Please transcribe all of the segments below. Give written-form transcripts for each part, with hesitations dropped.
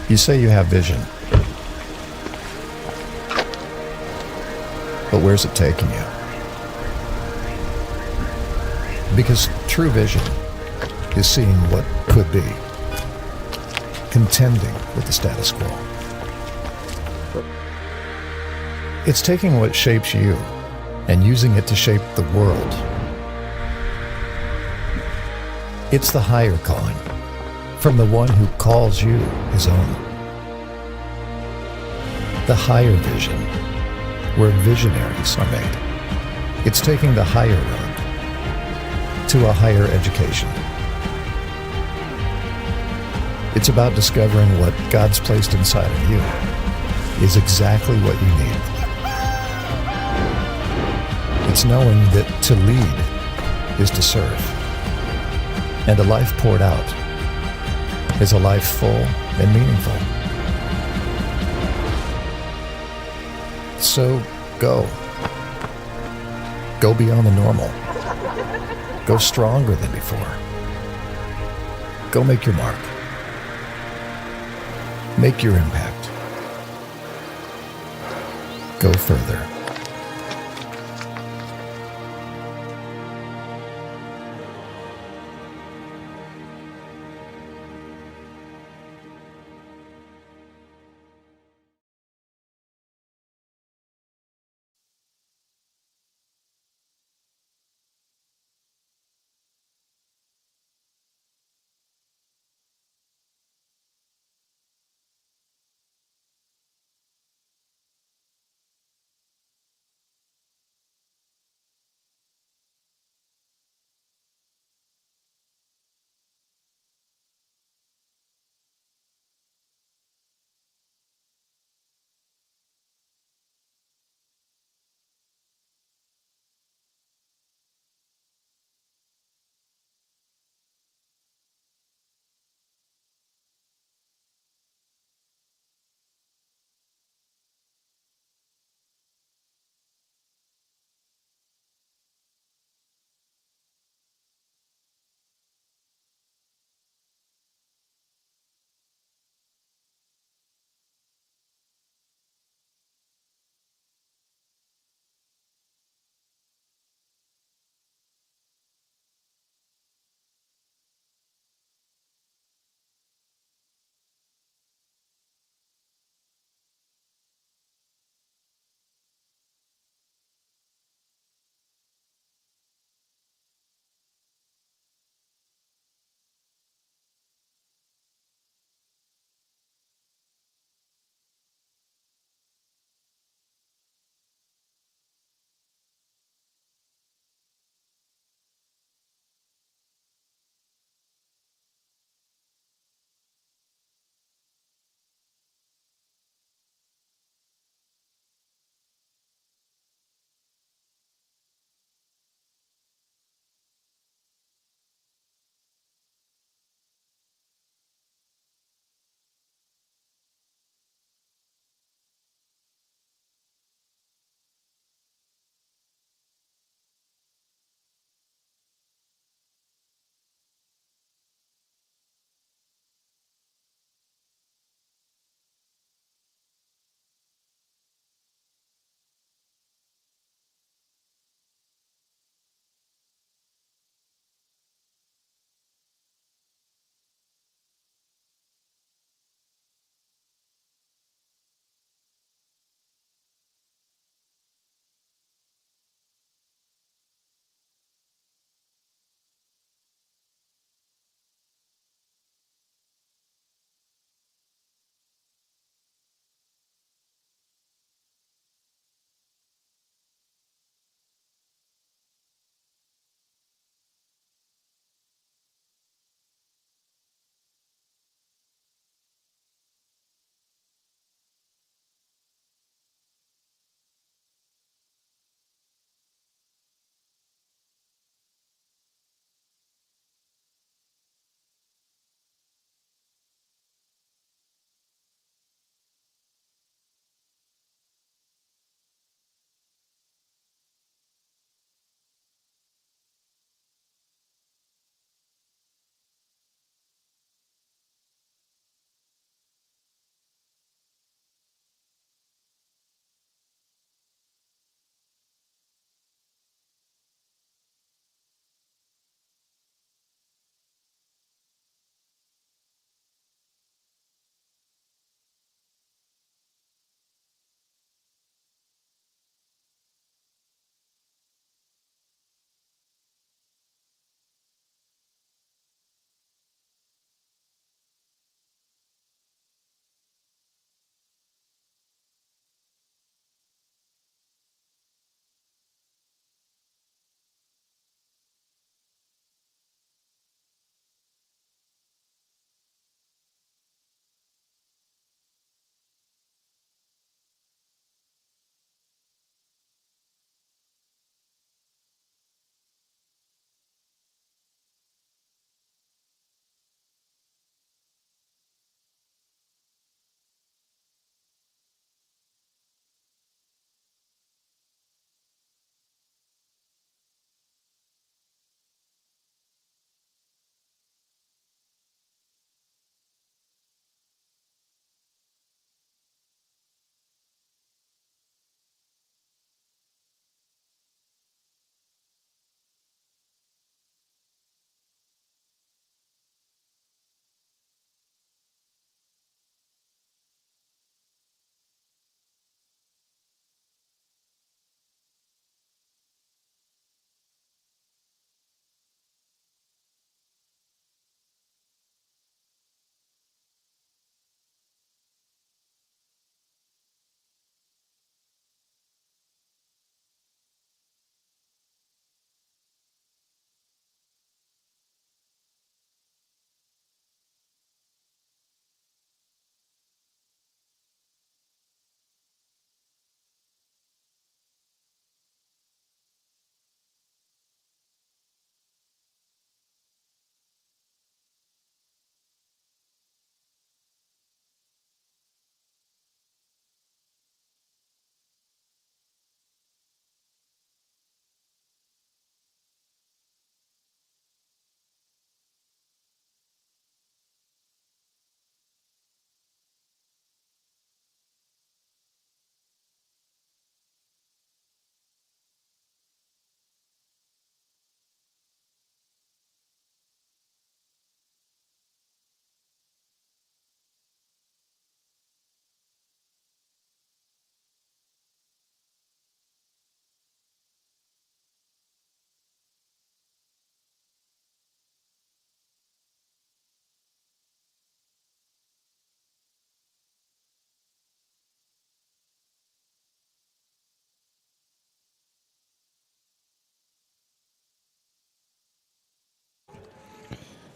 You say you have vision, but where's it taking you? Because true vision is seeing what could be, contending with the status quo. It's taking what shapes you and using it to shape the world. It's the higher calling, from the one who calls you his own. The higher vision, where visionaries are made. It's taking the higher road to a higher education. It's about discovering what God's placed inside of you is exactly what you need. It's knowing that to lead is to serve, and a life poured out is a life full and meaningful. So go. Go beyond the normal. Go stronger than before. Go make your mark. Make your impact. Go further.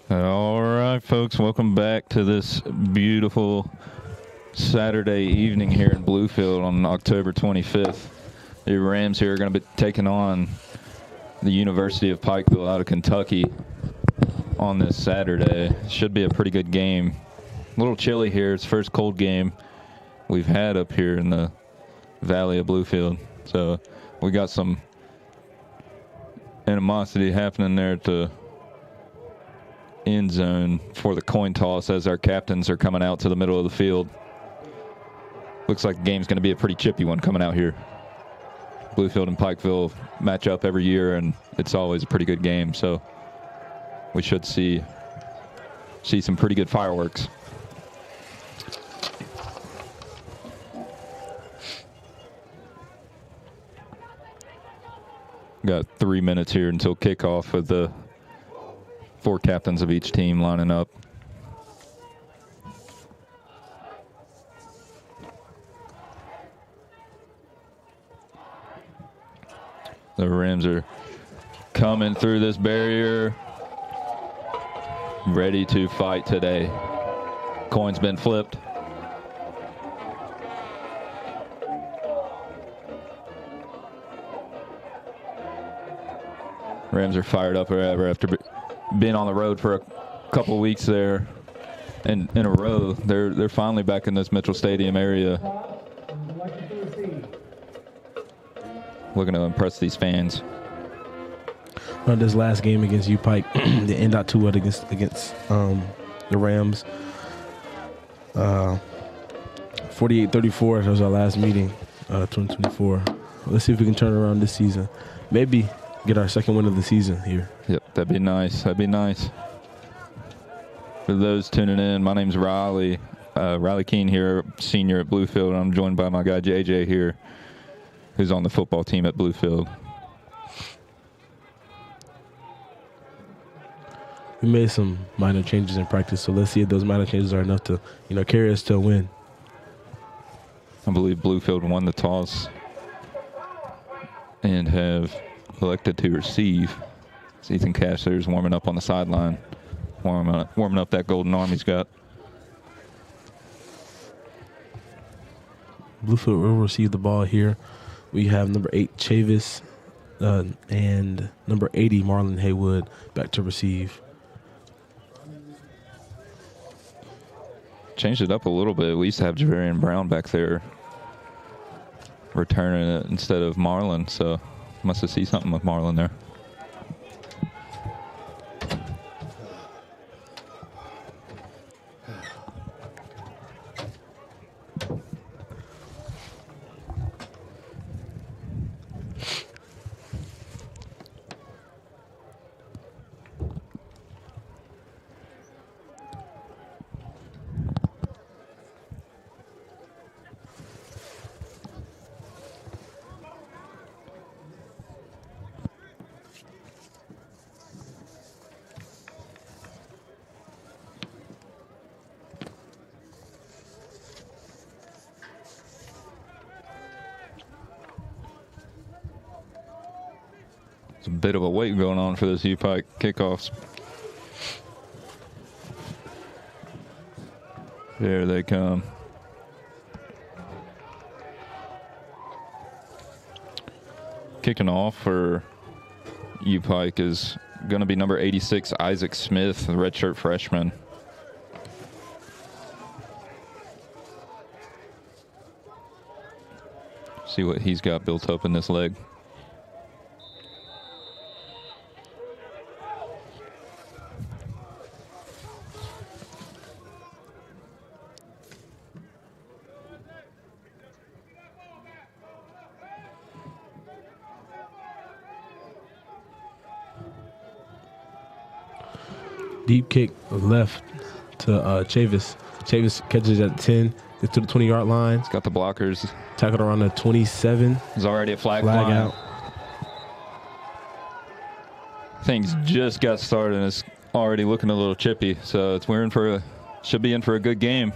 All right, folks, welcome back to this beautiful Saturday evening here in Bluefield on October 25th. The Rams here are going to be taking on the University of Pikeville out of Kentucky on this Saturday. Should be a pretty good game. A little chilly here. It's the first cold game we've had up here in the Valley of Bluefield. So we got some animosity happening there at the end zone for the coin toss as our captains are coming out to the middle of the field. Looks like the game's going to be a pretty chippy one coming out here. Bluefield and Pikeville match up every year, and it's always a pretty good game. So we should see some pretty good fireworks. Got 3 minutes here until kickoff with the 4 captains of each team lining up. The Rams are coming through this barrier, ready to fight today. Coin's been flipped. Rams are fired up forever after being on the road for a couple of weeks there in a row. They're finally back in this Mitchell Stadium area, looking to impress these fans. On this last game against UPIKE, they end out 2-1 against the Rams. 48-34. That was our last meeting, 2024. Let's see if we can turn around this season. Maybe get our second win of the season here. Yep, that'd be nice. That'd be nice. For those tuning in, my name's Riley. Riley Keene here, senior at Bluefield. I'm joined by my guy JJ here, who's on the football team at Bluefield. We made some minor changes in practice, so let's see if those minor changes are enough to, carry us to a win. I believe Bluefield won the toss and have elected to receive. Ethan Cash there's warming up on the sideline, warming up that golden arm he's got. Bluefield will receive the ball here. We have number 8 Chavis and number 80 Marlin Haywood back to receive. Changed it up a little bit. We used to have Javarian Brown back there returning it instead of Marlin, so must have seen something with Marlin there. A bit of a wait going on for this UPIKE kickoffs. There they come. Kicking off for UPIKE is going to be number 86, Isaac Smith, the redshirt freshman. See what he's got built up in this leg. Deep kick left to Chavis. Chavis catches at 10, gets to the 20-yard line. He's got the blockers. Tackled around the 27. There's already a flag out. Things just got started and it's already looking a little chippy, so should be in for a good game.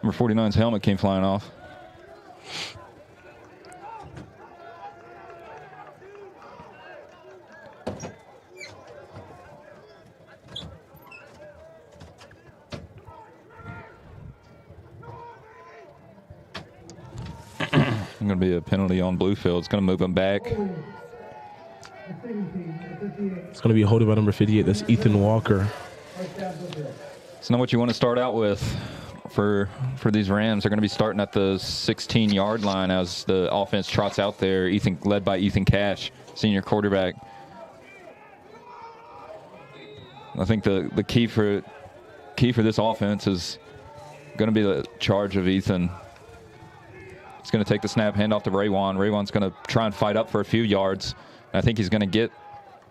Number 49's helmet came flying off. going to be a penalty on Bluefield. It's going to move him back. It's going to be a holding by number 58. That's Ethan Walker. It's not what you want to start out with for these Rams. They're going to be starting at the 16-yard line as the offense trots out there. Led by Ethan Cash, senior quarterback. I think the key for this offense is going to be the charge of Ethan. He's going to take the snap, hand off to Raywan. Raywan's going to try and fight up for a few yards. I think he's going to get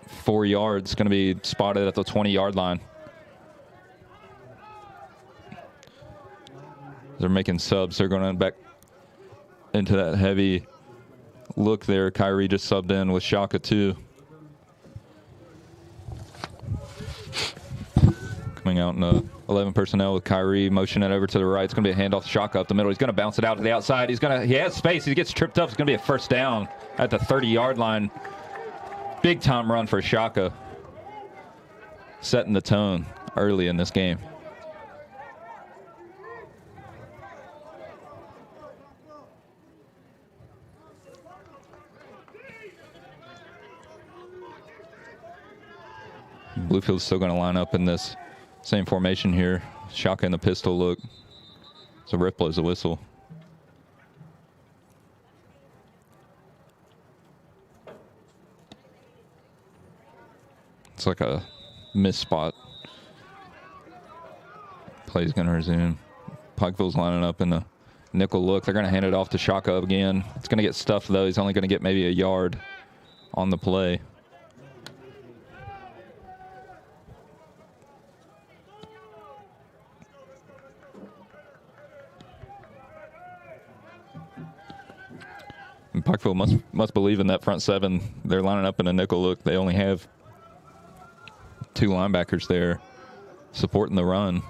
4 yards. Going to be spotted at the 20-yard line. They're making subs. They're going back into that heavy look there. Kyrie just subbed in with Shaka too. Coming out in the 11 personnel with Kyrie, motion it over to the right. It's going to be a handoff to Shaka up the middle. He's going to bounce it out to the outside. He has space. He gets tripped up. It's going to be a first down at the 30-yard line. Big time run for Shaka. Setting the tone early in this game. Bluefield's still going to line up in this same formation here. Shaka in the pistol look. It's a ripple as a whistle. It's like a miss spot. Play's going to resume. Pikeville's lining up in the nickel look. They're going to hand it off to Shaka again. It's going to get stuffed, though. He's only going to get maybe a yard on the play. And Pikeville must believe in that front seven. They're lining up in a nickel look. They only have 2 linebackers there supporting the run.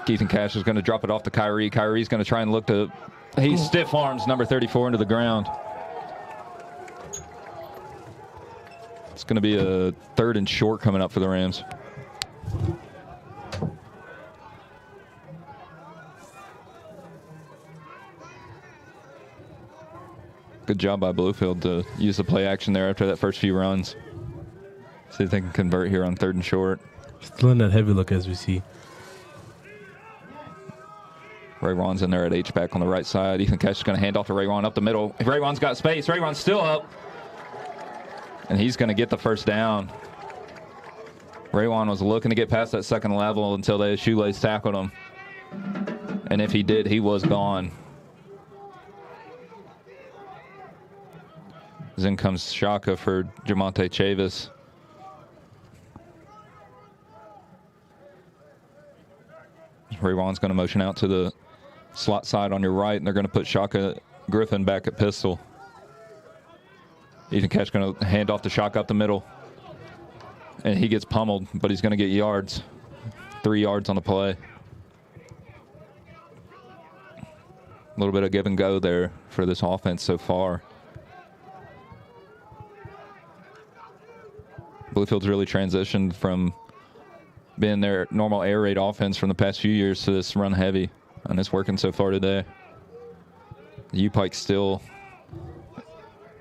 Ethan Cash is going to drop it off to Kyrie. Kyrie's going to try and look to... He stiff arms number 34 into the ground. It's going to be a 3rd and short coming up for the Rams. Good job by Bluefield to use the play action there after that first few runs. See if they can convert here on 3rd and short. Still in that heavy look as we see. Raywan's in there at H-back on the right side. Ethan Cash is going to hand off to Raywan up the middle. Raywan's got space. Raywan's still up. And he's going to get the first down. Raywan was looking to get past that second level until the shoelace tackled him. And if he did, he was gone. In comes Shaka for Jamonte Chavis. Raywan's going to motion out to the slot side on your right, and they're going to put Shaka Griffin back at pistol. Ethan Cash going to hand off to Shaka up the middle. And he gets pummeled, but he's going to get yards. 3 yards on the play. A little bit of give and go there for this offense so far. Bluefield's really transitioned from being their normal air raid offense from the past few years to this run heavy, and it's working so far today. The UPIKE still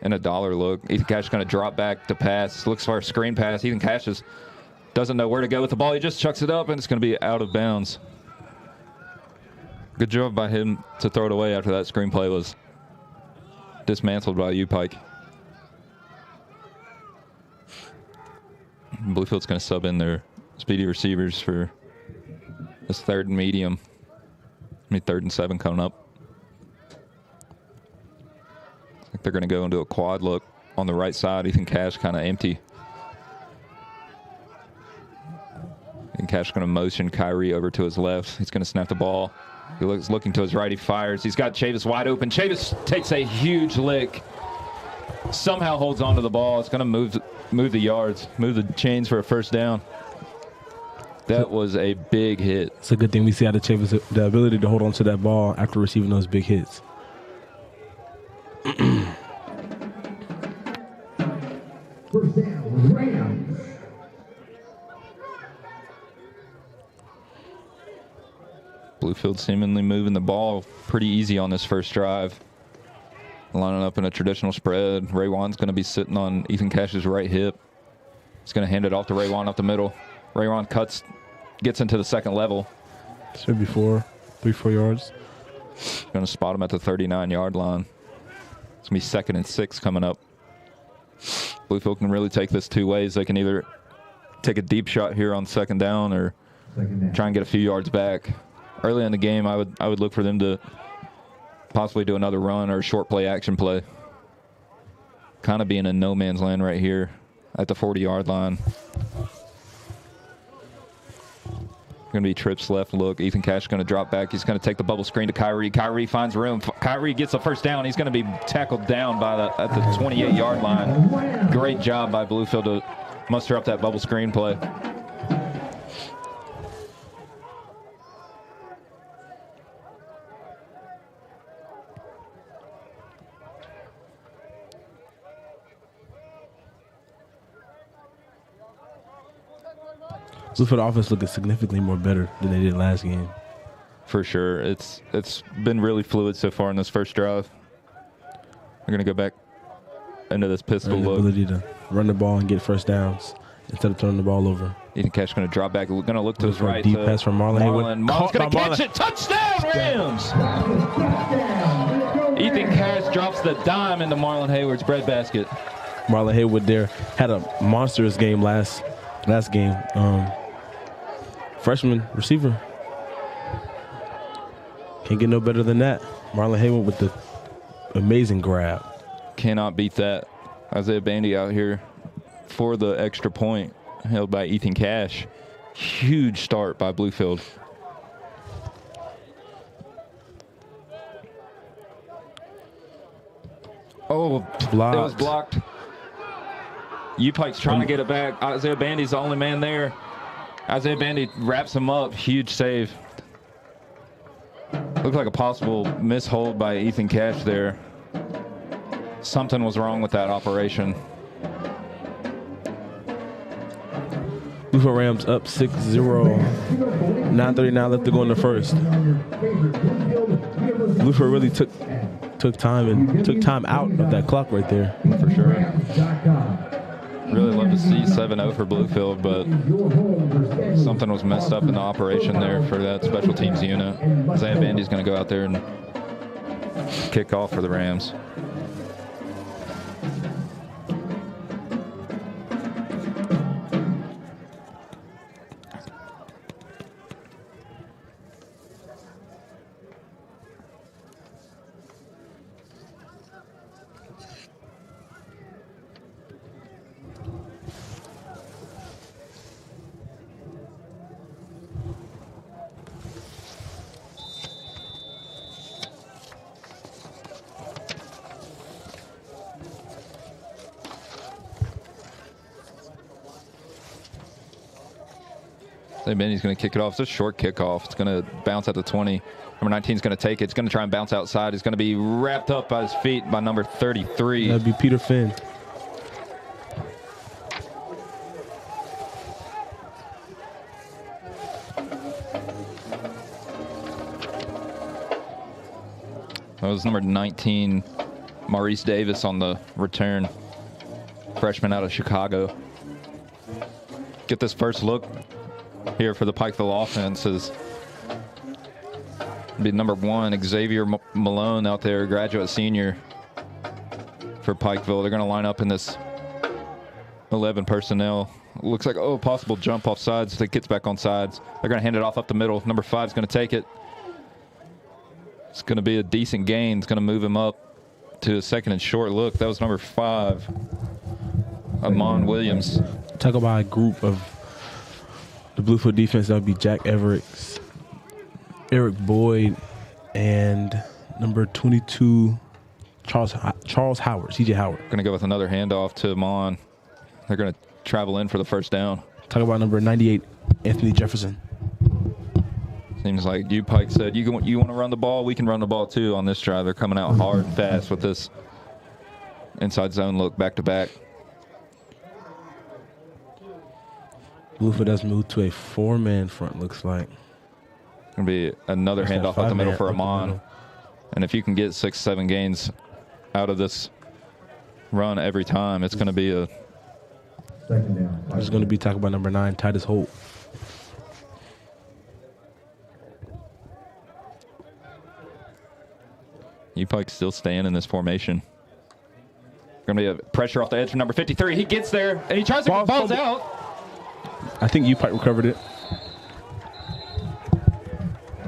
in a dollar look. Ethan Cash is going to drop back to pass, looks for a screen pass. Ethan Cash doesn't know where to go with the ball. He just chucks it up, and it's going to be out of bounds. Good job by him to throw it away after that screen play was dismantled by UPIKE. Bluefield's going to sub in their speedy receivers for this 3rd and medium. 3rd and 7 coming up. Looks like they're going to go into a quad look on the right side. Ethan Cash kind of empty. And Cash going to motion Kyrie over to his left. He's going to snap the ball. He looking to his right. He fires. He's got Chavis wide open. Chavis takes a huge lick. Somehow holds onto the ball. It's going to move the yards, move the chains for a first down. That was a big hit. It's a good thing we see out of Chavis the ability to hold on to that ball after receiving those big hits. First down, Rams. Bluefield seemingly moving the ball pretty easy on this first drive. Lining up in a traditional spread. Ray Wan's going to be sitting on Ethan Cash's right hip. He's going to hand it off to Ray Wan up the middle. Ray Wan cuts, gets into the second level. Should be 4 yards. Going to spot him at the 39-yard line. It's going to be 2nd and 6 coming up. Bluefield can really take this two ways. They can either take a deep shot here on 2nd down or try and get a few yards back. Early in the game, I would look for them to possibly do another run or a short play action play. Kind of being in no man's land right here at the 40-yard line. Going to be trips left look. Ethan Cash going to drop back. He's going to take the bubble screen to Kyrie. Kyrie finds room. Kyrie gets a first down. He's going to be tackled down at the 28-yard line. Great job by Bluefield to muster up that bubble screen play. Bluefield offense looking significantly more better than they did last game. For sure. It's been really fluid so far in this first drive. We're going to go back into this pistol look. Ability to run the ball and get first downs instead of turning the ball over. Ethan Cash going to drop back. We're going to look to his right. Deep pass from Marlin. Marlin's going to catch it. Touchdown, Rams! Ethan Cash drops the dime into Marlon Hayward's breadbasket. Marlon Hayward there had a monstrous game last game. Freshman receiver. Can't get no better than that. Marlon Hayward with the amazing grab. Cannot beat that. Isaiah Bandy out here for the extra point held by Ethan Cash. Huge start by Bluefield. Oh, blocked. It was blocked. UPIKE's trying to get it back. Isaiah Bandy's the only man there. Isaiah Bandy wraps him up. Huge save. Looked like a possible mishold by Ethan Cash there. Something was wrong with that operation. Bluefield Rams up 6-0. 9:39 left to go in the first. Bluefield really took time out of that clock right there. For sure. Really love to see 7-0 for Bluefield, but something was messed up in the operation there for that special teams unit. Isaiah Bandy's going to go out there and kick off for the Rams. Benny's going to kick it off. It's a short kickoff. It's going to bounce at the 20. Number 19 is going to take it. It's going to try and bounce outside. It's going to be wrapped up by his feet by number 33. That'd be Peter Finn. That was number 19, Maurice Davis on the return. Freshman out of Chicago. Get this first look here for the Pikeville offense is be number 1, Xavier Malone out there, graduate senior for Pikeville. They're going to line up in this 11 personnel. Looks like, possible jump off sides. It gets back on sides. They're going to hand it off up the middle. Number 5 is going to take it. It's going to be a decent gain. It's going to move him up to a 2nd and short look. That was number 5, Amon Williams. Talk about a group of the Bluefield defense. That would be Jack Everett, Eric Boyd, and number 22, Charles Howard, CJ Howard. Going to go with another handoff to Amon. They're going to travel in for the first down. Talk about number 98, Anthony Jefferson. Seems like UPIKE said, you want to run the ball? We can run the ball too on this drive. They're coming out hard and fast with this inside zone look back to back. Bluefield has moved to a 4-man front, looks like. going to be another handoff up the middle for Amon. And if you can get 6, 7 gains out of this run every time, it's going to be a... It's going to be tackled by number 9, Titus Holt. UPIKE still staying in this formation. Going to be a pressure off the edge from number 53. He gets there, and he tries to get balls out. I think UPIKE recovered it.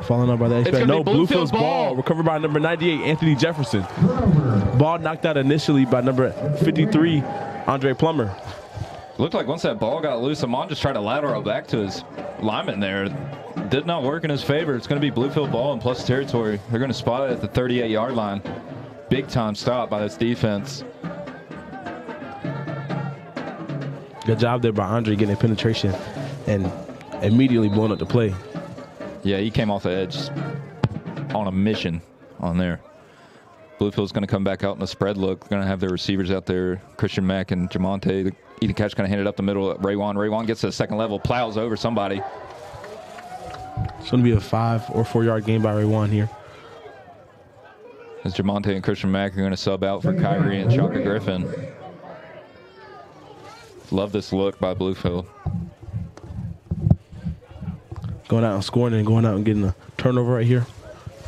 Falling out by the H-back. No, Bluefield's ball. Recovered by number 98, Anthony Jefferson. Ball knocked out initially by number 53, Andre Plummer. Looked like once that ball got loose, Amon just tried to lateral back to his lineman there. Did not work in his favor. It's going to be Bluefield ball in plus territory. They're going to spot it at the 38-yard line. Big time stop by this defense. Good job there by Andre getting a penetration and immediately blowing up the play. Yeah, he came off the edge on a mission on there. Bluefield's going to come back out in the spread look. They're going to have their receivers out there, Christian Mack and Jamonte. Ethan Catch going to hand it up the middle at Raywan. Raywan gets to the second level, plows over somebody. It's going to be a 5 or 4 yard gain by Raywan here. As Jamonte and Christian Mack are going to sub out for Kyrie and Shaka Griffin. Love this look by Bluefield. Going out and scoring and going out and getting a turnover right here.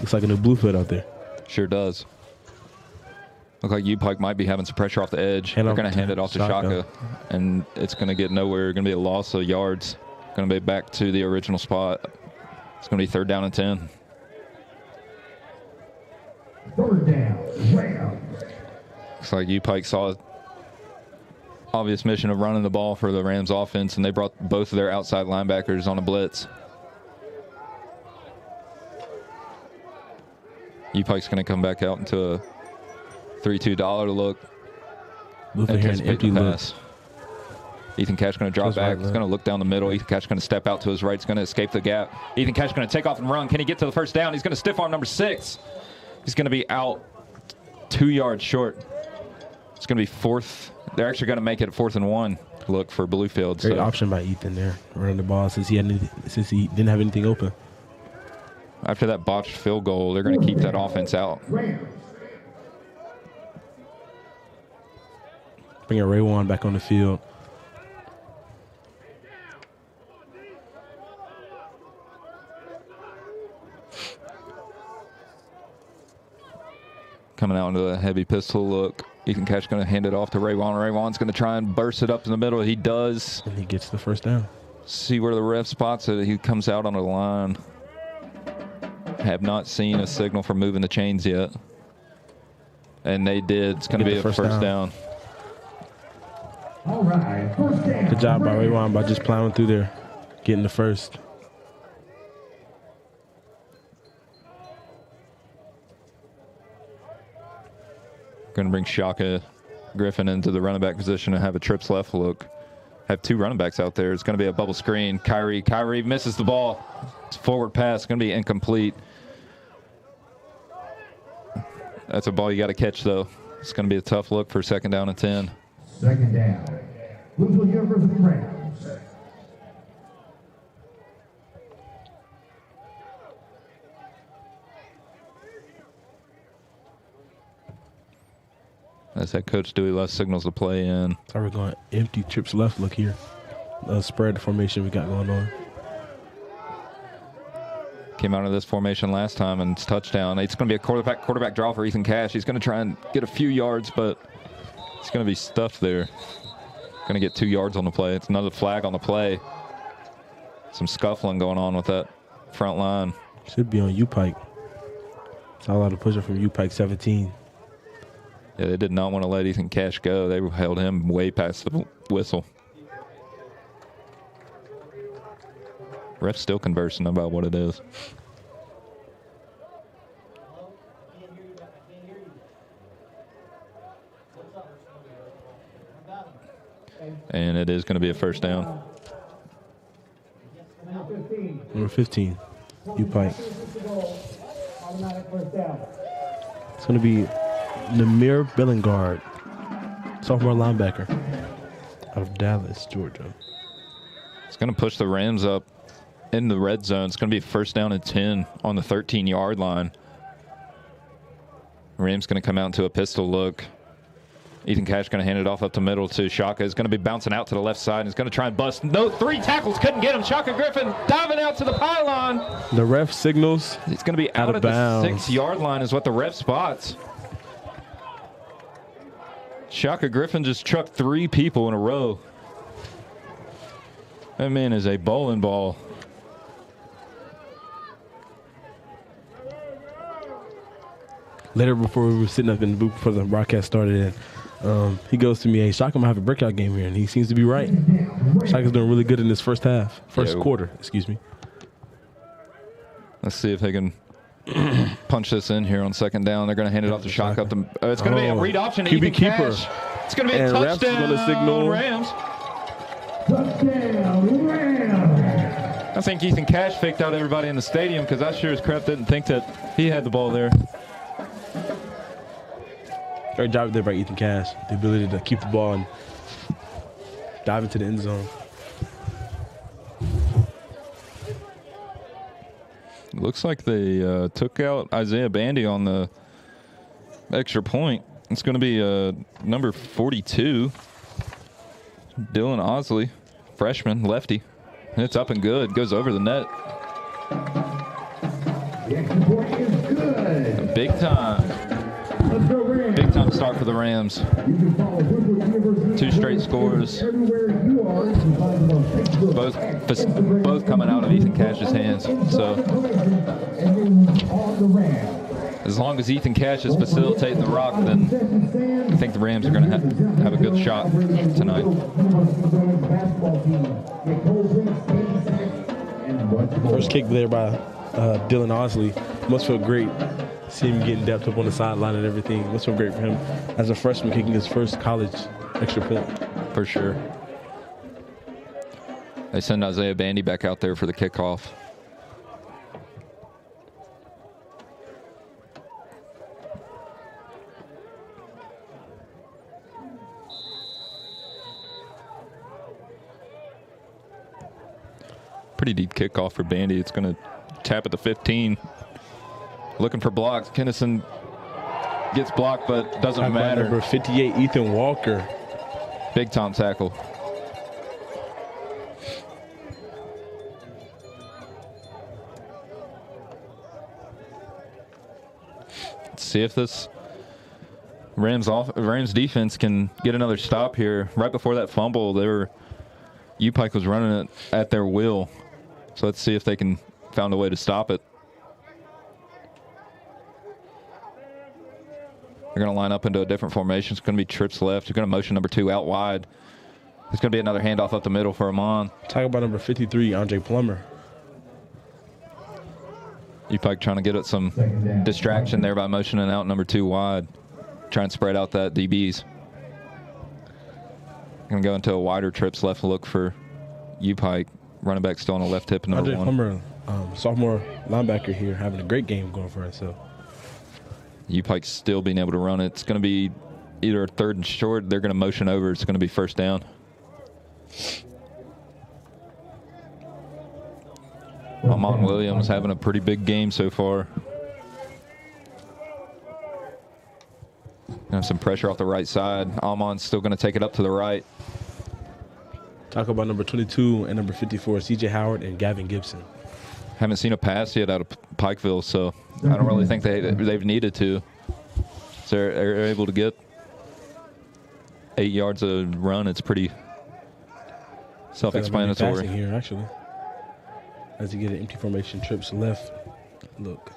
Looks like a new Bluefield out there. Sure does. Look like UPIKE might be having some pressure off the edge. They're going to hand it off to Shaka, and it's going to get nowhere. Going to be a loss of yards. Going to be back to the original spot. It's going to be 3rd down and 10. 3rd down, Rams. Looks like UPIKE saw obvious mission of running the ball for the Rams offense, and they brought both of their outside linebackers on a blitz. UPIKE's going to come back out into a 3-2 dollar look. Moving here an empty pass. Ethan Cash going to drop back. He's going to look down the middle. Ethan Cash going to step out to his right. He's going to escape the gap. Ethan Cash going to take off and run. Can he get to the first down? He's going to stiff arm number 6. He's going to be out 2 yards short. It's going to be 4th. They're actually going to make it a 4th and 1 look for Bluefield. Great option by Ethan there, running the ball since he didn't have anything open. After that botched field goal, they're going to keep that offense out. Bringing Raywan back on the field. Coming out into a heavy pistol look. Ethan Cash going to hand it off to Raywan. Raywan's going to try and burst it up in the middle. He does. And he gets the first down. See where the ref spots it. He comes out on the line. Have not seen a signal for moving the chains yet. And they did. It's going to be a first down. All right, first down. Good job by Raywan by just plowing through there, getting the first. Going to bring Shaka Griffin into the running back position and have a trips left look. Have 2 running backs out there. It's going to be a bubble screen. Kyrie misses the ball. It's a forward pass. It's going to be incomplete. That's a ball you got to catch, though. It's going to be a tough look for 2nd down and 10. 2nd down. Bluefield University Rams. As that Coach Dewey left signals to play in. So we're going empty trips left look here. Spread formation we got going on. Came out of this formation last time and it's touchdown. It's going to be a quarterback draw for Ethan Cash. He's going to try and get a few yards, but it's going to be stuffed there. Going to get 2 yards on the play. It's another flag on the play. Some scuffling going on with that front line. Should be on UPIKE. Saw a lot of pushing from UPIKE 17. Yeah, they did not want to let Ethan Cash go. They held him way past the whistle. Ref's still conversing about what it is. And it is going to be a first down. Number 15, UPIKE. It's going to be Namir Billingard, sophomore linebacker out of Dallas, Georgia. It's going to push the Rams up in the red zone. It's going to be first down and 10 on the 13-yard line. Rams going to come out into a pistol look. Ethan Cash going to hand it off up the middle to Shaka. He's going to be bouncing out to the left side. He's going to try and bust. No, 3 tackles couldn't get him. Shaka Griffin diving out to the pylon. The ref signals. He's going to be out of the 6-yard line is what the ref spots. Shaka Griffin just trucked 3 people in a row. That man is a bowling ball. Later, before we were sitting up in the booth before the broadcast started, and he goes to me, "Hey, Shaka might have a breakout game here," and he seems to be right. Shaka's doing really good in this first quarter. Excuse me. Let's see if they can punch this in here on second down. They're going to hand it off to Shaka. It's going to be a read option. QB keeper. It's going to be a touchdown. Going to signal Rams. Touchdown, Rams. I think Ethan Cash faked out everybody in the stadium because I sure as crap didn't think that he had the ball there. Great job there by Ethan Cash. The ability to keep the ball and dive into the end zone. Looks like they took out Isaiah Bandy on the extra point. It's going to be number 42, Dylan Osley, freshman, lefty. And it's up and good. Goes over the net. The extra point is good. Big time. Let's go, Rams. Big time start for the Rams. You can follow Bluefield University 2 straight scores. everywhere you are. You can find them on Facebook. Both coming out of Ethan Cash's hands. So as long as Ethan Cash is facilitating the rock, then I think the Rams are going to have a good shot tonight. First kick there by Dylan Osley. Must feel great. See him getting depth up on the sideline and everything. Must feel great for him as a freshman kicking his first college extra point. For sure. They send Isaiah Bandy back out there for the kickoff. Pretty deep kickoff for Bandy. It's going to tap at the 15. Looking for blocks. Kennison gets blocked, but doesn't matter. Number 58, Ethan Walker. Big time tackle. Let's see if this Rams defense can get another stop here. Right before that fumble, UPIKE was running it at their will. So let's see if they can find a way to stop it. They're going to line up into a different formation. It's going to be trips left. They're going to motion number 2 out wide. There's going to be another handoff up the middle for Amon. Talk about number 53, Andre Plummer. UPIKE trying to get at some distraction there by motioning out number 2 wide. Trying to spread out that DBs. Going to go into a wider trips left look for UPIKE. Running back still on the left hip, number 1. Andre Plummer, sophomore linebacker here, having a great game going for himself. UPIKE still being able to run it. It's going to be either a 3rd and short. They're going to motion over. It's going to be first down. Amon Williams having a pretty big game so far. Have some pressure off the right side. Amon's still going to take it up to the right. Talk about number 22 and number 54, CJ Howard and Gavin Gibson. Haven't seen a pass yet out of Pikeville, so I don't really think they've needed to. So they're able to get 8 yards of run. It's pretty self-explanatory. Here, actually, as you get an empty formation, trips left. Look.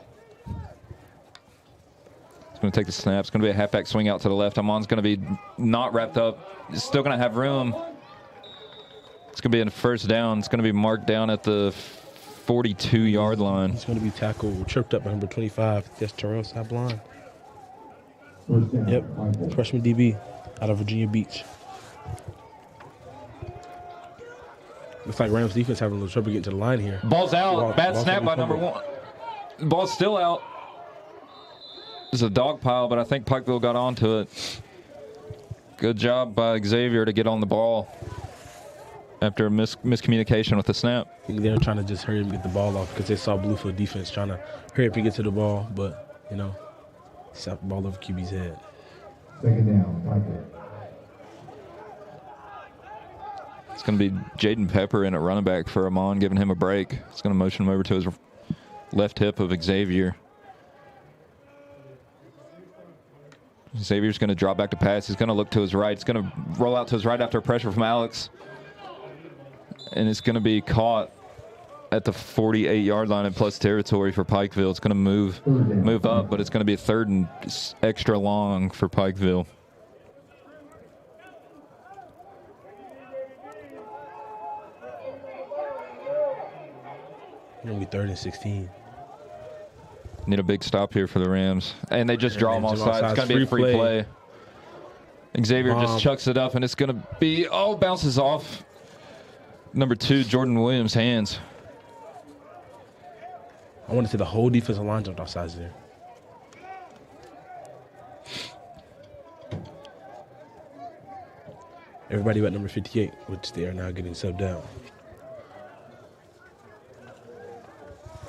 It's going to take the snap. It's going to be a halfback swing out to the left. Amon's going to be not wrapped up. He's still going to have room. It's going to be a first down. It's going to be marked down at the 42-yard line. It's going to be tackled, tripped up by number 25. That's Terrell Sablon. Yep, freshman DB out of Virginia Beach. Looks like Rams defense having a little trouble getting to the line here. Ball's out. Bad snap by number 1. Ball's still out. It's a dog pile, but I think Pikeville got onto it. Good job by Xavier to get on the ball. after a miscommunication with the snap. I think they're trying to just hurry up and get the ball off because they saw Bluefield defense trying to hurry up and get to the ball, but, you know, shot the ball over QB's head. Second down, Pikeville. It's going to be Jaden Pepper in at running back for Amon, giving him a break. It's going to motion him over to his left hip of Xavier. Xavier's going to drop back to pass. He's going to look to his right. He's going to roll out to his right after pressure from Alex. And it's going to be caught at the 48-yard line in plus territory for Pikeville. It's going to move up, but it's going to be a 3rd and extra long for Pikeville. It's going to be 3rd and 16. Need a big stop here for the Rams. And they just draw him offside. It's going to be a free play. Xavier just chucks it up, and it's going to be, bounces off number 2, Jordan Williams' hands. I want to say the whole defensive line jumped off sides there. Everybody but number 58, which they are now getting subbed down.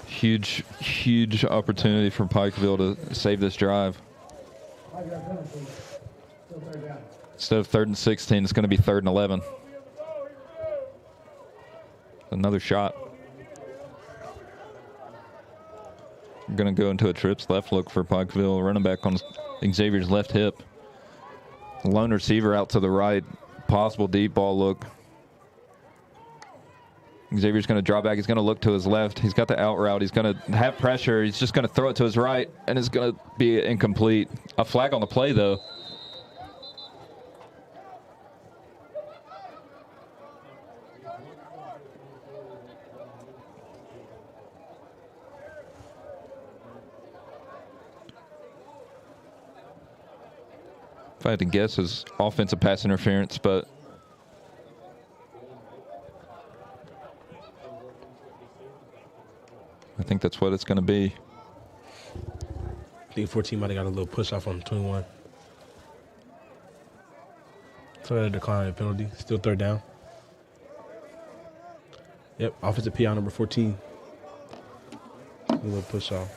Huge opportunity for Pikeville to save this drive. Instead of 3rd and 16, it's going to be 3rd and 11. Another shot. We're going to go into a trips left look for Pikeville. Running back on Xavier's left hip. Lone receiver out to the right. Possible deep ball look. Xavier's going to draw back. He's going to look to his left. He's got the out route. He's going to have pressure. He's just going to throw it to his right, and it's going to be incomplete. A flag on the play, though. If I had to guess, is offensive pass interference, but I think that's what it's going to be. I think 14 might have got a little push off on 21. So that decline a penalty. Still 3rd down. Yep, offensive PI number 14. A little push off,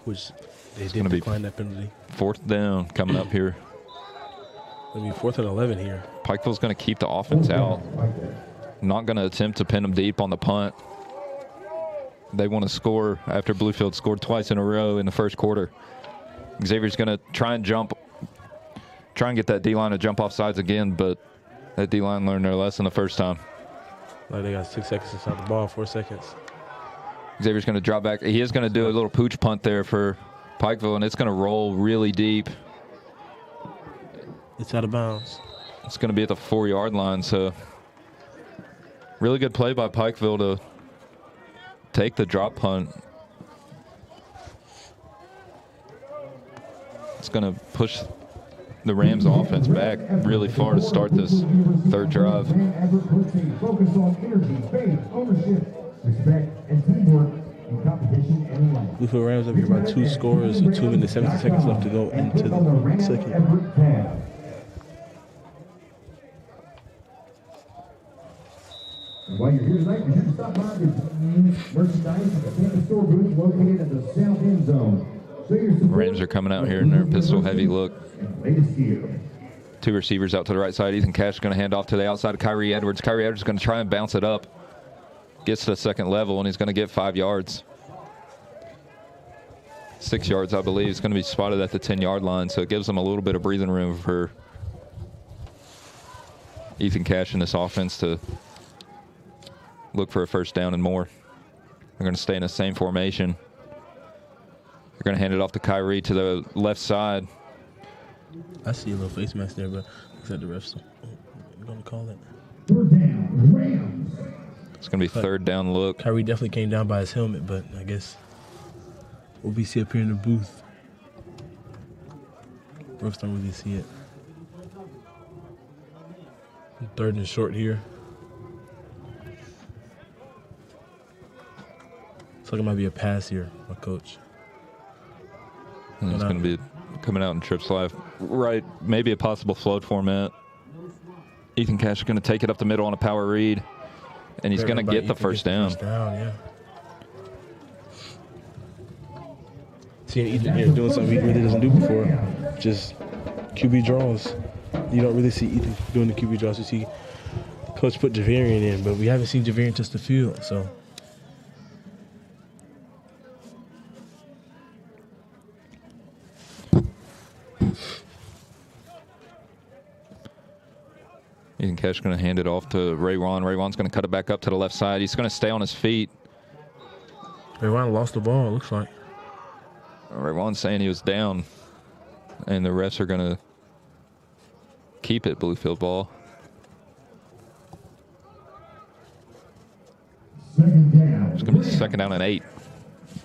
which they did decline that penalty. 4th down coming up here. It'll be 4th and 11 here. Pikeville's going to keep the offense out. Not going to attempt to pin them deep on the punt. They want to score after Bluefield scored twice in a row in the first quarter. Xavier's going to try and get that D-line to jump off sides again, but that D-line learned their lesson the first time. Like they got 6 seconds to stop the ball, 4 seconds. Xavier's going to drop back. He is going to do a little pooch punt there for Pikeville, and it's going to roll really deep. It's out of bounds. It's going to be at the 4-yard line, so really good play by Pikeville to take the drop punt. It's going to push the Rams offense back really far to start this 3rd drive. Focus on energy, faith, ownership, respect, and teamwork in competition and life. Bluefield Rams up here by 2 scores with 2 minutes, 17 seconds left to go into the second. And while you're here tonight, be sure to stop by the merchandise at the campus store booth located at the south end zone. Show your support. Rams are coming out here in their pistol-heavy look. Latest gear. 2 receivers out to the right side. Ethan Cash is going to hand off to the outside of Kyrie Edwards. Kyrie Edwards is going to try and bounce it up. Gets to the 2nd level, and he's going to get 5 yards. 6 yards, I believe. It's going to be spotted at the 10-yard line, so it gives them a little bit of breathing room for Ethan Cash in this offense to look for a 1st down and more. They're going to stay in the same formation. They're going to hand it off to Kyrie to the left side. I see a little face mask there, but looks like the refs are going to call it. 3rd down, Rams. It's going to be 3rd down look. Kyrie definitely came down by his helmet, but I guess we'll be see up here in the booth. Refs don't really see it. 3rd and short here. Looks like it might be a pass here, my coach. And it's going to be coming out in trips live. Right, maybe a possible float format. Ethan Cash is going to take it up the middle on a power read, and he's going to get the first down. Yeah. Seeing Ethan here doing something he really doesn't do before, just QB draws. You don't really see Ethan doing the QB draws. You see Coach put Javarian in, but we haven't seen Javarian touch the field, so. Ethan Cash is going to hand it off to Raywan. Raywan's going to cut it back up to the left side. He's going to stay on his feet. Raywan lost the ball, it looks like. Raywan's saying he was down, and the refs are going to keep it Bluefield ball. It's going to be second down and 8.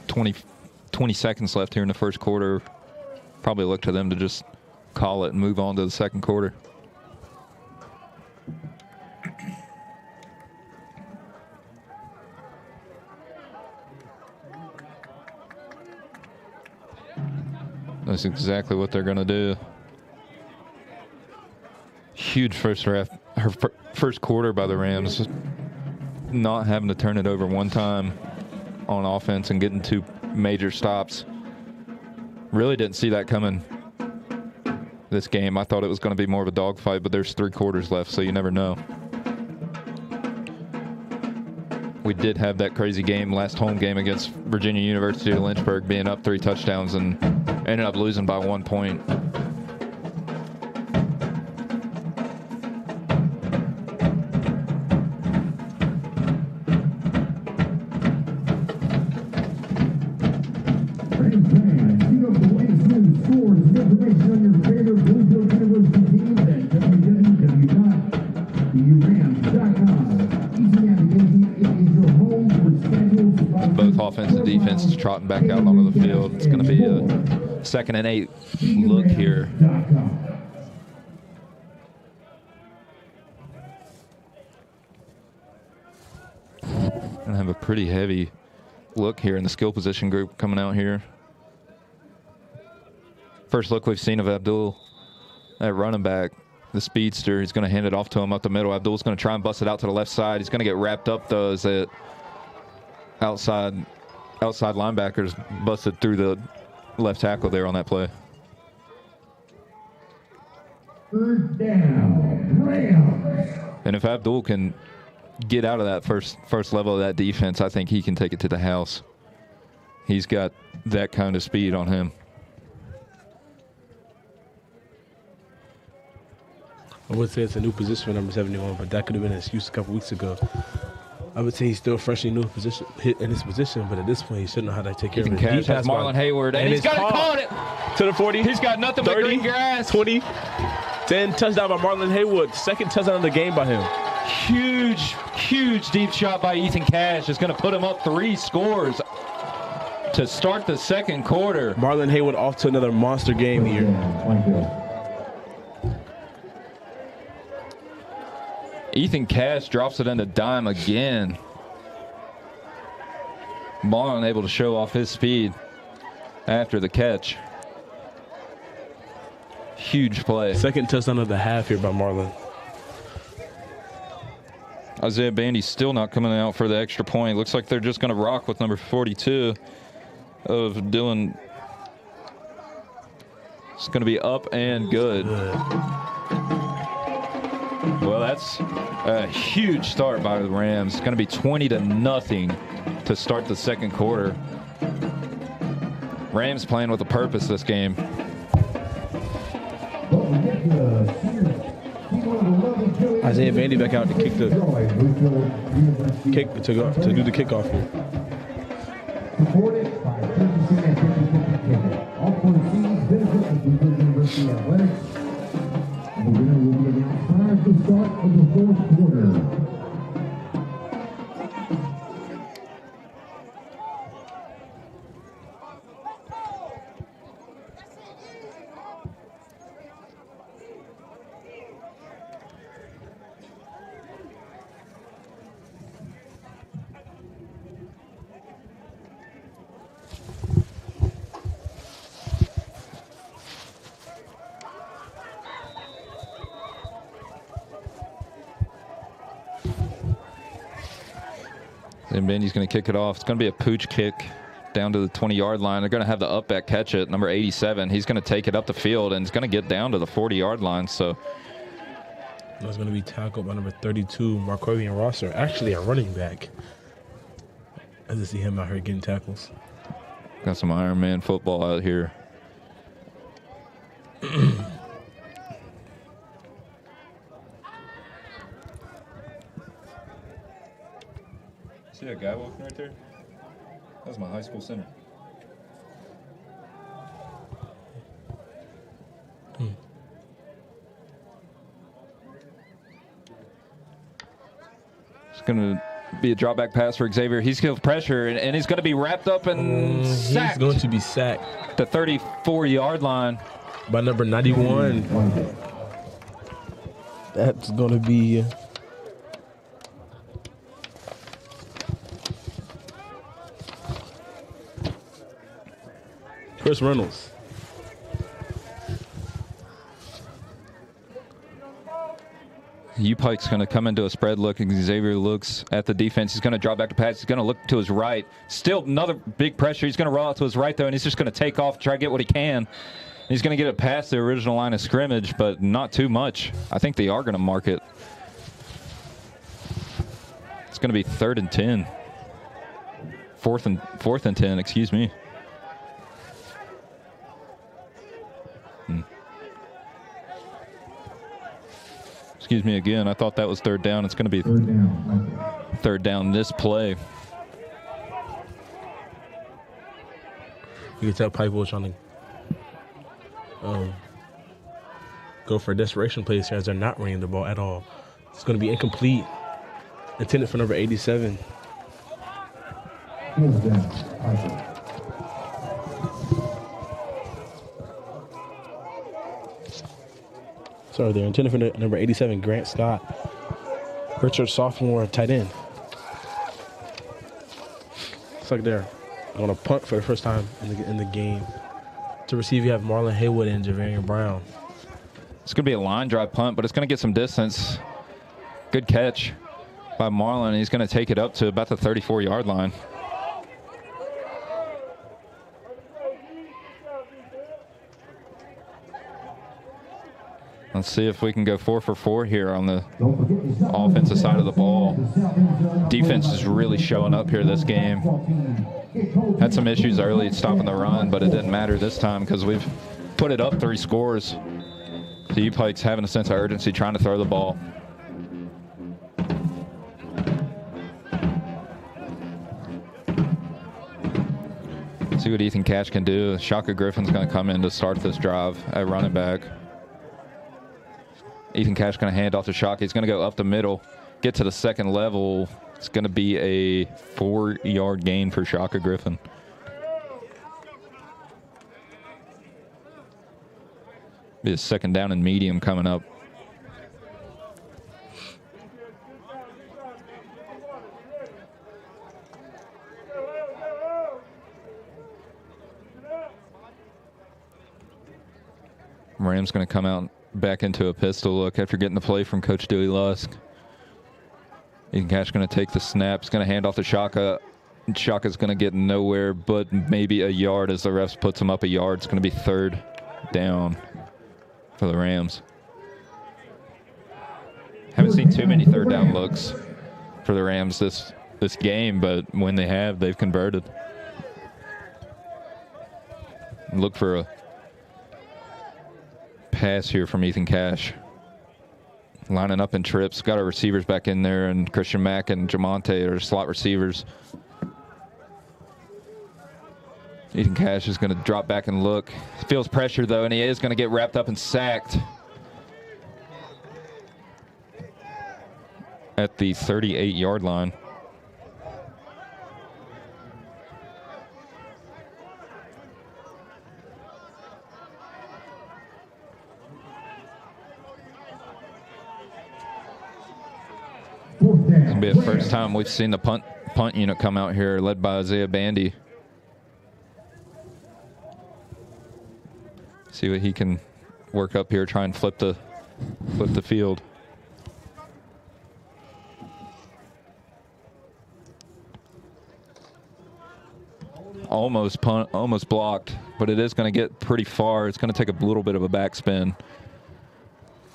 20 seconds left here in the first quarter. Probably look to them to just call it and move on to the second quarter. That's exactly what they're going to do. Huge first quarter by the Rams. Not having to turn it over one time on offense and getting 2 major stops. Really didn't see that coming this game. I thought it was going to be more of a dogfight, but there's 3 quarters left, so you never know. We did have that crazy game, last home game against Virginia University of Lynchburg, being up 3 touchdowns and ended up losing by 1 point. Both offense and defense is trotting back out onto the field. It's going to be a second and 8 look here. And have a pretty heavy look here in the skill position group coming out here. First look we've seen of Abdul at running back, the speedster. He's going to hand it off to him up the middle. Abdul's going to try and bust it out to the left side. He's going to get wrapped up, though, as that outside linebackers busted through the left tackle there on that play. Third down, Rams. And if Abdul can get out of that first level of that defense, I think he can take it to the house. He's got that kind of speed on him. I would say it's a new position for number 71, but that could have been an excuse a couple weeks ago. I would say he's still freshly new position, hit in his position, but at this point, he should know how to take care of it. Cash has Marlin Hayward, and he's got it caught to the 40. He's got nothing 30, but green grass. 20, 10, touchdown by Marlin Hayward. Second touchdown of the game by him. Huge deep shot by Ethan Cash is going to put him up 3 scores to start the second quarter. Marlin Hayward off to another monster game here. Ethan Cash drops it into dime again. Marlin able to show off his speed after the catch. Huge play. Second touchdown of the half here by Marlin. Isaiah Bandy's still not coming out for the extra point. Looks like they're just going to rock with number 42 of Dylan. It's going to be up and good. Well, that's a huge start by the Rams. It's going to be 20-0 to start the second quarter. Rams playing with a purpose this game. Isaiah Bandy back out to kick to do the kickoff here. Supported by 50 and 50 all proceeds benefit of Bluefield University Athletics. The winner will be announced prior to the start of the fourth quarter. Tim Bendy's going to kick it off. It's going to be a pooch kick down to the 20-yard line. They're going to have the up back catch it, number 87. He's going to take it up the field, and it's going to get down to the 40-yard line. So That's going to be tackled by number 32, Marcovian Rosser, actually a running back. I just see him out here getting tackles. got some Iron Man football out here. See that guy walking right there? That's my high school center. It's going to be a drop back pass for Xavier. He's going to pressure, and he's going to be wrapped up and sacked. He's going to be sacked. The 34-yard line. By number 91. That's going to be Chris Reynolds. UPIKE's going to come into a spread look. Xavier looks at the defense. He's going to drop back to pass. He's going to look to his right. Still another big pressure. He's going to roll out to his right, though, and he's just going to take off, try to get what he can. He's going to get it past the original line of scrimmage, but not too much. I think they are going to mark it. It's going to be 3rd and 10. Fourth and 10, excuse me. Excuse me again. I thought that was 3rd down. It's going to be 3rd down this play. You can tell Pikeville trying to go for desperation plays here as they're not running the ball at all. It's going to be incomplete. Intended for number 87. Sorry, they're intended for number 87, Grant Scott. Richard, sophomore, tight end. Looks like they're going to punt for the first time in the game. To receive, you have Marlin Haywood and Javarian Brown. It's going to be a line drive punt, but it's going to get some distance. Good catch by Marlin. He's going to take it up to about the 34-yard line. Let's see if we can go 4 for 4 here on the offensive side of the ball. Defense is really showing up here this game. Had some issues early stopping the run, but it didn't matter this time because we've put it up 3 scores. The UPIKE's having a sense of urgency trying to throw the ball. See what Ethan Cash can do. Shaka Griffin's going to come in to start this drive at running back. Ethan Cash going to hand off to Shaka. He's going to go up the middle, get to the second level. It's going to be a 4-yard gain for Shaka Griffin. Be a 2nd down and medium coming up. Rams going to come out back into a pistol look after getting the play from Coach Dewey Lusk. Ethan Cash going to take the snap. He's going to hand off to Shaka. Shaka's going to get nowhere but maybe a yard as the refs puts him up a yard. It's going to be 3rd down for the Rams. Haven't seen too many 3rd down looks for the Rams this game, but when they have, they've converted. Look for a pass here from Ethan Cash. Lining up in trips. Got our receivers back in there, and Christian Mack and Jamonte are slot receivers. Ethan Cash is going to drop back and look. Feels pressure, though, and he is going to get wrapped up and sacked at the 38-yard line. It's going to be the first time we've seen the punt unit come out here, led by Isaiah Bandy. See what he can work up here, try and flip the field. almost blocked, but it is going to get pretty far. It's going to take a little bit of a backspin.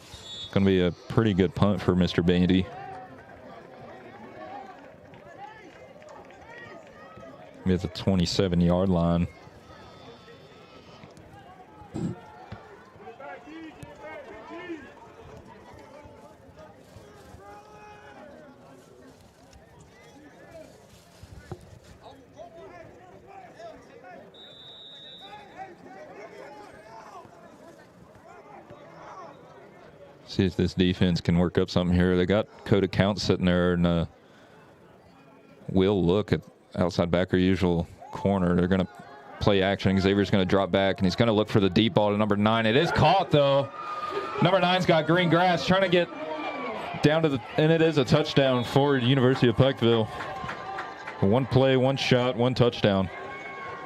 It's going to be a pretty good punt for Mr. Bandy. At the 27-yard line. See if this defense can work up something here. They got Coda Count sitting there, and will look at outside backer usual corner. They're going to play action. Xavier's going to drop back, and he's going to look for the deep ball to number 9. It is caught, though. Number 9's got green grass, trying to get down to the, and it is a touchdown for University of Pikeville. One play, one shot, one touchdown.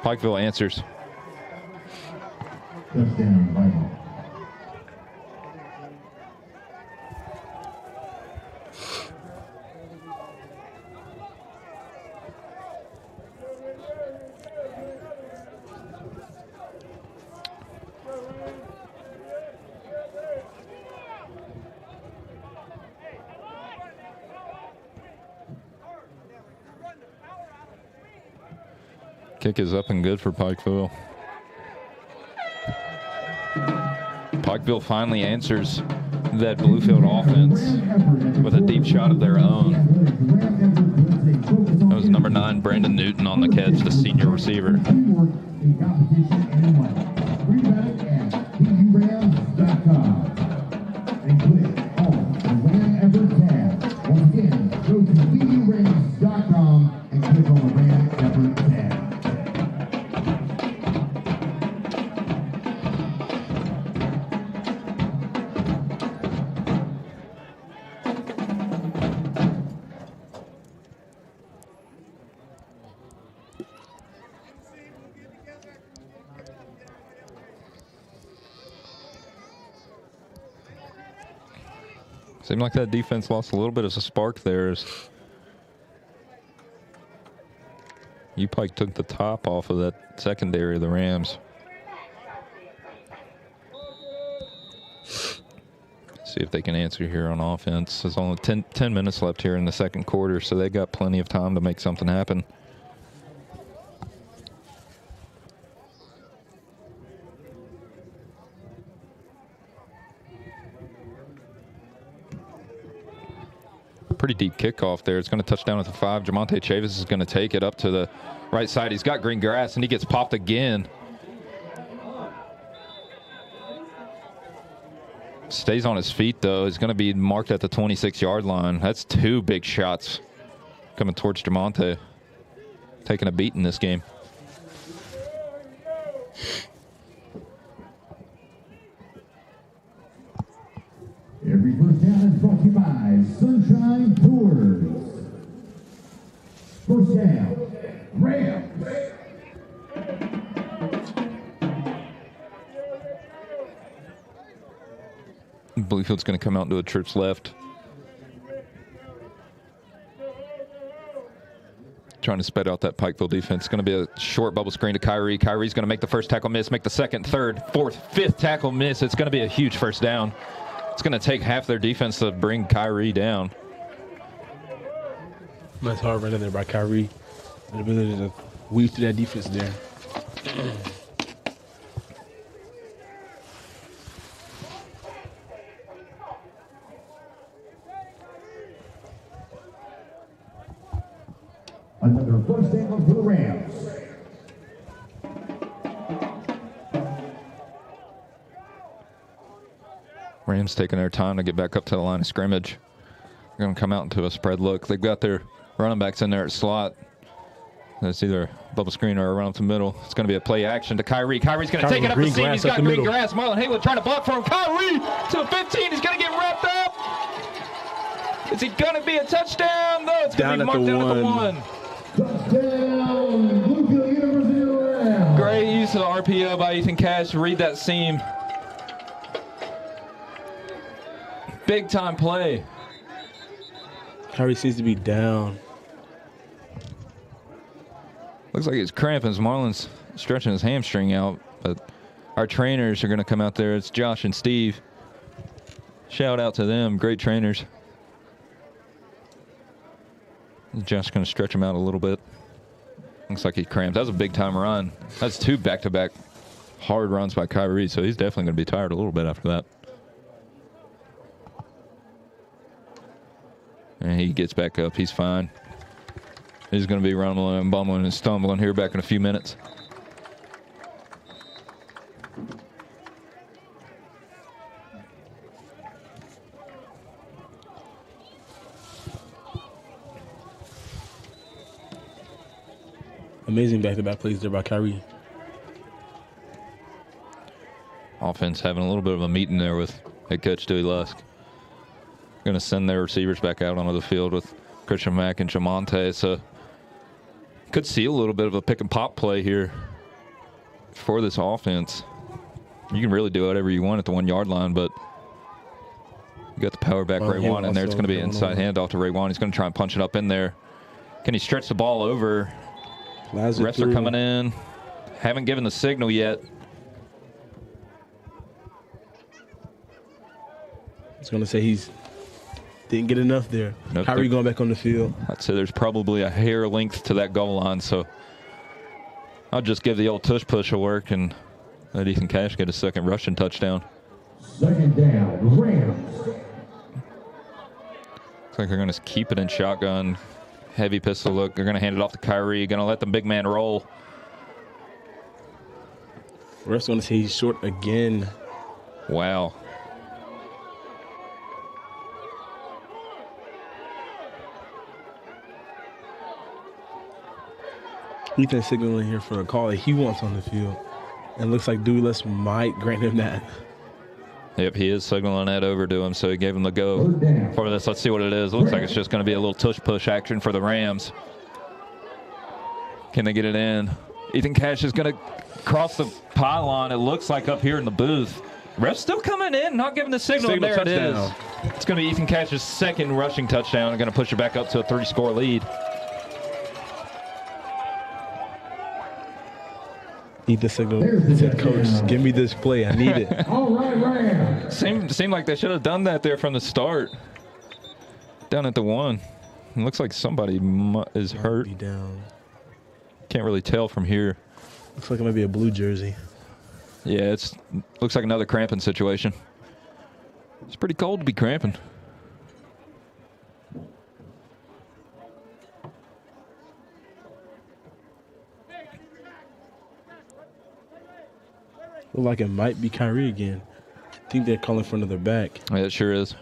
Pikeville answers. Touchdown, Vikings. Kick is up and good for Pikeville. Pikeville finally answers that Bluefield offense with a deep shot of their own. That was number 9, Brandon Newton, on the catch, the senior receiver. Once again, go to BURams.com and click on the Ram Effort tab. Seemed like that defense lost a little bit of a spark there as UPIKE took the top off of that secondary of the Rams. See if they can answer here on offense. There's only 10 minutes left here in the second quarter, so they got plenty of time to make something happen. Pretty deep kickoff there. It's going to touch down at the 5. Jamonte Chavis is going to take it up to the right side. He's got green grass, and he gets popped again. Stays on his feet, though. He's going to be marked at the 26-yard line. That's 2 big shots coming towards Jamonte. Taking a beat in this game. Every first down is brought to you by Sunshine Tours. First down, Rams. Bluefield's going to come out and do a trips left. Trying to spread out that Pikeville defense. It's going to be a short bubble screen to Kyrie. Kyrie's going to make the first tackle miss, make the second, third, fourth, fifth tackle miss. It's going to be a huge first down. It's going to take half their defense to bring Kyrie down. That's hard right in there by Kyrie. The ability to weave through that defense there. Another first down for the Rams. Rams taking their time to get back up to the line of scrimmage. They're going to come out into a spread look. They've got their running backs in there at slot. That's either a bubble screen or around the middle. It's going to be a play action to Kyrie. Kyrie's going to take it up the seam. He's got green grass. Marlin Haywood trying to block for him. Kyrie to the 15. He's going to get wrapped up. Is he going to be a touchdown? No, it's going to be marked down at the 1. Touchdown, Bluefield University Rams. Great use of the RPO by Ethan Cash to read that seam. Big time play. Kyrie seems to be down. Looks like he's cramping. Marlin's stretching his hamstring out, but our trainers are going to come out there. It's Josh and Steve. Shout out to them. Great trainers. Josh's going to stretch him out a little bit. Looks like he cramped. That was a big-time run. That's 2 back-to-back hard runs by Kyrie, so he's definitely going to be tired a little bit after that. And he gets back up. He's fine. He's going to be rumbling and bumbling and stumbling here back in a few minutes. Amazing back-to-back plays there by Kyrie. Offense having a little bit of a meeting there with head coach Dewey Lusk. Going to send their receivers back out onto the field with Christian Mack and Jamonte. So could see a little bit of a pick and pop play here for this offense. You can really do whatever you want at the 1 yard line, but you got the power back Ray Wan in there. It's going to be an inside handoff to Ray Wan. He's going to try and punch it up in there. Can he stretch the ball over? Refs are coming in. Haven't given the signal yet. I was going to say he's didn't get enough there. Nope, Kyrie going back on the field. I'd say there's probably a hair length to that goal line, so I'll just give the old tush push a work and let Ethan Cash get a second rushing touchdown. Second down, Rams. Looks like they're going to keep it in shotgun. Heavy pistol look. They're going to hand it off to Kyrie. Going to let the big man roll. Ref's going to say he's short again. Wow. Ethan signaling here for a call that he wants on the field. And looks like Dewey Lusk might grant him that. Yep, he is signaling that over to him, so he gave him the go for this. Let's see what it is. It looks like it's just going to be a little tush-push action for the Rams. Can they get it in? Ethan Cash is going to cross the pylon, it looks like, up here in the booth. Ref's still coming in, not giving the signal. There touchdown. It is. It's going to be Ethan Cash's second rushing touchdown. They're going to push it back up to a 3-score lead. Need the signal. Said, Coach, give me this play. I need it. All right, Rams. Seemed like they should have done that there from the start. Down at the 1. It looks like somebody is hurt. Be down. Can't really tell from here. Looks like it might be a blue jersey. Yeah, it's looks like another cramping situation. It's pretty cold to be cramping. Look like it might be Kyrie again. I think they're calling for another back. Yeah, it sure is.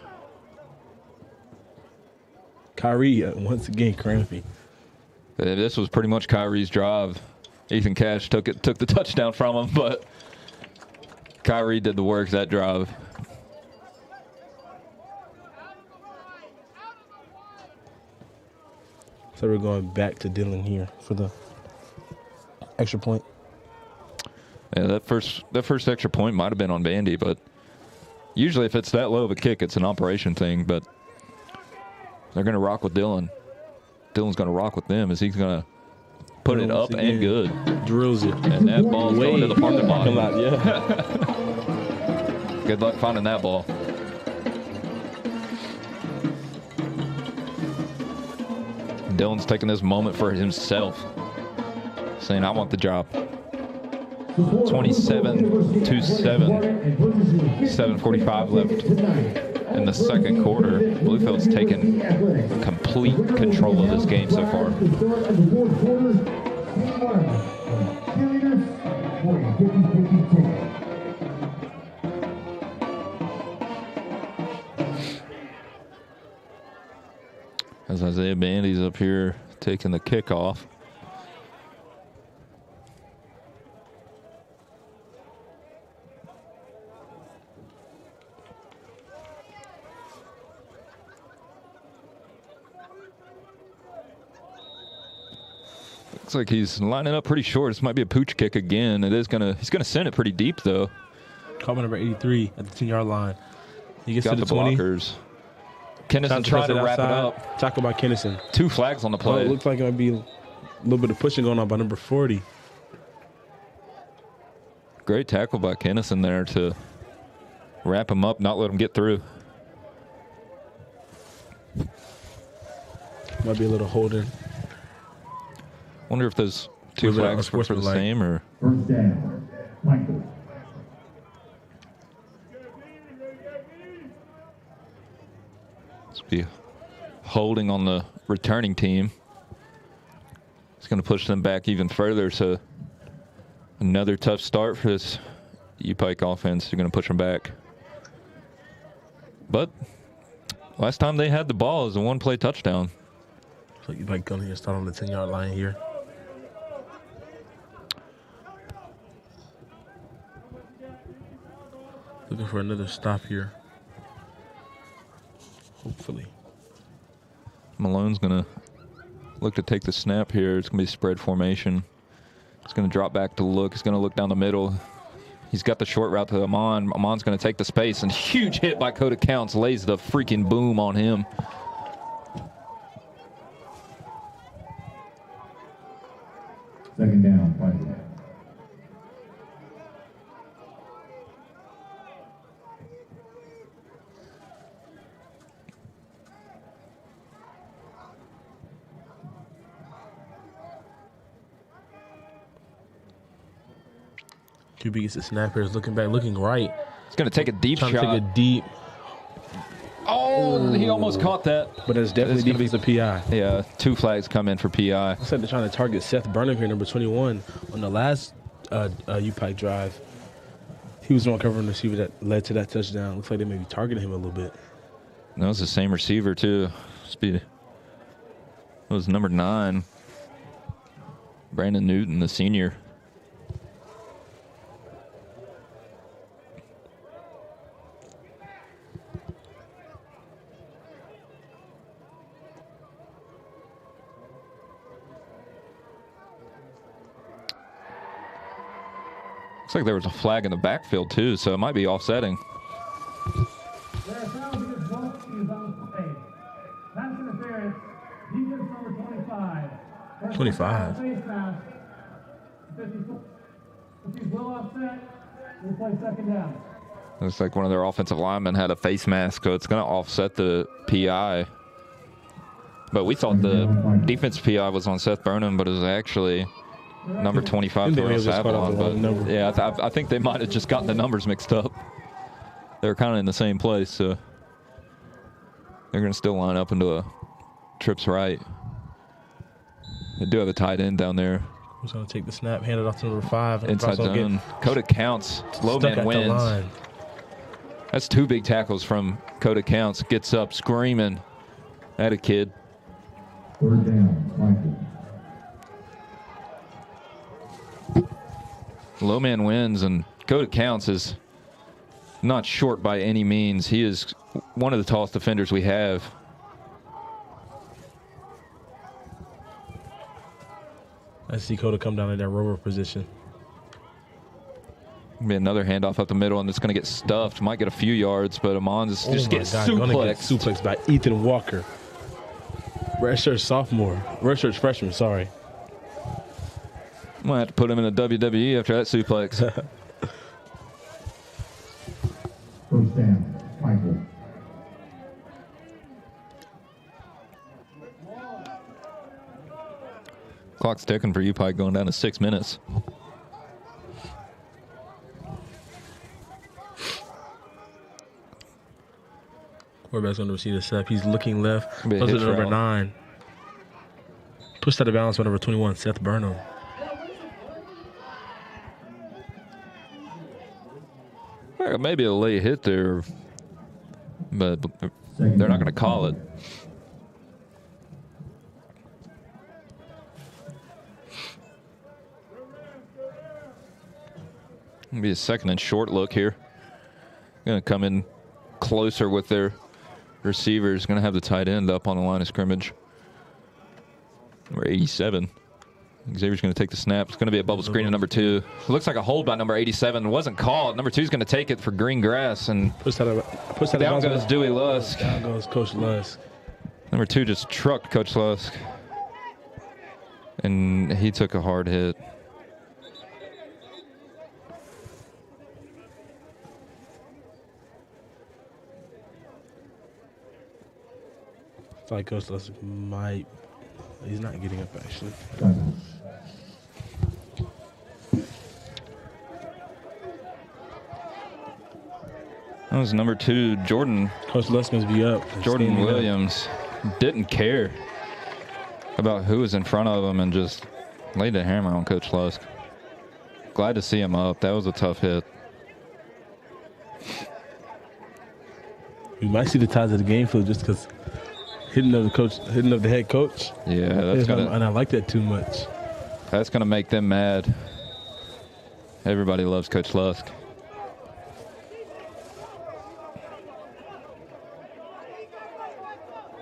Kyrie, once again, cramping. This was pretty much Kyrie's drive. Ethan Cash took the touchdown from him, but Kyrie did the work that drive. So we're going back to Dylan here for the extra point. Yeah, that first extra point might have been on Vandy, but usually if it's that low of a kick, it's an operation thing. But they're going to rock with Dylan. Dylan's going to rock with them as he's going to put it up and good. Drills it. And that ball's going to the parking lot. Yeah. Good luck finding that ball. Dylan's taking this moment for himself, saying, I want the job. 27-7. 7:45 left in the second quarter. Bluefield's taken complete control of this game so far. As Isaiah Bandy's up here taking the kickoff. Looks like he's lining up pretty short. This might be a pooch kick again. He's gonna send it pretty deep though. Comment number 83 at the 10-yard line. He gets Got to the the 20. blockers. Kennison trying to wrap it up. Tackle by Kennison. 2 flags on the play. It looks like it might be little bit of pushing going on by number 40. Great tackle by Kennison there to wrap him up, not let him get through. Might be a little holding. Wonder if those two flags were for the same or. First down, Michael. This will be holding on the returning team. It's going to push them back even further. So another tough start for this UPIKE offense. They're going to push them back. But last time they had the ball is a one-play touchdown. So UPIKE going here, start on the 10-yard line here. Looking for another stop here. Hopefully. Malone's going to look to take the snap here. It's going to be spread formation. It's going to drop back to look. He's going to look down the middle. He's got the short route to Amon. Amon's going to take the space, and huge hit by Coda Counts lays the freaking boom on him. Second down, Michael. QB gets the snap here. Is looking back, looking right. He's going to take a deep shot. Trying to take a deep. Oh, he almost caught that. But it's definitely defensive PI. Yeah, 2 flags come in for PI. I said they're trying to target Seth Burnham here, number 21, on the last UPIKE drive. He was the one covering the receiver that led to that touchdown. Looks like they may be targeting him a little bit. That was the same receiver, too. Speed. It was number 9, Brandon Newton, the senior. Looks like there was a flag in the backfield, too, so it might be offsetting. There are fouls against both teams on the play. Pass interference, defense number 25. 25. Face mask. If he's well offset, we'll play second down. Looks like one of their offensive linemen had a face mask, so it's going to offset the PI. But we thought the defense PI was on Seth Burnham, but it was actually number 25 for Ross Avalon. But yeah, I think they might have just gotten the numbers mixed up. They're kind of in the same place, so they're going to still line up into a trips right. They do have a tight end down there. Who's going to take the snap, hand it off to number 5. Inside zone. Coda Counts. Low man wins. That's 2 big tackles from Coda Counts. Gets up screaming at a kid. Third down, Michael. Low man wins, and Coda Counts is not short by any means. He is one of the tallest defenders we have. I see Coda come down in that rover position. Be another handoff up the middle, and it's going to get stuffed. Might get a few yards, but Amon's just gets suplexed. Suplexed by Ethan Walker. Redshirt sophomore. Redshirt freshman, sorry. Might have to put him in the WWE after that suplex. First down, Michael. Clock's ticking for UPIKE, going down to 6 minutes. Quarterback's on the receiver step. He's looking left. Be a Goes to hitch number route. 9. Pushed out of balance by number 21, Seth Burnham. Well, maybe a late hit there, but they're not going to call it. It'll be a second and short look here. Going to come in closer with their receivers. Going to have the tight end up on the line of scrimmage. Number 87. Xavier's going to take the snap. It's going to be a bubble screen at number 2. It looks like a hold by number 87. It wasn't called. Number 2 is going to take it for green grass, and down goes Dewey Lusk. Down goes Coach Lusk. Number 2 just trucked Coach Lusk. And he took a hard hit. It's like Coach Lester might. He's not getting up, actually. That was number 2, Jordan. Coach Luskins be up. Jordan Williams didn't care about who was in front of him and just laid the hammer on Coach Lusk. Glad to see him up. That was a tough hit. We might see the ties of the game field just because hitting of the head coach. Yeah, that's and I like that too much. That's gonna make them mad. Everybody loves Coach Lusk.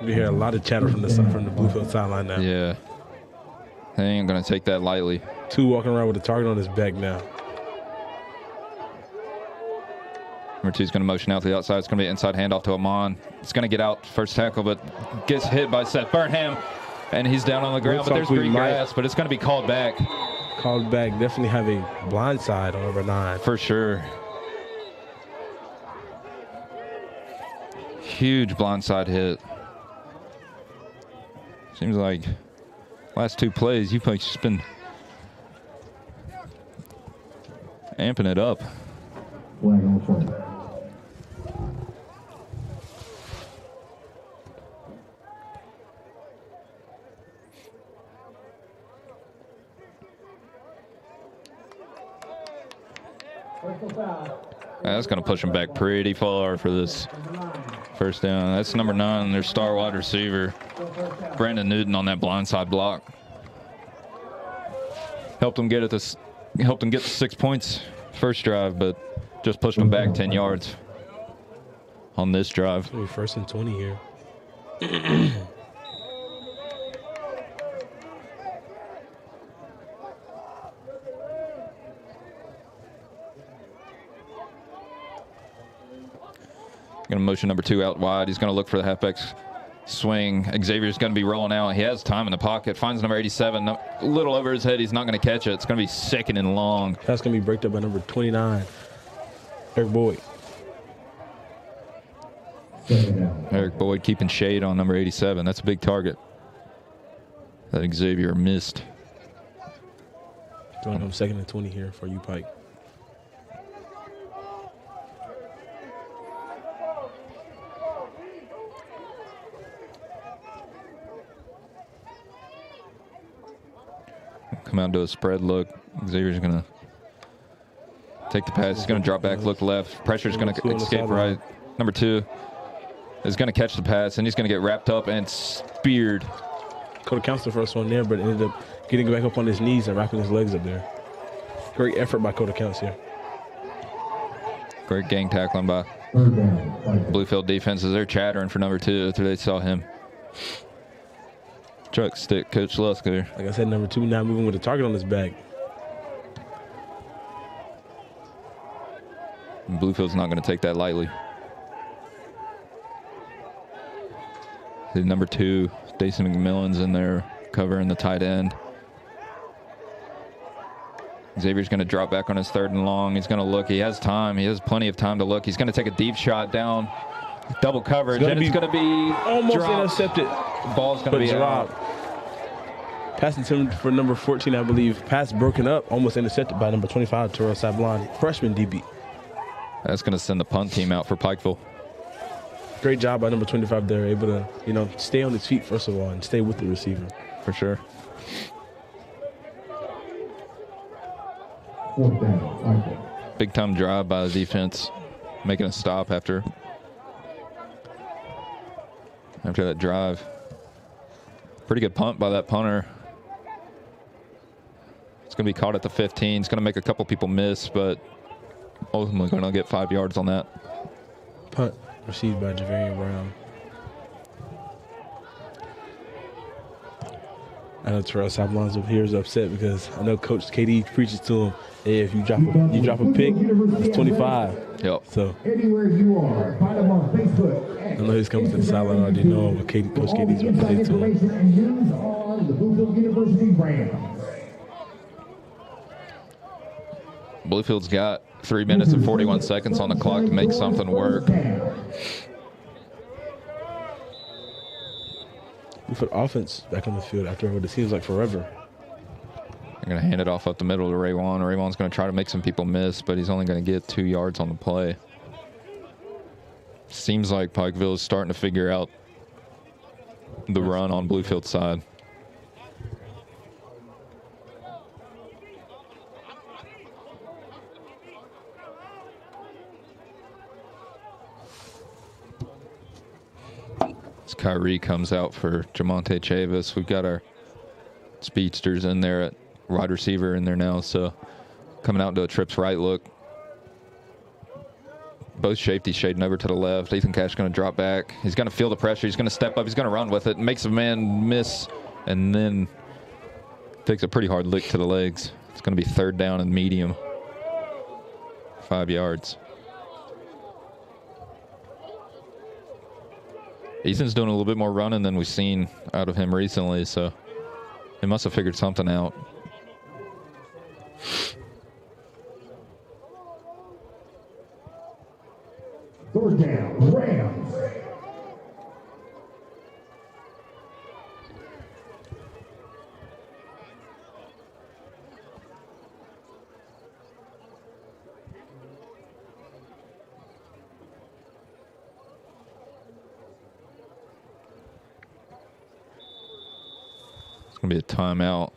We hear a lot of chatter from the Bluefield sideline now. Yeah, they ain't gonna take that lightly. 2 walking around with a target on his back now. Number 2's going to motion out to the outside. It's going to be an inside handoff to Amon. It's going to get out first tackle, but gets hit by Seth Burnham, and he's down on the ground. But there's green grass, but it's going to be called back. Called back. Definitely have a blind side on number 9. For sure. Huge blindside hit. Seems like last 2 plays, UPIKE's just been amping it up. Flag on the play. That's going to push him back pretty far for this first down. That's number 9, their star wide receiver, Brandon Newton, on that blindside block. Helped them get the 6 points first drive, but just pushed them back 10 yards on this drive. We're 1st and 20 here. Going to motion number 2 out wide. He's going to look for the halfback's swing. Xavier's going to be rolling out. He has time in the pocket. Finds number 87. A little over his head. He's not going to catch it. It's going to be 2nd and long. That's going to be breaked up by number 29, Eric Boyd. Eric Boyd keeping shade on number 87. That's a big target that Xavier missed. Throwing him 2nd and 20 here for UPIKE. Come out to a spread look. Xavier's going to take the pass. He's going to drop back, look left. Pressure's going to escape right. Number 2 is going to catch the pass, and he's going to get wrapped up and speared. Could have counseled the first one there, but ended up getting back up on his knees and wrapping his legs up there. Great effort by Coda Counts here. Great gang tackling by Bluefield defenses. They're chattering for number 2 after they saw him truck stick Coach Lusk there. Like I said, number 2 now moving with a target on his back. And Bluefield's not going to take that lightly. The number 2, Stacey McMillan's in there covering the tight end. Xavier's going to drop back on his 3rd and long. He's going to look. He has time. He has plenty of time to look. He's going to take a deep shot down. Double coverage, and it's going to be almost dropped. Intercepted. Ball's going to be dropped. Passing to him for number 14, I believe. Pass broken up, almost intercepted by number 25, Terrell Sablon, freshman DB. That's going to send the punt team out for Pikeville. Great job by number 25 there, able to, stay on his feet first of all and stay with the receiver. For sure. 4th down. Big time drive by the defense, making a stop after that drive. Pretty good punt by that punter. It's going to be caught at the 15. It's going to make a couple people miss, but ultimately going to get 5 yards on that. Punt received by Javarian Brown. I know Terrell Sablons up here is upset because I know Coach KD preaches to him, hey, if you drop a pick, it's 25. Yep. So Anywhere you are, find them on Facebook. I know he's coming to the sideline already knowing what Coach KD's about to say to him. Information and news on touchdown, the Bluefield University Rams. Bluefield's got 3 minutes and 41 seconds on the clock to make something work. Bluefield offense back on the field after what it seems like forever. They're going to hand it off up the middle to Raywan. Raywan's going to try to make some people miss, but he's only going to get 2 yards on the play. Seems like Pikeville is starting to figure out the run on Bluefield's side. As Kyrie comes out for Jamonte Chavis, we've got our speedsters in there at wide receiver in there now, so coming out into a trips right look. Both safeties shading over to the left. Ethan Cash going to drop back. He's going to feel the pressure. He's going to step up. He's going to run with it. Makes a man miss and then takes a pretty hard lick to the legs. It's going to be 3rd down and medium. 5 yards. Ethan's doing a little bit more running than we've seen out of him recently, so he must have figured something out. Third down, Rams. It's going to be a timeout.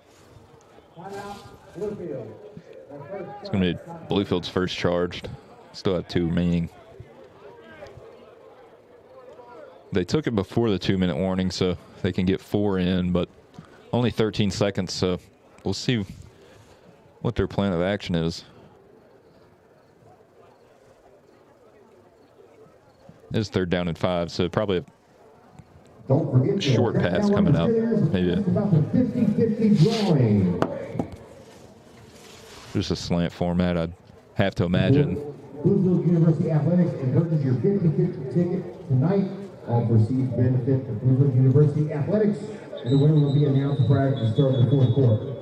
It's going to be Bluefield's first charged. Still have 2 remaining. They took it before the 2-minute warning, so they can get 4 in, but only 13 seconds, so we'll see what their plan of action is. It's 3rd down and 5, so probably a short pass coming up. Maybe just a slant format, I'd have to imagine. Bluefield University Athletics encourages your 50-50 ticket tonight. All proceeds benefit the Bluefield University Athletics, and the winner will be announced prior to the start of the 4th quarter.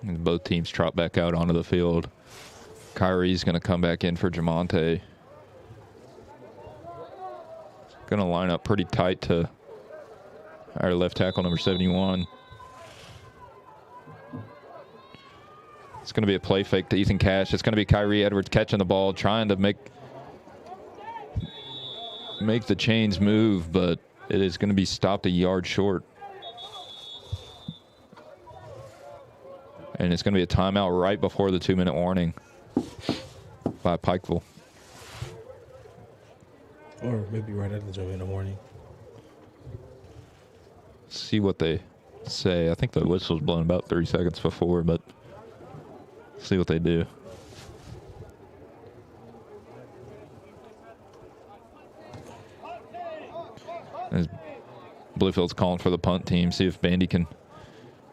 And both teams trot back out onto the field. Kyrie's going to come back in for Jamonte. Going to line up pretty tight to our left tackle, number 71. It's going to be a play fake to Ethan Cash. It's going to be Kyrie Edwards catching the ball, trying to make the chains move, but it is going to be stopped a yard short. And it's going to be a timeout right before the 2-minute warning by Pikeville. Or maybe right after the 2-minute warning. See what they say. I think the whistle was blown about 30 seconds before, but see what they do. As Bluefield's calling for the punt team, see if Bandy can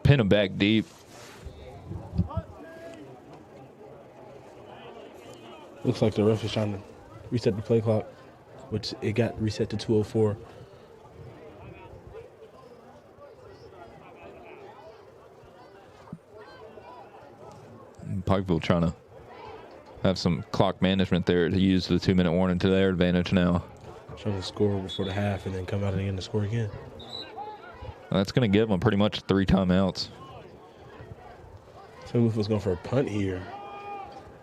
pin him back deep. Looks like the ref is trying to reset the play clock, which it got reset to 2:04. Pikeville trying to have some clock management there to use the 2-minute warning to their advantage now. Trying to score before the half and then come out again to score again. That's going to give them pretty much 3 timeouts. Some of us going for a punt here,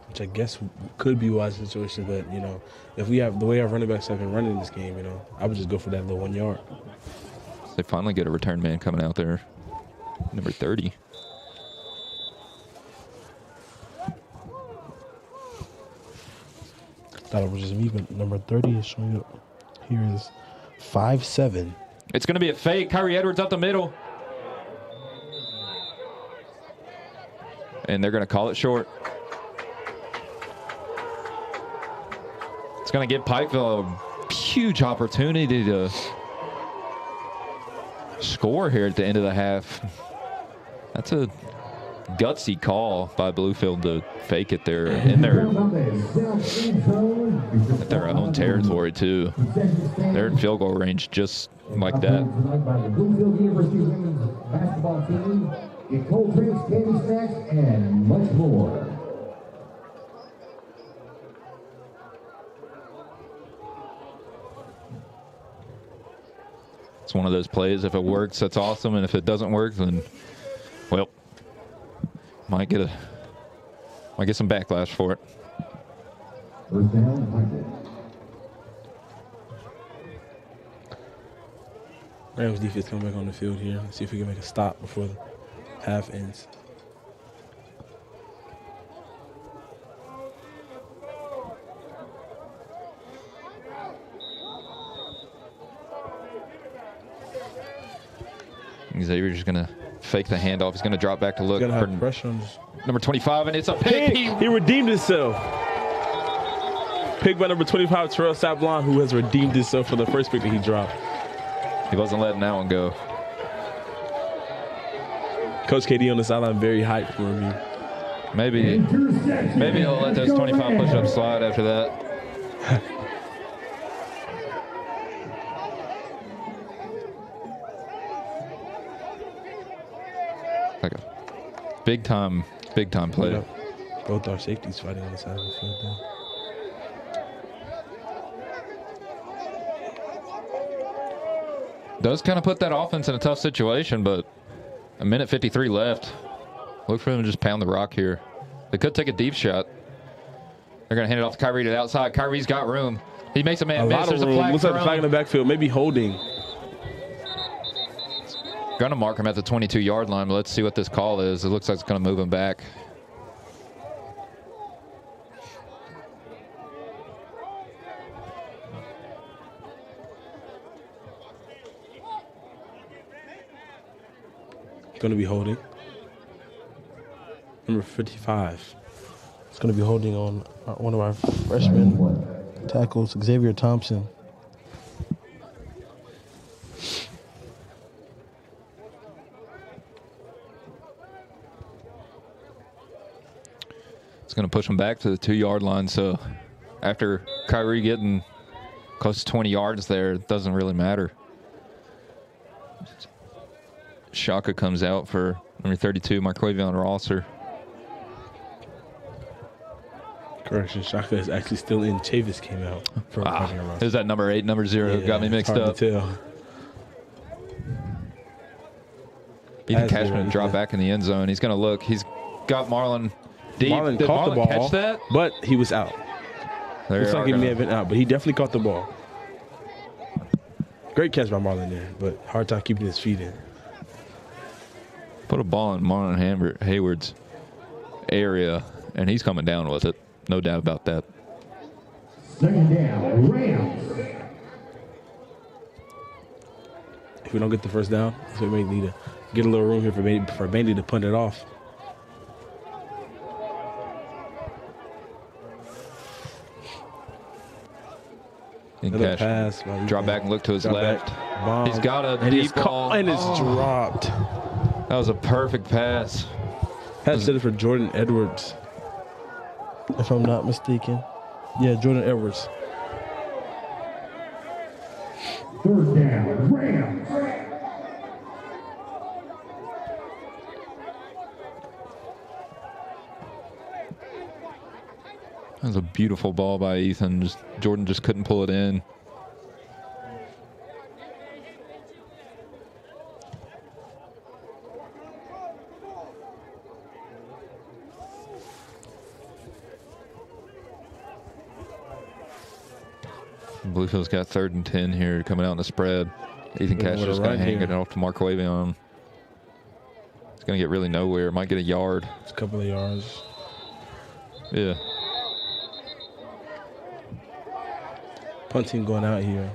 which I guess could be a wise situation, but, you know, if we have the way our running backs have been running this game, you know, I would just go for that little 1 yard. They finally get a return man coming out there, number 30. Thought it was just me, but number 30 is showing up. Here is 5'7". It's going to be a fake. Kyrie Edwards up the middle. And they're going to call it short. It's going to give Pikeville a huge opportunity to score here at the end of the half. That's a gutsy call by Bluefield to fake it there in their at their own territory too. They're in field goal range just like that. Bluefield University women's basketball team, get cold drinks, candy snacks, and much more. It's one of those plays. If it works, that's awesome, and if it doesn't work, then well, might get some backlash for it. First down, Pikeville. Rams defense coming back on the field here. Let's see if we can make a stop before the half ends. Xavier's just going to fake the handoff. He's going to drop back to look He's gonna for have pressure on number 25, and it's a pick. He redeemed himself. Pick by number 25, Terrell Sablon, who has redeemed himself for the first pick that he dropped. He wasn't letting that one go. Coach KD on the sideline, very hyped for him. Maybe he'll let those 25 push-ups slide after that. Like a big time play. Yeah. Both our safeties fighting on the side of the field there. Does kind of put that offense in a tough situation, but a minute 53 left. Look for them to just pound the rock here. They could take a deep shot. They're going to hand it off to Kyrie to the outside. Kyrie's got room. He makes a man miss. There's a flag. Looks like a flag in the backfield. Maybe holding. Going to mark him at the 22-yard line, but let's see what this call is. It looks like it's going to move him back. Going to be holding. Number 55. It's going to be holding on one of our freshman tackles, Xavier Thompson. It's going to push him back to the 2-yard line. So after Kyrie getting close to 20 yards there, it doesn't really matter. Shaka comes out for number 32, Marquavion Rosser. Correction, Shaka is actually still in. Chavis came out. Is that number 8, number 0? Yeah, got me mixed hard up. to tell. Ethan Cashman drop back in the end zone. He's going to look. He's got Marlin deep. Marlin Did caught Marlin the ball, catch that? but he was out. Looks like he may have been out, but he definitely caught the ball. Great catch by Marlin there, but hard time keeping his feet in. Put a ball in Marlon Hayward's area, and he's coming down with it. No doubt about that. Second down, Rams. If we don't get the first down, so we may need to get a little room here for Bandy to punt it off. Another pass. Drop back and look to his left. Bomb. He's got a and deep ball. And it's dropped. That was a perfect pass. Pass set it for Jordan Edwards, if I'm not mistaken. Yeah, Jordan Edwards. Third down, Rams. That was a beautiful ball by Ethan. Jordan just couldn't pull it in. Bluefield's got 3rd and 10 here coming out in the spread. Ethan Cash just going to hang it off to Mark Wavion. It's going to get really nowhere. Might get a yard. It's a couple of yards. Yeah. Punt team going out here.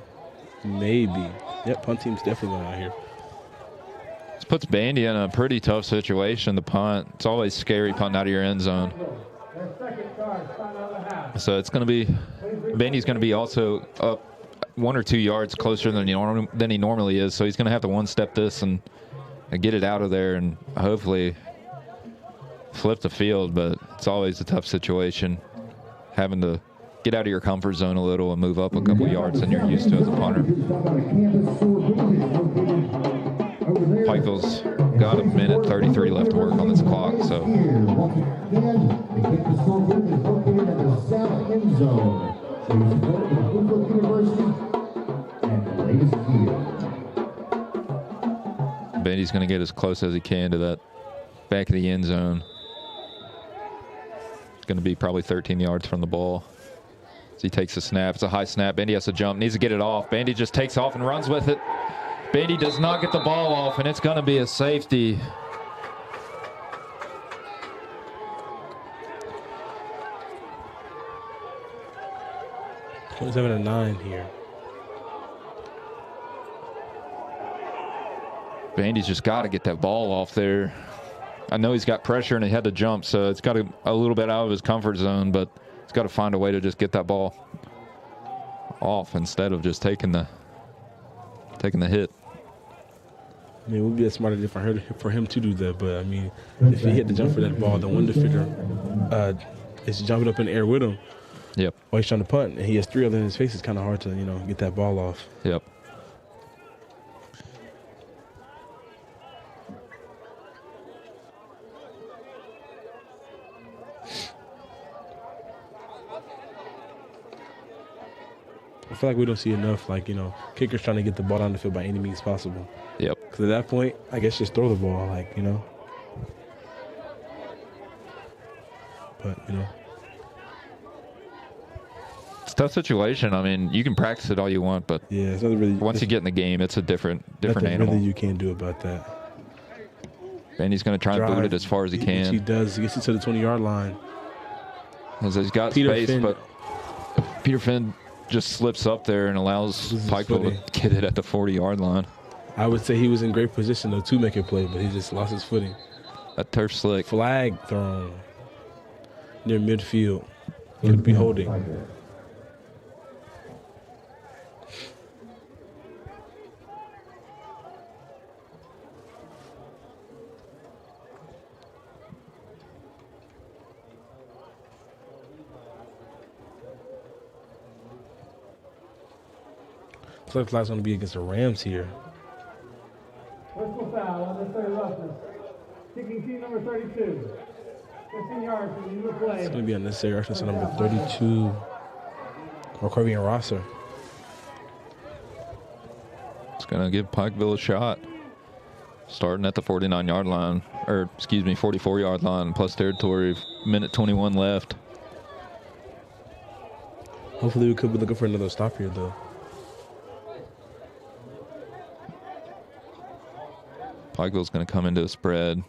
Maybe. Yep, punt team's definitely going out here. This puts Bandy in a pretty tough situation to punt. It's always scary punting out of your end zone. So it's going to be, Bandy's going to be also up 1 or 2 yards closer than he normally is. So he's going to have to one-step this and get it out of there and hopefully flip the field, but it's always a tough situation, having to get out of your comfort zone a little and move up a couple yards than you're used to as a punter. Pikeville's got a minute 33 left to work on this clock, so. Bendy's going to get as close as he can to that back of the end zone. It's going to be probably 13 yards from the ball. As he takes the snap, it's a high snap. Bendy has to jump, needs to get it off. Bendy just takes off and runs with it. Bendy does not get the ball off, and it's going to be a safety. (27-9) here. Bandy's just got to get that ball off there. I know he's got pressure and he had to jump, so it's got a little bit out of his comfort zone, but he's got to find a way to just get that ball off instead of just taking the hit. I mean, it would be a smarter for him to do that, but I mean, if he hit the jump for that ball, the one defender is jumping up in the air with him. Yep. While he's trying to punt, and he has 3 of them in his face. It's kind of hard to, get that ball off. Yep. I feel like we don't see enough, kickers trying to get the ball down the field by any means possible. Yep. Because at that point, I guess just throw the ball, But, It's a tough situation. I mean, you can practice it all you want, but yeah, it's not really, once you get in the game, it's a different animal. Really you can't do about that. And he's going to try and boot it as far as he can. He does. He gets it to the 20-yard line. As he's got space, but Peter Finn just slips up there and allows Pikeville to get it at the 40-yard line. I would say he was in great position, though, to make a play, but he just lost his footing. A turf slick. Flag thrown near midfield. Could be holding. Looks like flag's going to be against the Rams here. Personal foul on the third roughness. Kicking team number 32. 15 yards from the new play. It's going to be unnecessary roughness on number 32. Corbian Rosser. It's going to give Pikeville a shot. Starting at the 49-yard line, or excuse me, 44-yard line, plus territory, minute 21 left. Hopefully we could be looking for another stop here, though. Pikeville's going to come into a spread.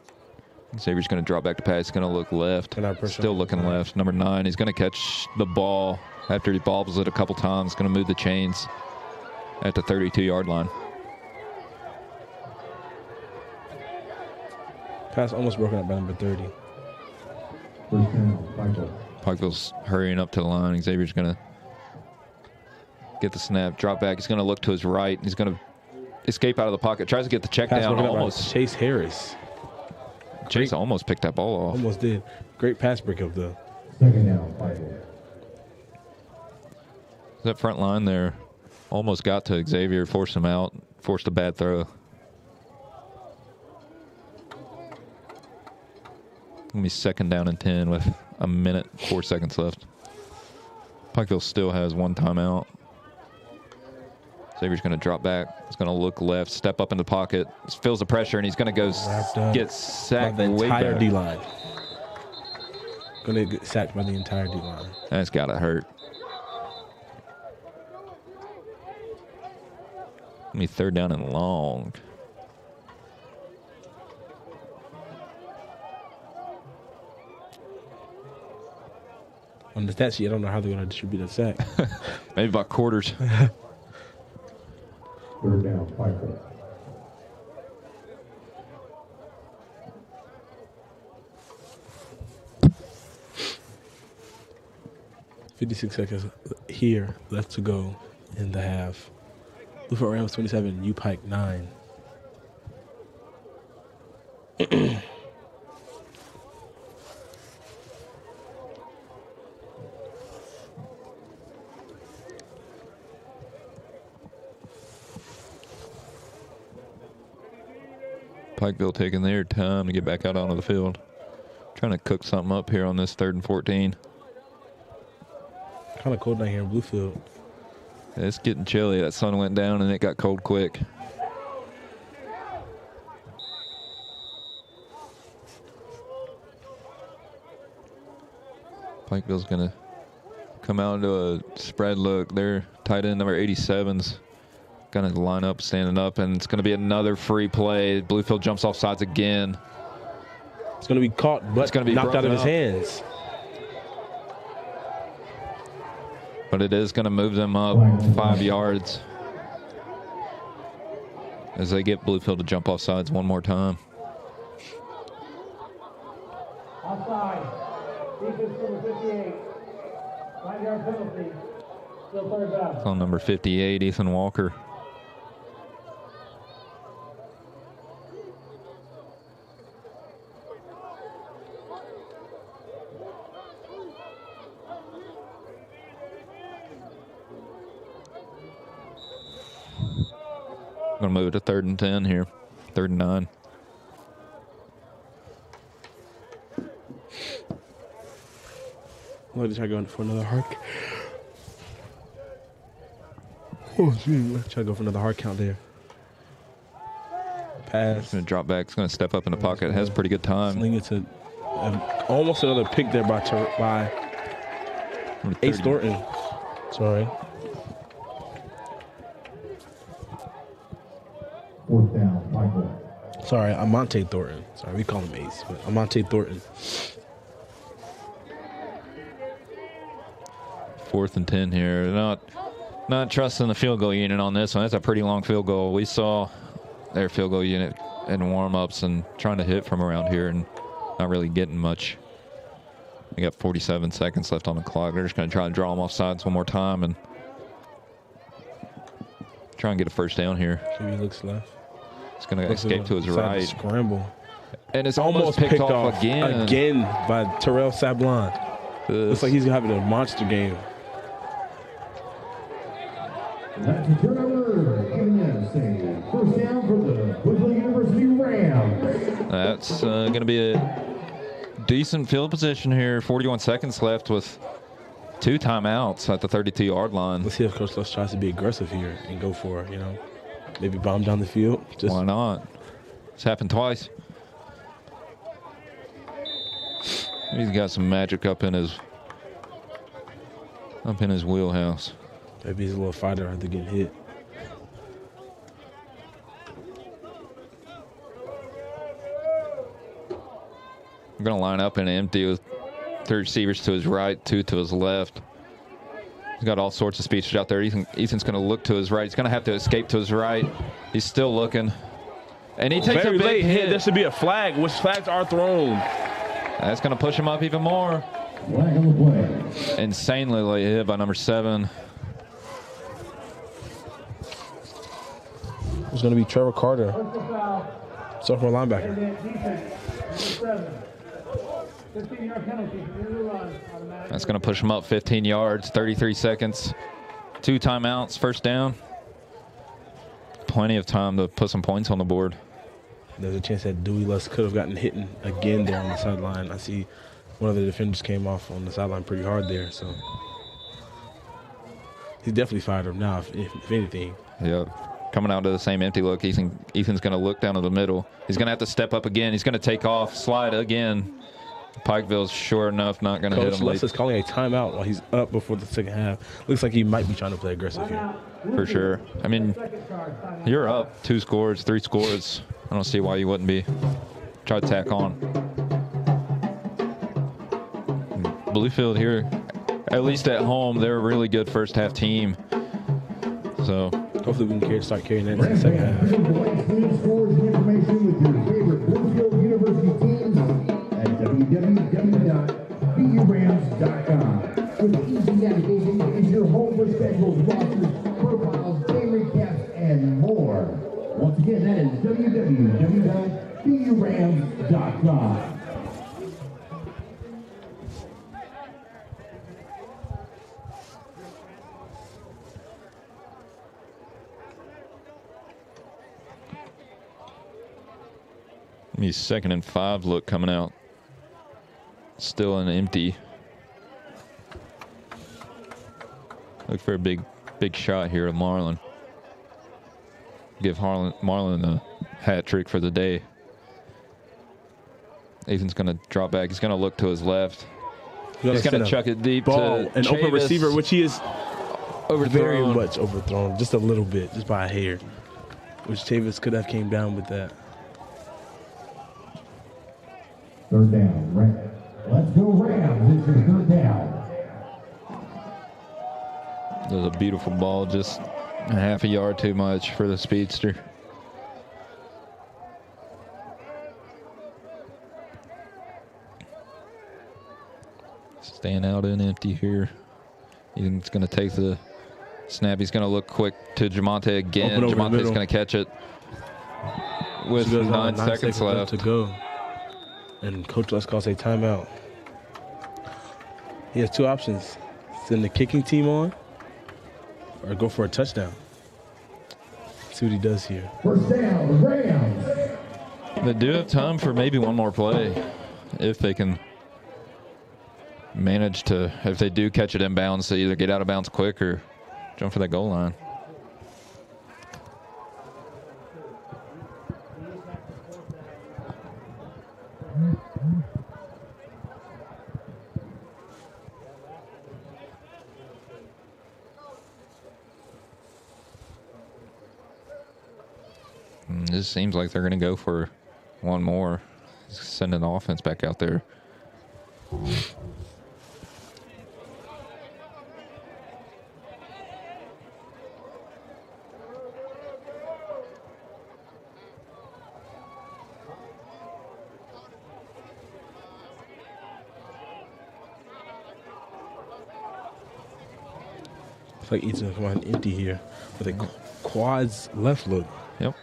Xavier's going to drop back to pass. He's going to look left. Still looking left. Number 9, he's going to catch the ball after he bobbles it a couple times. Going to move the chains at the 32-yard line. Pass almost broken up by number 30. Pikeville's hurrying up to the line. Xavier's going to get the snap, drop back. He's going to look to his right. He's going to escape out of the pocket. Tries to get the check down. Almost. Chase Harris. Chase almost picked that ball off. Almost did. Great pass breakup, though. Second down, Pikeville. That front line there almost got to Xavier, forced him out, forced a bad throw. Gonna be second down and 10 with a minute, 4 seconds left. Pikeville still has one timeout. Xavier's going to drop back. He's going to look left, step up in the pocket, feels the pressure, and he's going to go get sacked by the way entire back. D-line. Going to get sacked by the entire D-line. That's got to hurt. Gonna be third down and long. On the stat sheet, I don't know how they're going to distribute that sack. Maybe by quarters. Third down, Pikeville. .56 seconds here left to go in the half. Bluefield Rams 27, UPIKE 9. Pikeville taking their time to get back out onto the field. Trying to cook something up here on this 3rd and 14. Kind of cold down here in Bluefield. It's getting chilly. That sun went down and it got cold quick. Pikeville's going to come out into a spread look. Their tight end number 87's going to line up, standing up, and it's going to be another free play. Bluefield jumps off sides again. It's going to be caught, but it's going to be knocked out of his up. hands. But it is going to move them up 5 yards as they get Bluefield to jump off sides one more time. Offside. Defense number 58. 5-yard penalty. Still 3rd down. It's on number 58, Ethan Walker. Going to move it to 3rd and 10 here. 3rd and 9. Let me try going for another hard. Oh, excuse me. Try to go for another hard count there. Pass. It's going to drop back. It's going to step up in the pocket. It has pretty good time. Sling it to almost another pick there by Ace Thornton. Sorry. 4th down, Pikeville. Sorry, Amonte Thornton. Sorry, we call him Ace, but Amonte Thornton. 4th and 10 here. Not trusting the field goal unit on this one. That's a pretty long field goal. We saw their field goal unit in warm-ups and trying to hit from around here and not really getting much. We got 47 seconds left on the clock. They're just going to try and draw them off sides one more time and try and get a first down here. Maybe he looks left. It's going to escape to his right. Scramble. And it's almost picked off again. Again by Terrell Sablon. Looks like he's having a monster game. That's a turnover, giving us a first down for the Bluefield University Rams. That's going to be a decent field position here. 41 seconds left with 2 timeouts at the 32-yard line. Let's see if Coach Les tries to be aggressive here and go for, maybe bomb down the field. Why not? It's happened twice. He's got some magic up in his wheelhouse. Maybe he's a little fighter after getting hit. We're going to line up and empty with 3 receivers to his right, 2 to his left. He's got all sorts of speed out there. Ethan's going to look to his right. He's going to have to escape to his right. He's still looking. And he takes a big hit. There should be a flag, which flags are thrown. That's going to push him up even more. Flag on the play. Insanely late hit by number 7. It's going to be Trevor Carter, sophomore linebacker. That's going to push him up 15 yards, 33 seconds, 2 timeouts, first down. Plenty of time to put some points on the board. There's a chance that Dewey Lusk could have gotten hit again there on the sideline. I see one of the defenders came off on the sideline pretty hard there, so he's definitely fired up now, if anything. Yeah. Coming out to the same empty look. Ethan's going to look down to the middle. He's going to have to step up again. He's going to take off, slide again. Pikeville's sure enough not going to hit him. Coach Les is calling a timeout while he's up before the second half. Looks like he might be trying to play aggressive here. For sure. I mean, you're up 2 scores, 3 scores. I don't see why you wouldn't be. Try to tack on. Bluefield here, at least at home, they're a really good first half team. So hopefully we can start carrying that in the second half. Scores and information with your favorite Bluefield University teams at www.burams.com. With easy navigation is your home for schedules, rosters, profiles, game recaps, and more. Once again, that is www.burams.com. The 2nd and 5 look coming out. Still an empty. Look for a big shot here of Marlin. Give Marlin a hat trick for the day. Ethan's going to drop back. He's going to look to his left. He's going to chuck it deep ball, to an Chavis. open receiver, which he is overthrown. Very much overthrown, just a little bit, just by a hair, which Chavis could have came down with that. 3rd down, right? Let's go Rams. It's your 3rd down. That was a beautiful ball, just a half a yard too much for the speedster. Staying out and empty here. He's going to take the snap. He's going to look quick to Jamonte again. Jamonte's going to catch it with 9 seconds left to go. And Coach Lesko say timeout. He has 2 options. Send the kicking team on or go for a touchdown. See what he does here. 1st down, Rams. They do have time for maybe one more play if they can manage to, if they do catch it inbounds, to either get out of bounds quick or jump for that goal line. This seems like they're going to go for one more. Sending the offense back out there. It's like Ethan come on empty here with a quads left look. Yep.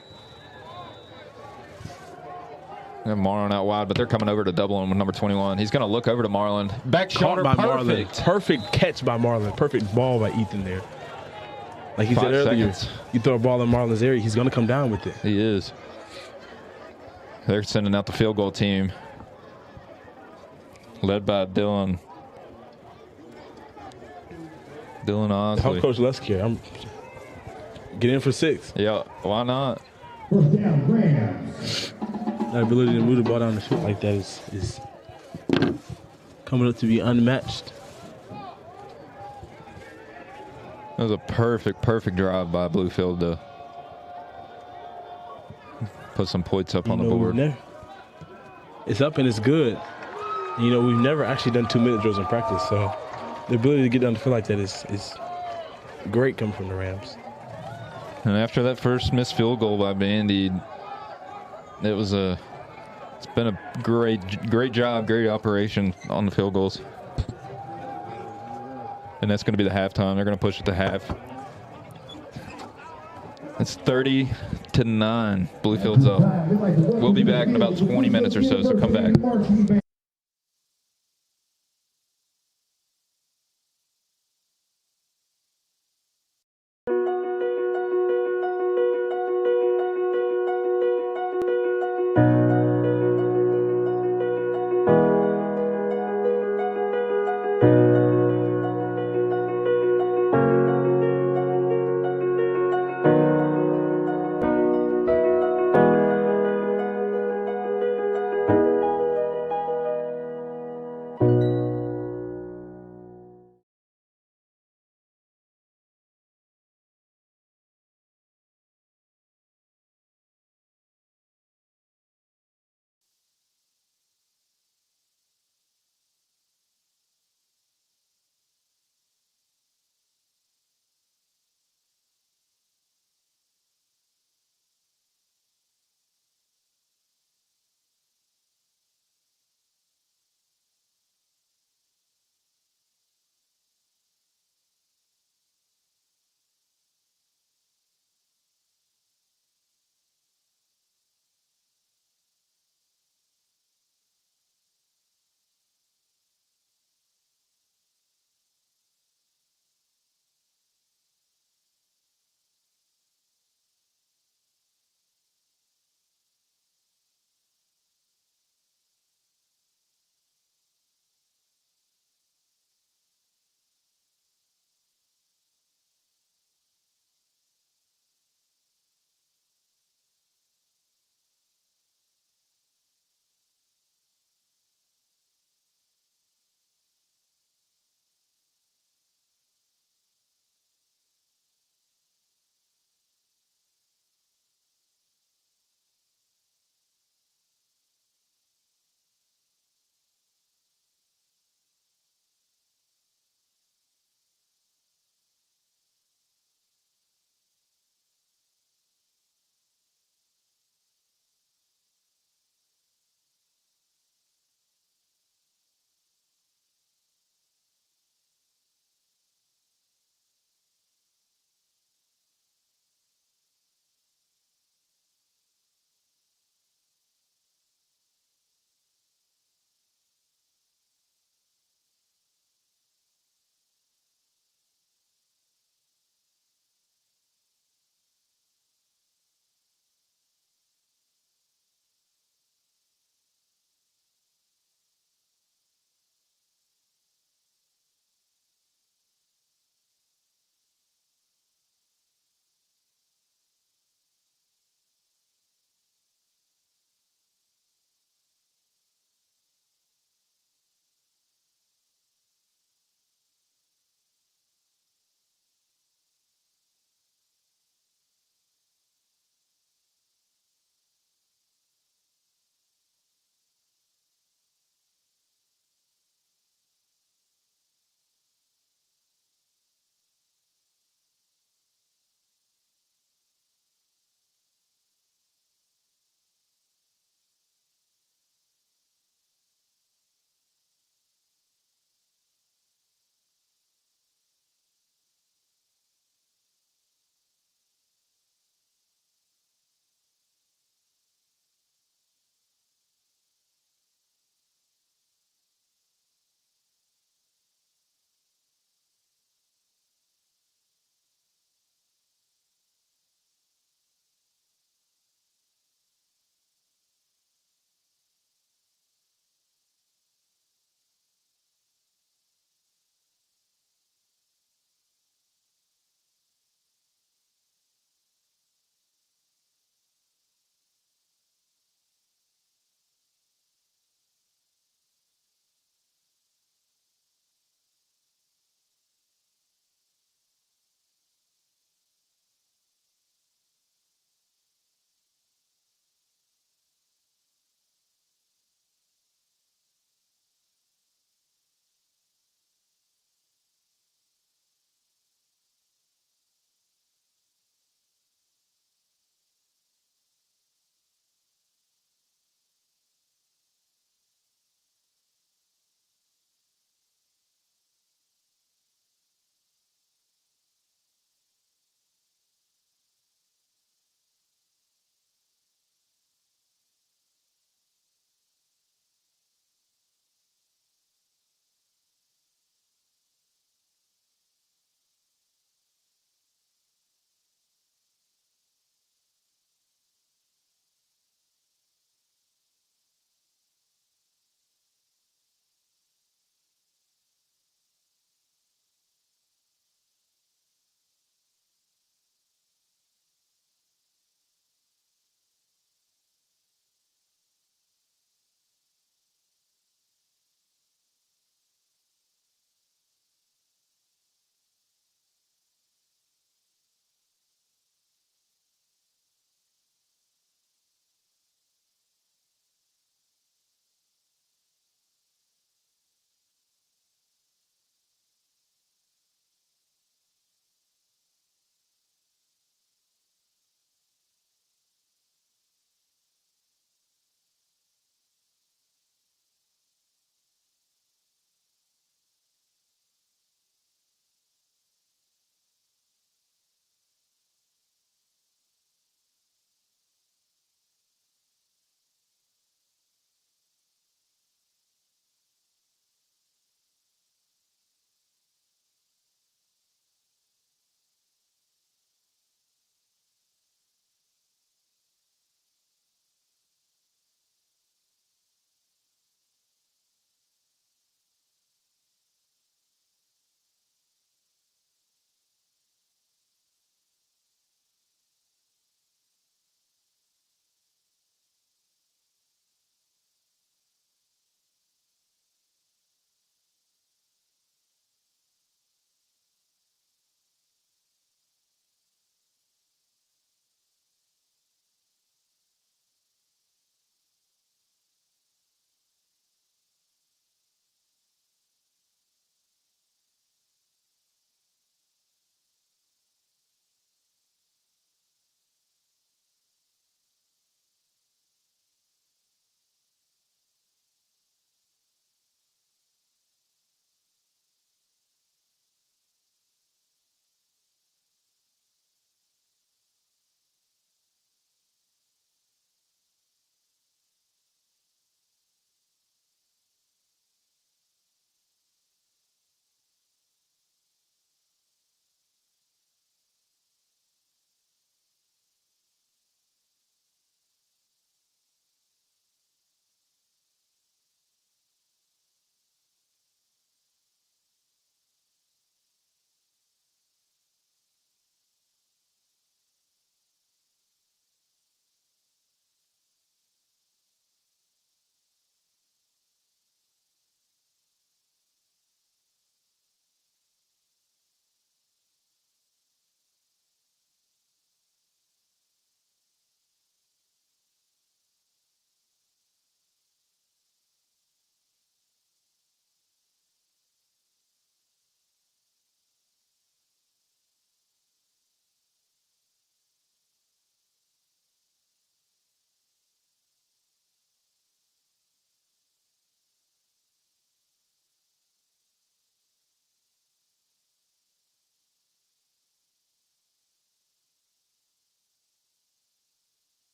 And Marlin out wide, but they're coming over to double him with number 21. He's going to look over to Marlin. Back shoulder, by perfect. Marlin. Perfect catch by Marlin. Perfect ball by Ethan there. Like he 5 said earlier, seconds. you throw a ball in Marlin's area, he's going to come down with it. He is. They're sending out the field goal team, led by Dylan. Dylan Osley. Help Coach Lesk here. I'm get in for 6. Yeah, why not? 1st down, Rams. That ability to move the ball down the field like that is coming up to be unmatched. That was a perfect drive by Bluefield to put some points up on the board. It's up and it's good. You know, we've never actually done 2-minute drills in practice, so the ability to get down the field like that is great coming from the Rams. And after that first missed field goal by Bandy, it's been a great job, great operation on the field goals. And that's going to be the halftime. They're going to push it to half. It's 30-9. Bluefield's up. We'll be back in about 20 minutes or so come back.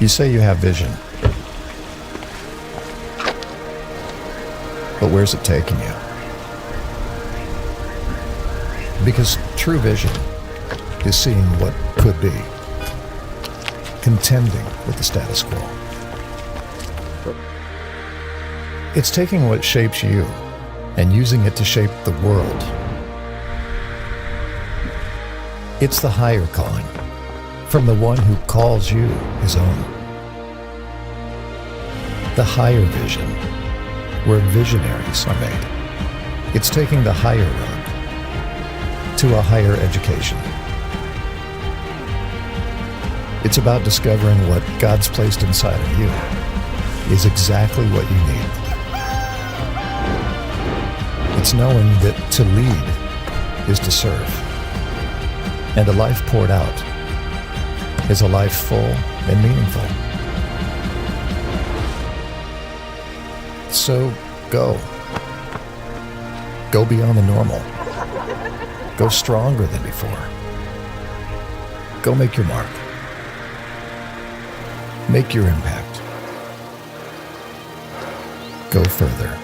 You say you have vision. But where's it taking you? Because true vision is seeing what could be, contending with the status quo. It's taking what shapes you and using it to shape the world. It's the higher calling from the one who calls you his own. The higher vision, where visionaries are made. It's taking the higher road to a higher education. It's about discovering what God's placed inside of you is exactly what you need. It's knowing that to lead is to serve. And a life poured out is a life full and meaningful. So go. Go beyond the normal. Go stronger than before. Go make your mark. Make your impact. Go further.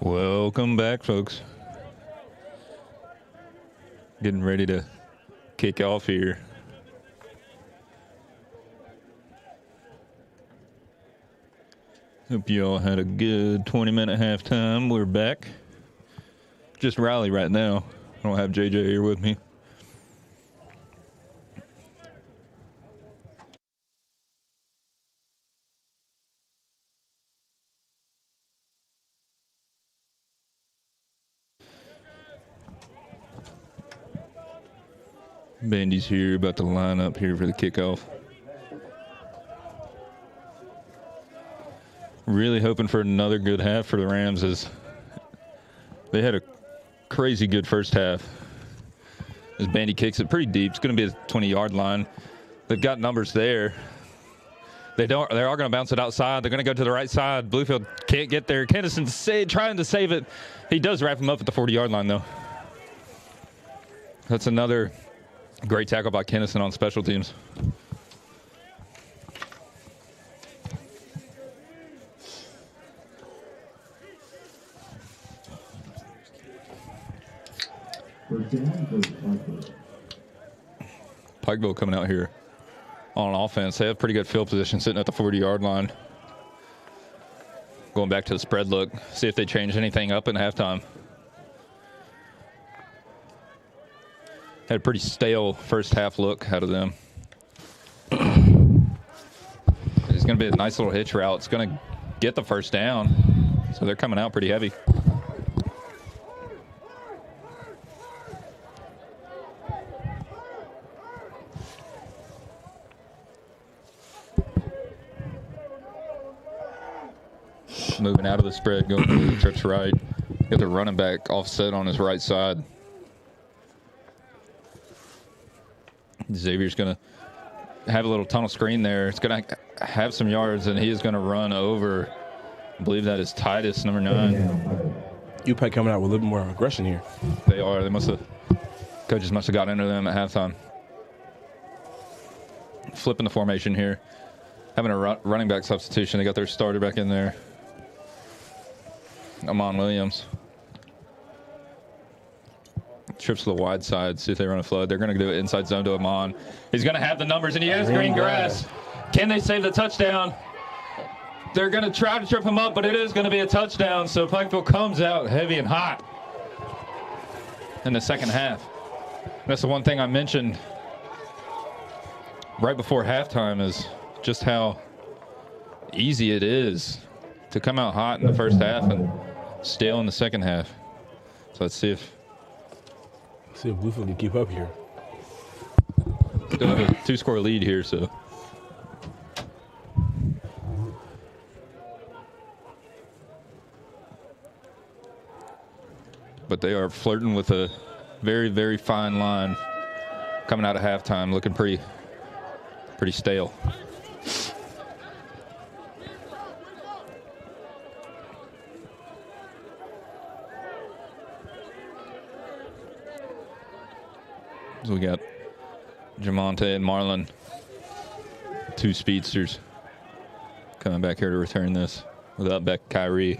Welcome back, folks. Getting ready to kick off here. Hope you all had a good 20-minute halftime. We're back. Just Riley right now. I don't have JJ here with me. Bandy's here, about to line up here for the kickoff. Really hoping for another good half for the Rams, as they had a crazy good first half. As Bandy kicks it pretty deep, it's going to be a 20-yard line. They've got numbers there. They are going to bounce it outside. They're going to go to the right side. Bluefield can't get there. Kennison trying to save it. He does wrap him up at the 40-yard line, though. That's another great tackle by Kennison on special teams. Pikeville coming out here on offense. They have pretty good field position sitting at the 40-yard line. Going back to the spread look, see if they change anything up in halftime. Had a pretty stale first half look out of them. It's going to be a nice little hitch route. It's going to get the first down. So they're coming out pretty heavy. Moving out of the spread, going to the trips right. Got the running back offset on his right side. Xavier's going to have a little tunnel screen there. It's going to have some yards, and he is going to run over, I believe that is Titus, number 9. UPIKE coming out with a little more aggression here. They are. They must have, coaches must have got into them at halftime. Flipping the formation here. Having a running back substitution. They got their starter back in there. Amon Williams. Trips to the wide side, see if they run a flood. They're going to do it inside zone to Amon. He's going to have the numbers, and he has green grass. Can they save the touchdown? They're going to try to trip him up, but it is going to be a touchdown. So Pikeville comes out heavy and hot in the second half. That's the one thing I mentioned right before halftime, is just how easy it is to come out hot in the first half and stale in the second half. So let's see if Bluefield can keep up here. Still have a 2-score lead here, so. But they are flirting with a very, very fine line coming out of halftime, looking pretty stale. So we got Jamonte and Marlin, 2 speedsters, coming back here to return this without Beck Kyrie.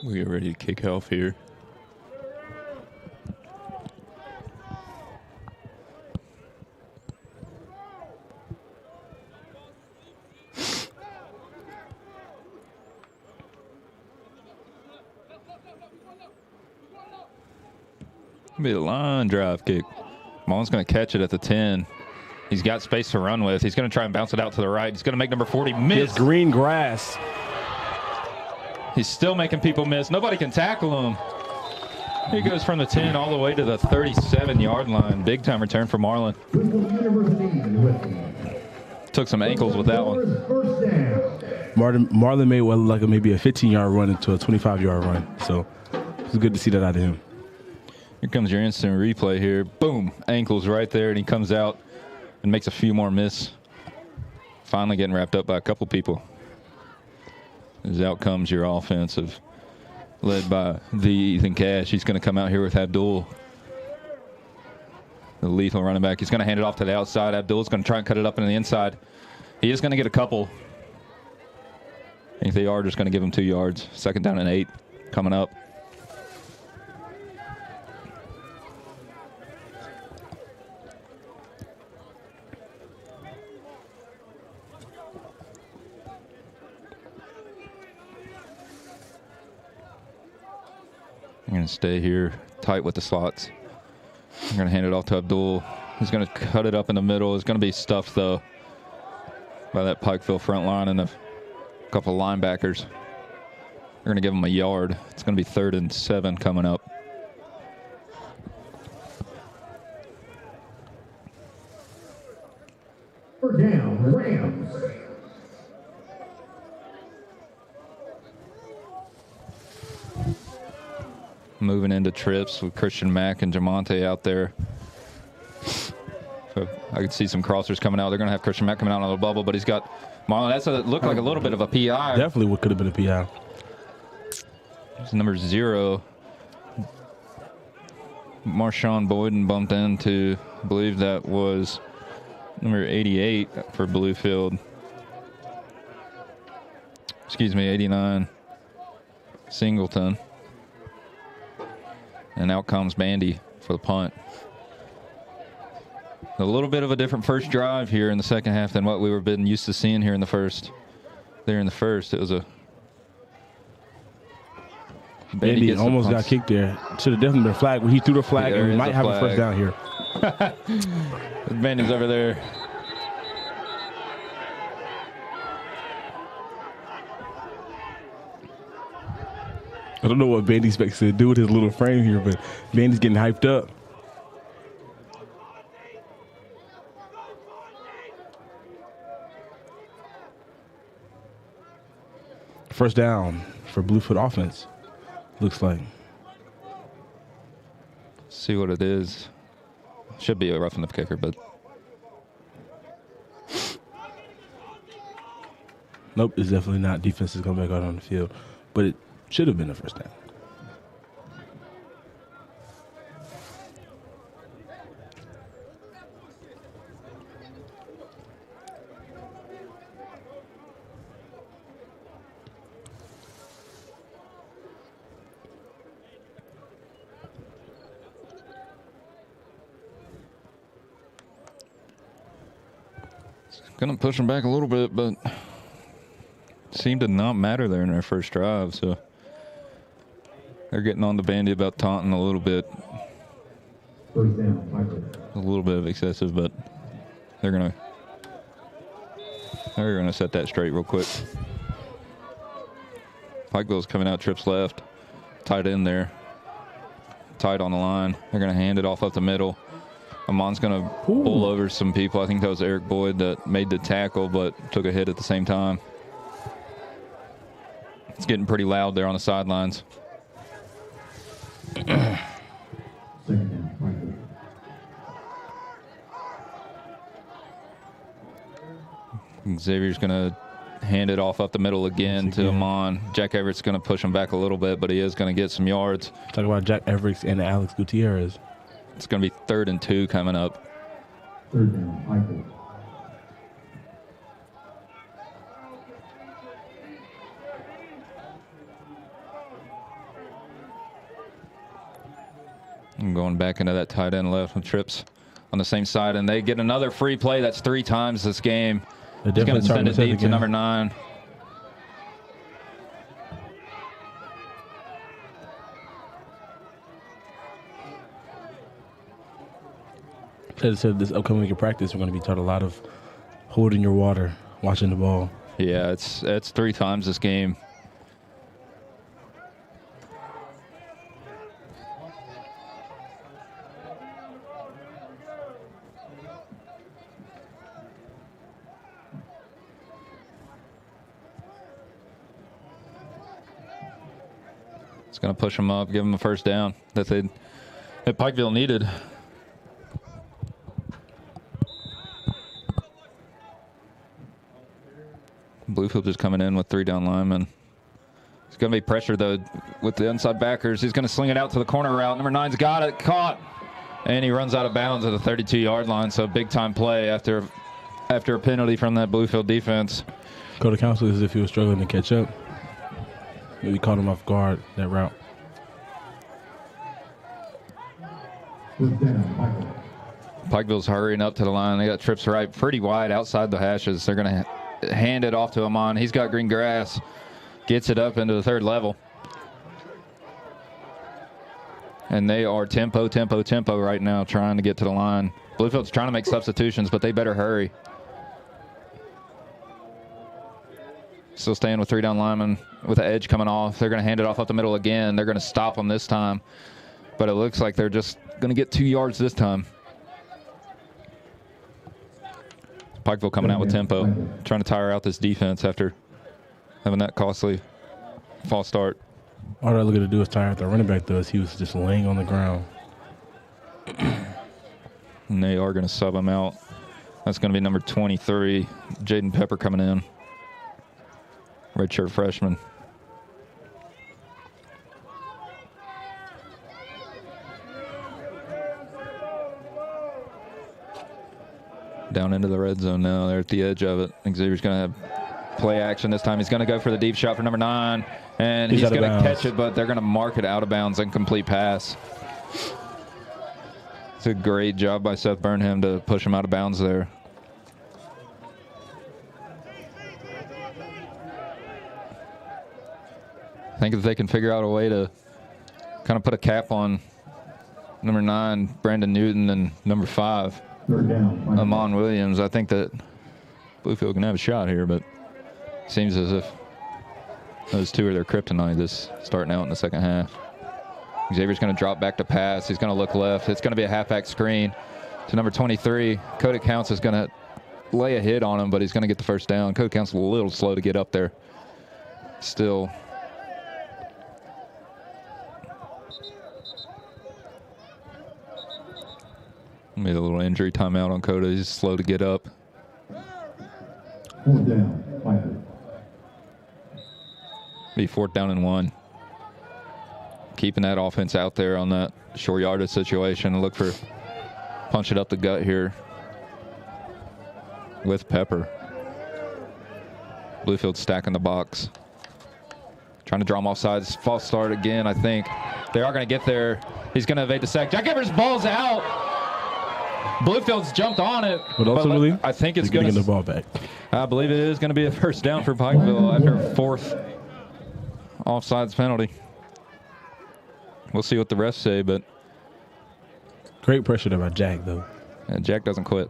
We are ready to kick off here. Be a line drive kick. Mullen's going to catch it at the 10. He's got space to run with. He's going to try and bounce it out to the right. He's going to make number 40 miss. It's green grass. He's still making people miss. Nobody can tackle him. He goes from the 10 all the way to the 37-yard line. Big time return for Marlin. Took some ankles with that one. Marlin made like maybe a 15-yard run into a 25-yard run. So it's good to see that out of him. Here comes your instant replay here. Boom, ankles right there, and he comes out and makes a few more miss. Finally getting wrapped up by a couple people. As out comes your offensive, led by the Ethan Cash. He's going to come out here with Abdul, the lethal running back. He's going to hand it off to the outside. Abdul's going to try and cut it up into the inside. He is going to get a couple. I think they are just going to give him 2 yards. 2nd down and 8 coming up. I'm going to stay here tight with the slots. I'm going to hand it off to Abdul. He's going to cut it up in the middle. It's going to be stuffed, though, by that Pikeville front line and a couple of linebackers. They're going to give him a yard. It's going to be 3rd and 7 coming up. Third down, Rams. Moving into trips with Christian Mack and Jamonte out there. So I could see some crossers coming out. They're going to have Christian Mack coming out on the bubble, but he's got Marlin. That's looked like a little bit of a PI. Definitely what could have been a PI. It's number 0. Marshawn Boyden bumped into, I believe that was number 88 for Bluefield. Excuse me, 89. Singleton. And out comes Bandy for the punt. A little bit of a different first drive here in the second half than what we were been used to seeing here in the first. There in the first, it was a... Bandy almost got kicked there. Should have definitely been a flag. When he threw the flag, and we might have a first down here. Bandy's over there. I don't know what Bandy expects to do with his little frame here, but Bandy's getting hyped up. First down for Bluefield offense, looks like. See what it is. Should be a rough enough kicker, but... Nope, it's definitely not. Defense is coming back out on the field, but it should have been a first down. Gonna push them back a little bit, but seemed to not matter there in their first drive, so they're getting on the Bandy about taunting a little bit. First down, Michael. A little bit of excessive, but they're gonna set that straight real quick. Pikeville's coming out, trips left, tight end there, tight on the line. They're gonna hand it off up the middle. Amon's going to pull over some people. I think that was Eric Boyd that made the tackle but took a hit at the same time. It's getting pretty loud there on the sidelines. Second down, Michael. Xavier's going to hand it off up the middle again to Amon. Jack Everett's going to push him back a little bit, but he is going to get some yards. Talk about Jack Everett and Alex Gutierrez. It's going to be 3rd and 2 coming up. Third down, Michael. I'm going back into that tight end left with trips on the same side, and they get another free play. That's 3 times this game. He's going to send it deep to number 9. Said this upcoming week of practice, we're going to be taught a lot of holding your water, watching the ball. Yeah, it's 3 times this game. It's going to push them up, give them a first down that Pikeville needed. Bluefield just coming in with 3 down linemen. It's going to be pressure, though, with the inside backers. He's going to sling it out to the corner route. Number 9's got it, caught. And he runs out of bounds at the 32-yard line, so big-time play after a penalty from that Bluefield defense. Go to counsel as if he was struggling to catch up. Maybe caught him off guard, that route. Pikeville's hurrying up to the line. They got trips right pretty wide outside the hashes. They're going to hand it off to Amon. He's got green grass. Gets it up into the 3rd level. And they are tempo right now, trying to get to the line. Bluefield's trying to make substitutions, but they better hurry. Still staying with 3 down linemen with the edge coming off. They're going to hand it off up the middle again. They're going to stop them this time. But it looks like they're just going to get 2 yards this time. Pikeville coming out with tempo, trying to tire out this defense after having that costly false start. All they're looking to do is tire out the running back does. He was just laying on the ground. And they are going to sub him out. That's going to be number 23, Jaden Pepper coming in. Redshirt freshman. Down into the red zone now. They're at the edge of it. Xavier's going to have play action this time. He's going to go for the deep shot for number 9. And he's going to catch it, but they're going to mark it out of bounds, incomplete pass. It's a great job by Seth Burnham to push him out of bounds there. I think if they can figure out a way to kind of put a cap on number 9, Brandon Newton, and number 5, Amon Williams, I think that Bluefield can have a shot here, but it seems as if those 2 are their kryptonite this starting out in the second half. Xavier's going to drop back to pass. He's going to look left. It's going to be a halfback screen to number 23. Cody Counts is going to lay a hit on him, but he's going to get the first down. Cody Counts a little slow to get up there. Still. Made a little injury timeout on Cody. He's slow to get up. 4th down, Pikeville. Be 4th down and 1. Keeping that offense out there on that short yardage situation. Look for punch it up the gut here with Pepper. Bluefield stacking the box. Trying to draw him off sides. False start again, I think. They are going to get there. He's going to evade the sack. Jack Evers' ball's out. Bluefield's jumped on it. But ultimately, I think it's going to get the ball back. I believe it is going to be a first down for Pikeville after a 4th offsides penalty. We'll see what the refs say, but great pressure there by Jack, though. And Jack doesn't quit.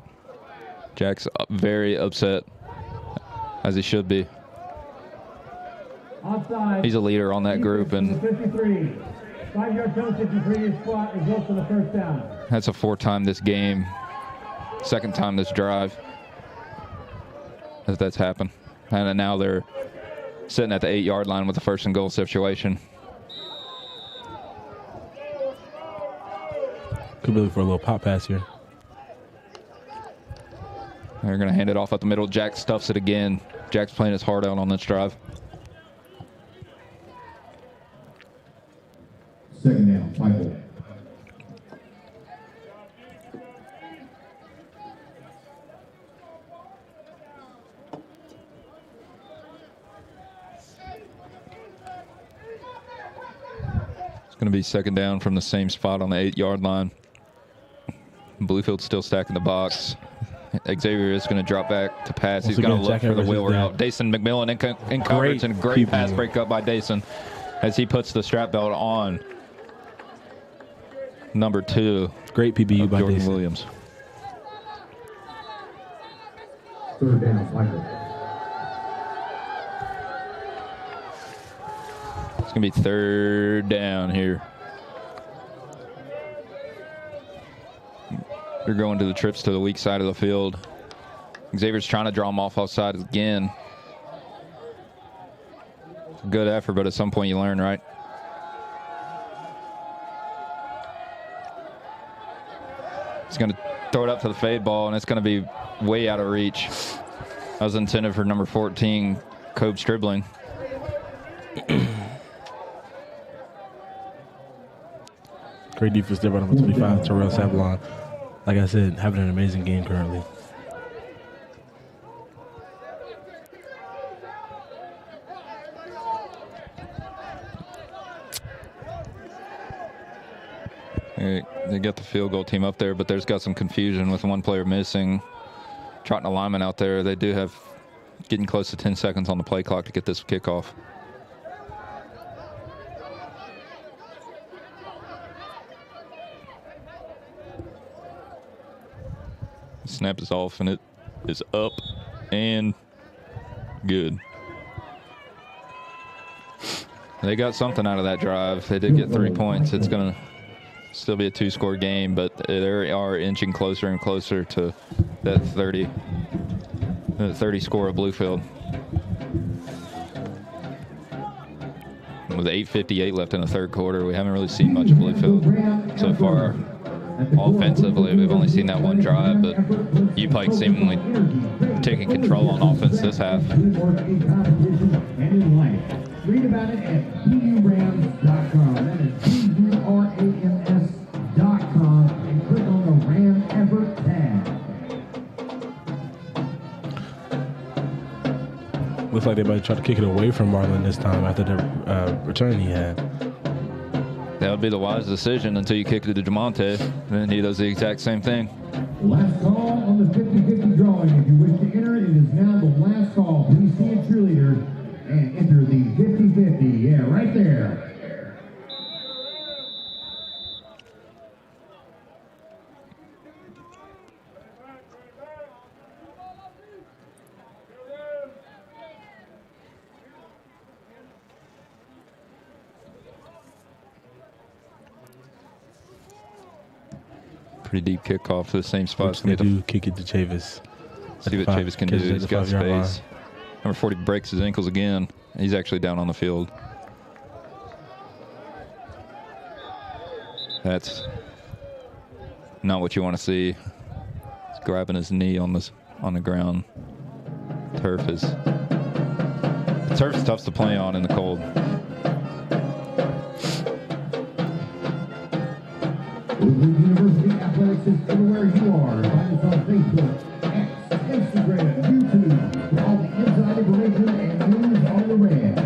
Jack's very upset, as he should be. Offside. He's a leader on that group, and 53. 5-yard penalty from previous spot results in a first down. That's a 4th time this game, 2nd time this drive that's happened. And now they're sitting at the 8-yard line with the 1st and goal situation. Could be looking for a little pop pass here. They're going to hand it off at the middle. Jack stuffs it again. Jack's playing his heart out on this drive. 2nd down, Pikeville. It's going to be 2nd down from the same spot on the 8-yard line. Bluefield's still stacking the box. Xavier is going to drop back to pass. He's going to look for the wheel route. Dason McMillan in coverage, and great pass breakup by Dason as he puts the strap belt on number 2. Great PBU by Jordan Dason Williams. 3rd down, Pikeville. It's going to be 3rd down here. They're going to the trips to the weak side of the field. Xavier's trying to draw him off offside again. It's a good effort, but at some point you learn, right? He's going to throw it up to the fade ball, and it's going to be way out of reach. That was intended for number 14, Cobe Stribling. Great defense there by number 25, Terrell Savalon. Like I said, having an amazing game currently. They got the field goal team up there, but there's got some confusion with one player missing. Trotting a lineman out there. They do have getting close to 10 seconds on the play clock to get this kickoff. Snap is off, and it is up and good. They got something out of that drive. They did get 3 points. It's going to still be a 2-score game, but they are inching closer and closer to that 30 score of Bluefield. With 8:58 left in the third quarter, we haven't really seen much of Bluefield so far. Offensively, we've only seen that one drive, but UPIKE seemingly taking control on offense this half. Read about it at PURams.com. That is PURAMS.com, and click on the Ram Effort tab. Looks like they might try to kick it away from Marlin this time after the return he had. That would be the wise decision until you kick it to Jamonte. Then he does the exact same thing. Last call on the 50-50 drawing. If you wish to enter, it is now the last call. Please see a cheerleader and enter the 50-50. Yeah, right there. Pretty deep kickoff to the same spot. They do kick it to Chavis. See what Chavis can do. He's got space. Number 40 breaks his ankles again. He's actually down on the field. That's not what you want to see. He's grabbing his knee on the ground. Turf is tough to play on in the cold. Bluefield University Athletics is everywhere you are. Find us on Facebook, X, Instagram, YouTube, for all the inside information and news on the Rams.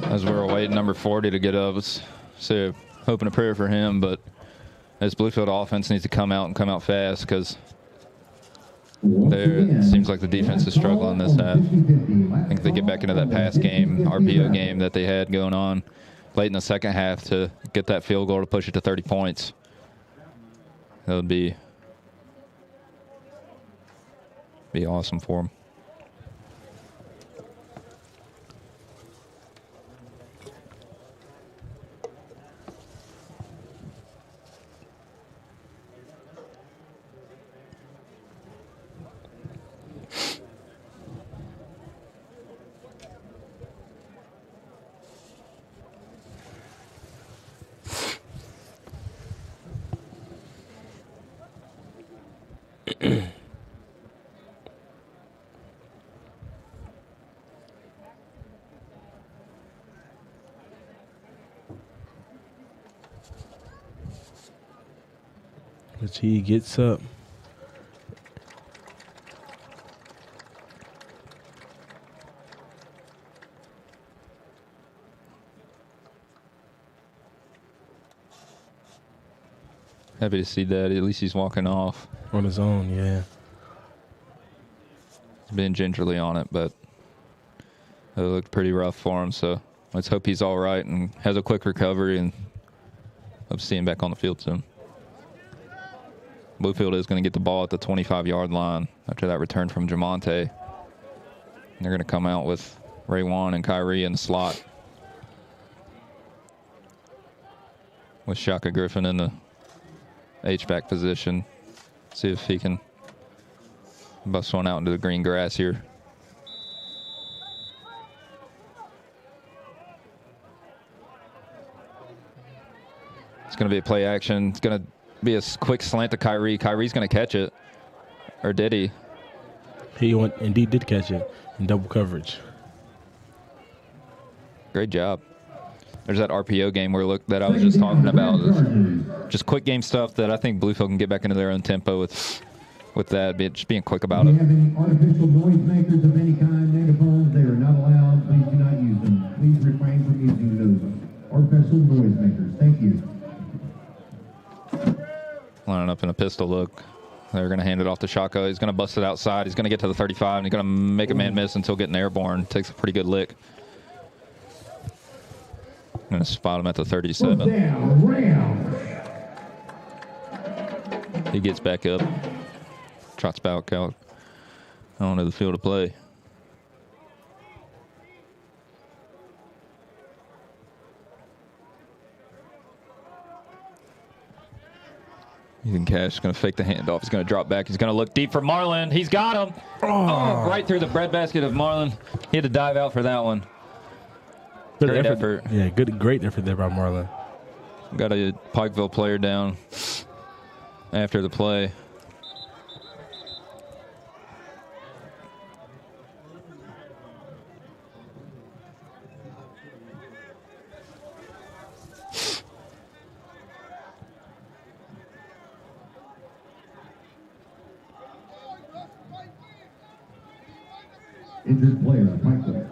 As we're waiting, number 40 to get up. Let's say hoping a prayer for him, but this Bluefield offense needs to come out fast because it seems like the defense is struggling this half. I think they get back into that pass game, RPO game that they had going on late in the second half to get that field goal to push it to 30 points. That would be awesome for them. Which he gets up. Happy to see that. At least he's walking off. On his own, yeah. He's been gingerly on it, but it looked pretty rough for him. So let's hope he's all right and has a quick recovery, and hope to see him back on the field soon. Bluefield is going to get the ball at the 25-yard line after that return from Jamonte. And they're going to come out with Raywan and Kyrie in the slot, with Shaka Griffin in the H-back position. See if he can bust one out into the green grass here. It's going to be a play action. It's going to be a quick slant to Kyrie. Kyrie's going to catch it. Or did he? He indeed did catch it in double coverage. Great job. There's that RPO game that I was just talking about. Just quick game stuff that I think Bluefield can get back into their own tempo with that. Just being quick about it. If you have any artificial noise makers of any kind, megaphones, they are not allowed. Please do not use them. Please refrain from using those artificial noise makers. Thank you. Lining up in a pistol look. They're going to hand it off to Shaka. He's going to bust it outside. He's going to get to the 35, and he's going to make a man miss until getting airborne. Takes a pretty good lick. I'm going to spot him at the 37. He gets back up. Trots back out onto the field of play. Ethan Cash is going to fake the handoff. He's going to drop back. He's going to look deep for Marlin. He's got him. Oh, right through the breadbasket of Marlin. He had to dive out for that one. Great effort. Yeah, great effort there by Marlin. Got a Pikeville player down after the play. Injured player, Pikeville.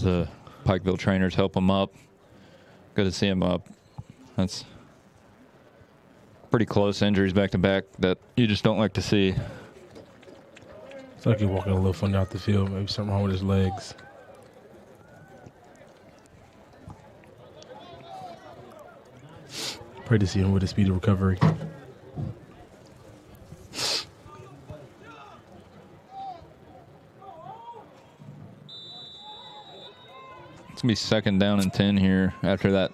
The Pikeville trainers help him up. Good to see him up. That's pretty close injuries back to back that you just don't like to see. It's like he's walking a little funny out the field. Maybe something wrong with his legs. Pray to see him with a speedy recovery. It's going to be second down and 10 here after that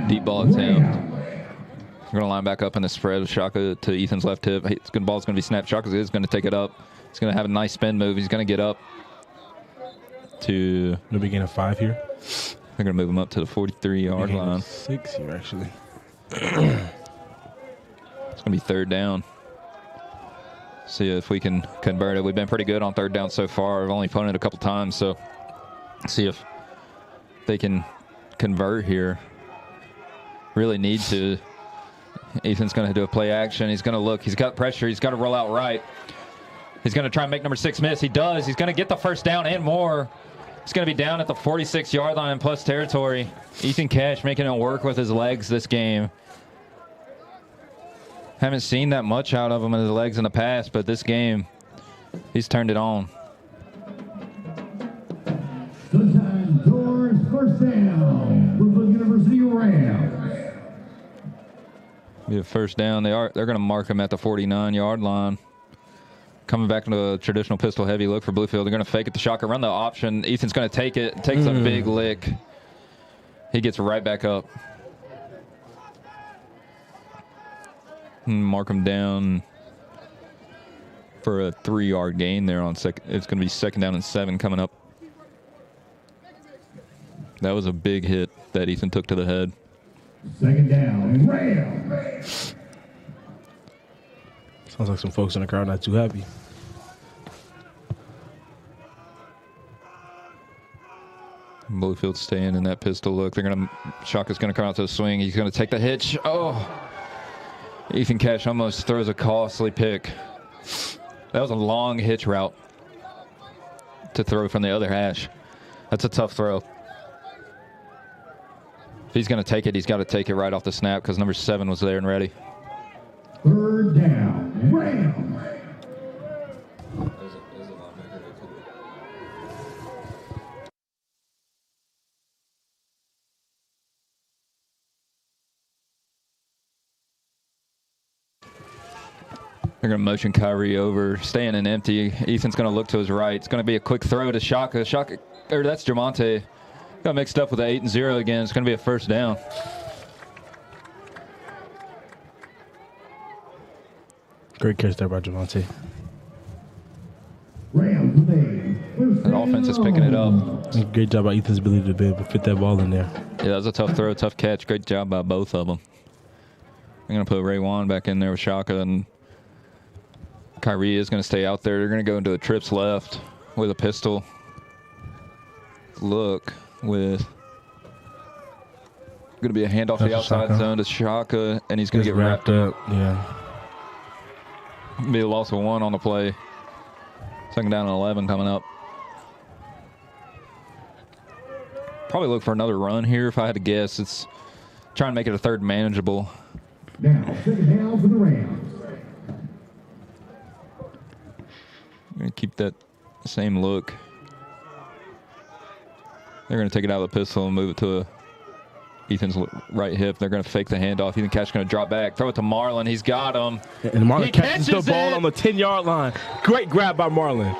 deep ball attempt. We're going to line back up in the spread with Shaka to Ethan's left hip. It's good. Ball's going to be snapped. Shaka is going to take it up. He's going to have a nice spin move. He's going to get up to... No beginning of 5 here. They're going to move him up to the 43-yard line. 6 here, actually. It's going to be third down. See if we can convert it. We've been pretty good on third down so far. We've only punted a couple times, so see if they can convert here. Really need to. Ethan's going to do a play action. He's going to look. He's got pressure. He's got to roll out right. He's going to try and make number 6 miss. He does. He's going to get the first down and more. He's going to be down at the 46-yard line in plus territory. Ethan Cash making it work with his legs this game. Haven't seen that much out of him in his legs in the past, but this game, he's turned it on. Good time, Doors, first down. Bluefield University Rams. Be a first down. They're going to mark him at the 49-yard line. Coming back into a traditional pistol heavy look for Bluefield. They're going to fake it to Shaka, run the option. Ethan's going to take it. Takes a big lick. He gets right back up. Mark him down for a 3-yard gain there on second. It's going to be second down and 7 coming up. That was a big hit that Ethan took to the head. Second down, Rams. Sounds like some folks in the crowd not too happy. Bluefield staying in that pistol look. They're going to, Shaka's going to come out to the swing. He's going to take the hitch. Oh, Ethan Cash almost throws a costly pick. That was a long hitch route to throw from the other hash. That's a tough throw. If he's going to take it, he's got to take it right off the snap because number 7 was there and ready. Third down, Rams. They're going to motion Kyrie over, staying in empty. Ethan's going to look to his right. It's going to be a quick throw to Shaka. Shaka, or that's Jamonte. Got mixed up with the 8 and 0 again. It's going to be a first down. Great catch there by Javante. That offense is picking it up. Great job by Ethan's ability to be able to fit that ball in there. Yeah, that was a tough throw, tough catch. Great job by both of them. I'm going to put Ray Wan back in there with Shaka, and Kyrie is going to stay out there. They're going to go into a trips left with a pistol look with going to be a handoff the outside zone to Shaka, and he's going to get wrapped up. Yeah. Be a loss of 1 on the play. 2nd down and 11 coming up. Probably look for another run here if I had to guess. It's trying to make it a 3rd manageable. Now, 2nd down for the Rams. I'm going to keep that same look. They're going to take it out of the pistol and move it to Ethan's right hip. They're going to fake the handoff. Ethan Cash going to drop back. Throw it to Marlin. He's got him. And Marlin catches the ball on the 10-yard line. Great grab by Marlin.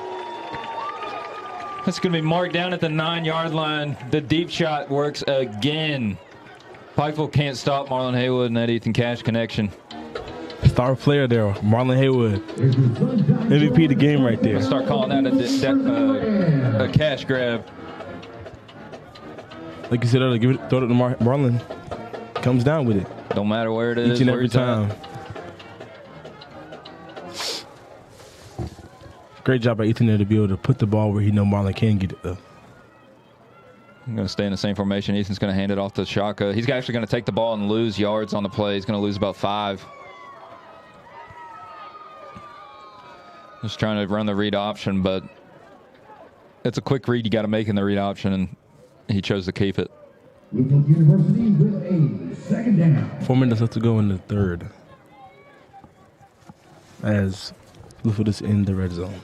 That's going to be marked down at the 9-yard line. The deep shot works again. Pikeville can't stop Marlon Haywood and that Ethan Cash connection. Star player there, Marlon Haywood. MVP of the game right there. Start calling that a cash grab. Like you said earlier, throw it to Marlon. Comes down with it. Don't matter where it is. Each and every time. Great job by Ethan there to be able to put the ball where he know Marlon can get it, though. I'm going to stay in the same formation. Ethan's going to hand it off to Shaka. He's actually going to take the ball and lose yards on the play. He's going to lose about 5. Just trying to run the read option, but it's a quick read you got to make in the read option, and he chose to keep it. Bluefield University with a 2nd down. 4 minutes left to go in the 3rd. As Bluefield is in the red zone.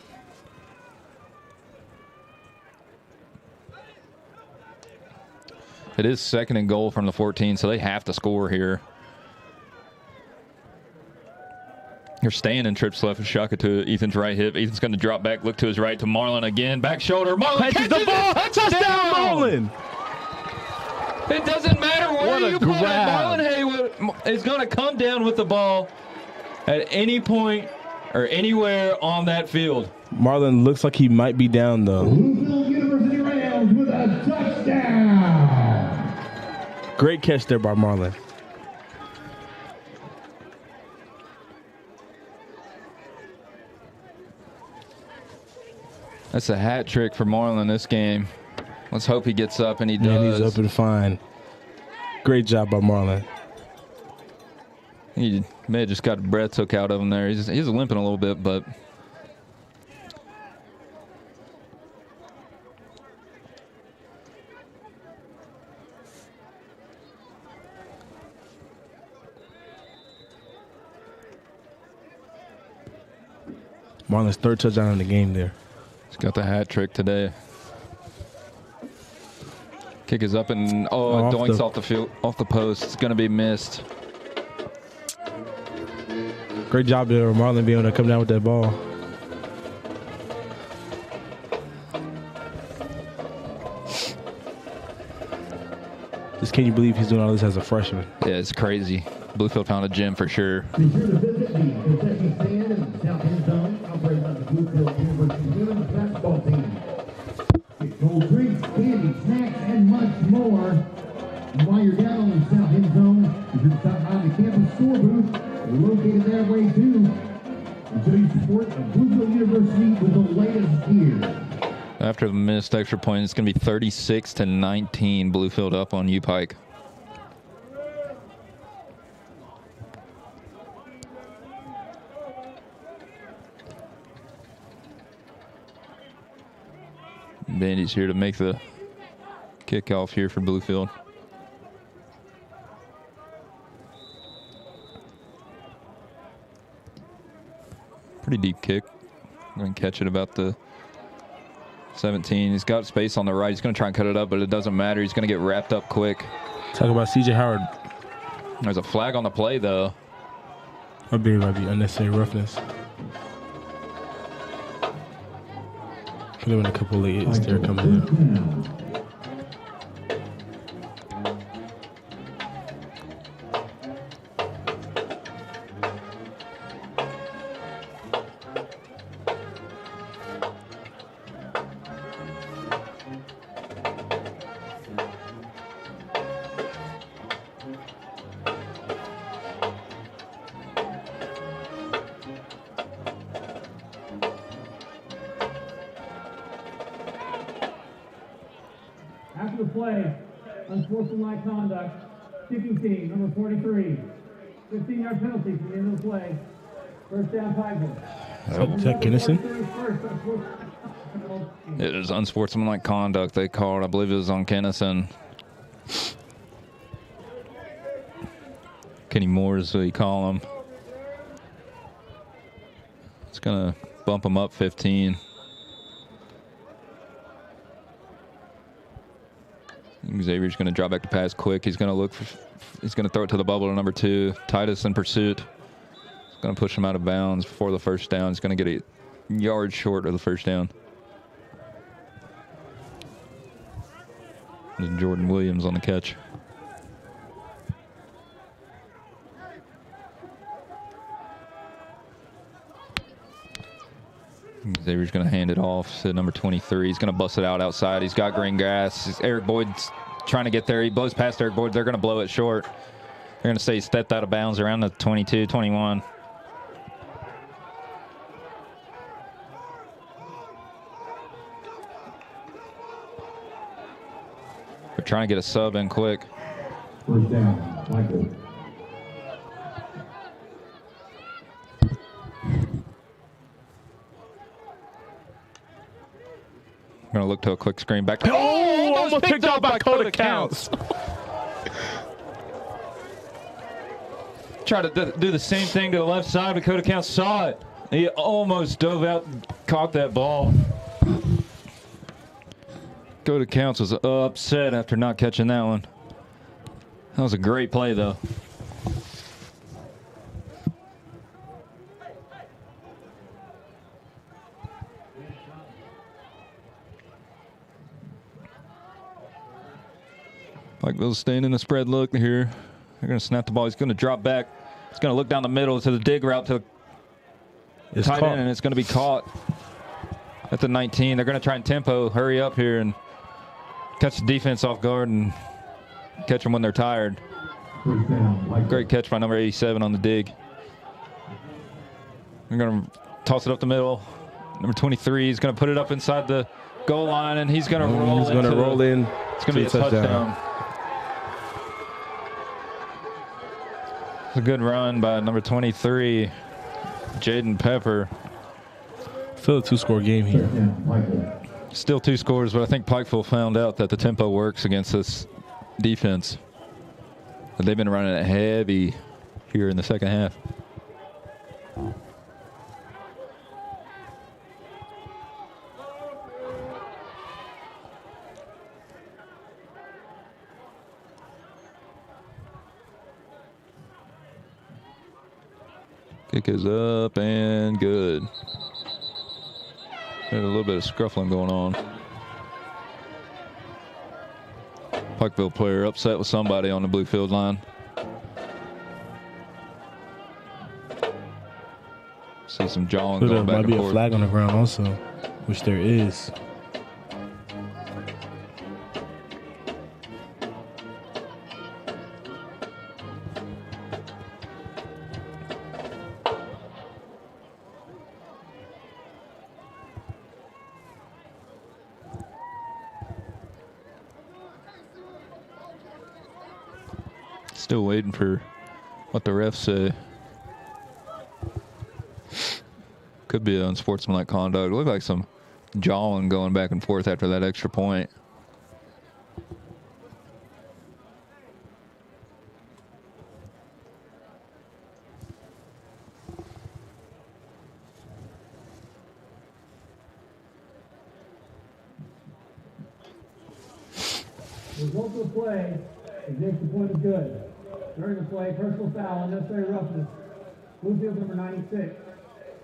It is 2nd and goal from the 14, so they have to score here. You're staying in trips left with Shaka to Ethan's right hip. Ethan's going to drop back, look to his right to Marlin again. Back shoulder. Marlin catches the ball. Touchdown, Marlin. It doesn't matter where you put it. Marlon Haywood is going to come down with the ball at any point or anywhere on that field. Marlin looks like he might be down, though. Bluefield University Rams with a touchdown. Great catch there by Marlin. That's a hat trick for Marlin this game. Let's hope he gets up, and he does. And he's up and fine. Great job by Marlin. He may have just got breath took out of him there. He's limping a little bit, but Marlin's 3rd touchdown in the game there. he's got the hat trick today. Kick is up and doinks off the field, off the post. It's going to be missed. Great job there, Marlin being able to come down with that ball. Just can you believe he's doing all this as a freshman? Yeah, it's crazy. Bluefield found a gym for sure. Be sure to visit the concession stand in the south end zone, operated by the Bluefield University women's basketball team. Get cold drinks, candy, snacks, and much more. And while you're down in the south end zone, be sure to stop by the campus store booth. We're located that way too. And show your support of Bluefield University with the latest gear. After the missed extra point, it's going to be 36-19. Bluefield up on UPIKE. Bandy's here to make the kickoff here for Bluefield. Pretty deep kick. Going to catch it about the 17. He's got space on the right. He's going to try and cut it up, but it doesn't matter. He's going to get wrapped up quick. Talk about C.J. Howard. There's a flag on the play, though. Might be unnecessary roughness. Could have been a couple of hits there coming in. After the play, unsportsmanlike conduct, kicking team, number 43. 15-yard penalty from the end of the play. First down, Pikeville. Is that Kinnison? It is unsportsmanlike conduct they called. I believe it was on Kennison. Kenny Moore is what you call him. It's going to bump him up 15. Xavier's going to drop back to pass quick. He's going to look for, he's going to throw it to the bubble to number 2. Titus in pursuit. He's going to push him out of bounds before the first down. He's going to get a yard short of the first down. And Jordan Williams on the catch. Xavier's going to hand it off to number 23. He's going to bust it out outside. He's got green grass. Eric Boyd's trying to get there. He blows past Eric Boyd. They're going to blow it short. They're going to say he stepped out of bounds around the 22, 21. They're trying to get a sub in quick. First down, Michael. Going to look to a quick screen back. Oh, almost picked up by Coda Counts. Try to do the same thing to the left side, but Coda Counts saw it. He almost dove out and caught that ball. Coda Counts was upset after not catching that one. That was a great play, though. Pikeville's staying in the spread look here. They're going to snap the ball. He's going to drop back. He's going to look down the middle to the dig route to the tight end, and it's going to be caught at the 19. They're going to try and tempo, hurry up here, and catch the defense off guard and catch them when they're tired. Great catch by number 87 on the dig. They're going to toss it up the middle. Number 23 is going to put it up inside the goal line, and he's going to roll. He's going to roll in. It's going to be a touchdown. It's a good run by number 23, Jaden Pepper. Still a 2-score game here. Still 2 scores, but I think Pikeville found out that the tempo works against this defense. But they've been running it heavy here in the second half. Kick is up and good. There's a little bit of scruffling going on. Pikeville player upset with somebody on the Bluefield line. See some jawing going back and forth. Might be a flag on the ground also, which there is. Still waiting for what the refs say. Could be unsportsmanlike conduct. It looked like some jawing going back and forth after that extra point. The result of the play is extra point is good. During the play, personal foul, unnecessary roughness. Bluefield number 96.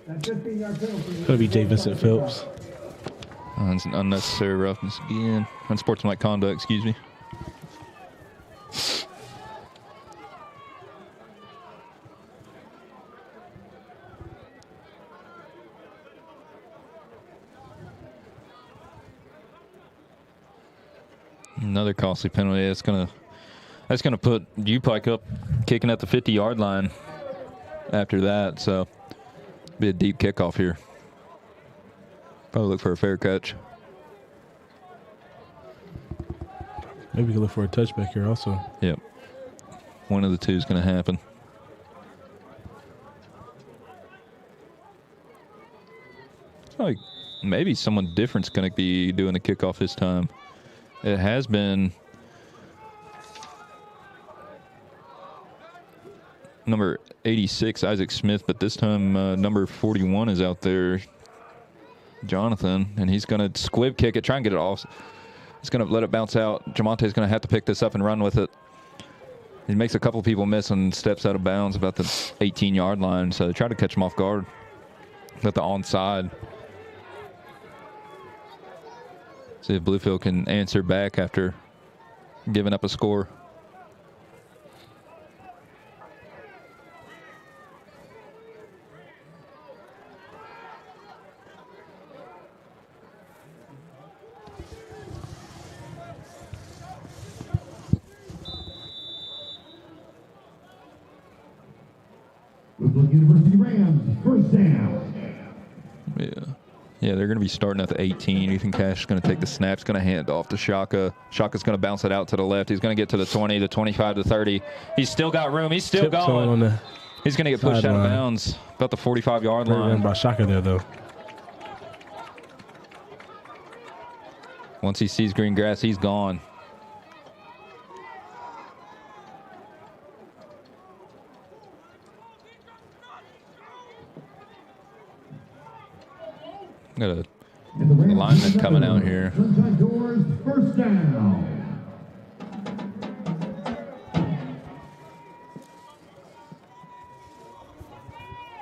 That 15-yard penalty. Could be J. Vincent Phillips. That's an unnecessary roughness again. Unsportsmanlike conduct, excuse me. Another costly penalty. That's gonna put UPIKE up kicking at the 50-yard line after that. So be a deep kickoff here. Probably look for a fair catch. Maybe we can look for a touchback here also. Yep. One of the two is going to happen. Like maybe someone different's going to be doing the kickoff this time. It has been number 86, Isaac Smith, but this time number 41 is out there, Jonathan, and he's going to squib kick it, try and get it off. He's going to let it bounce out. Jamonte's going to have to pick this up and run with it. He makes a couple people miss and steps out of bounds about the 18-yard line, so they try to catch him off guard. But the onside. See if Bluefield can answer back after giving up a score. Bluefield University Rams, first down. Yeah, they're going to be starting at the 18. Ethan Cash is going to take the snap. He's going to hand off to Shaka. Shaka's going to bounce it out to the left. He's going to get to the 20, the 25, the 30. He's still got room. He's still going. He's going to get pushed out of bounds about the 45-yard line. By Shaka there, though. Once he sees green grass, he's gone. Got a lineman coming out here. First down.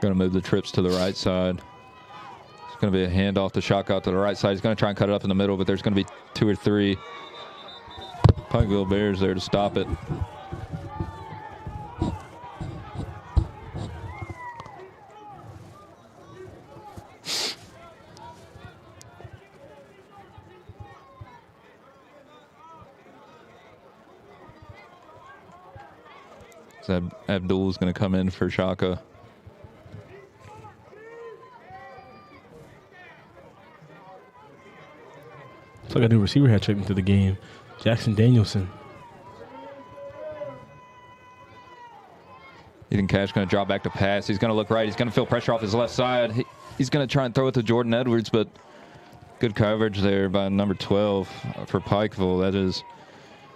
Going to move the trips to the right side. It's going to be a handoff to Shaka out to the right side. He's going to try and cut it up in the middle, but there's going to be 2 or 3 Pikeville Bears there to stop it. Abdul's going to come in for Shaka. Looks like a new receiver had checked into the game. Jackson Danielson. Ethan Cash going to drop back to pass. He's going to look right. He's going to feel pressure off his left side. He's going to try and throw it to Jordan Edwards, but good coverage there by number 12 for Pikeville. That is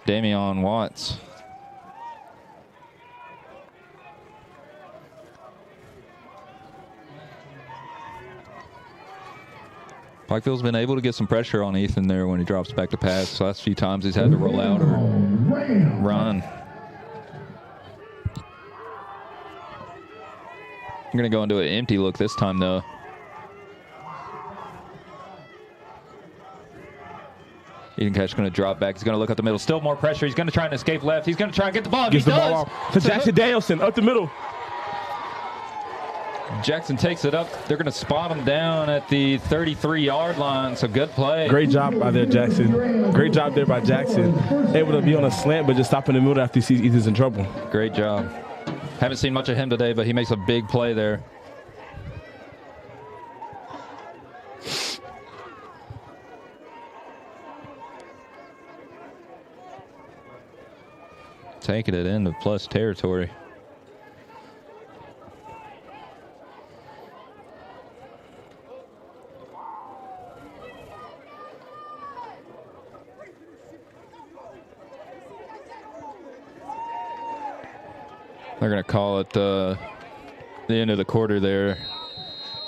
Damian Watts. Pikeville's been able to get some pressure on Ethan there when he drops back to pass. The last few times he's had to roll out or run. You're going to go into an empty look this time, though. Ethan Cash is going to drop back. He's going to look up the middle. Still more pressure. He's going to try and escape left. He's going to try and get the ball. Gets the ball off to Jackson Danielson up the middle. Jackson takes it up. They're going to spot him down at the 33-yard line. So good play. Great job by there, Jackson. Great job there by Jackson. Able to be on a slant, but just stop in the middle after he sees Ethan's in trouble. Great job. Haven't seen much of him today, but he makes a big play there. Taking it into plus territory. They're going to call it the end of the quarter there.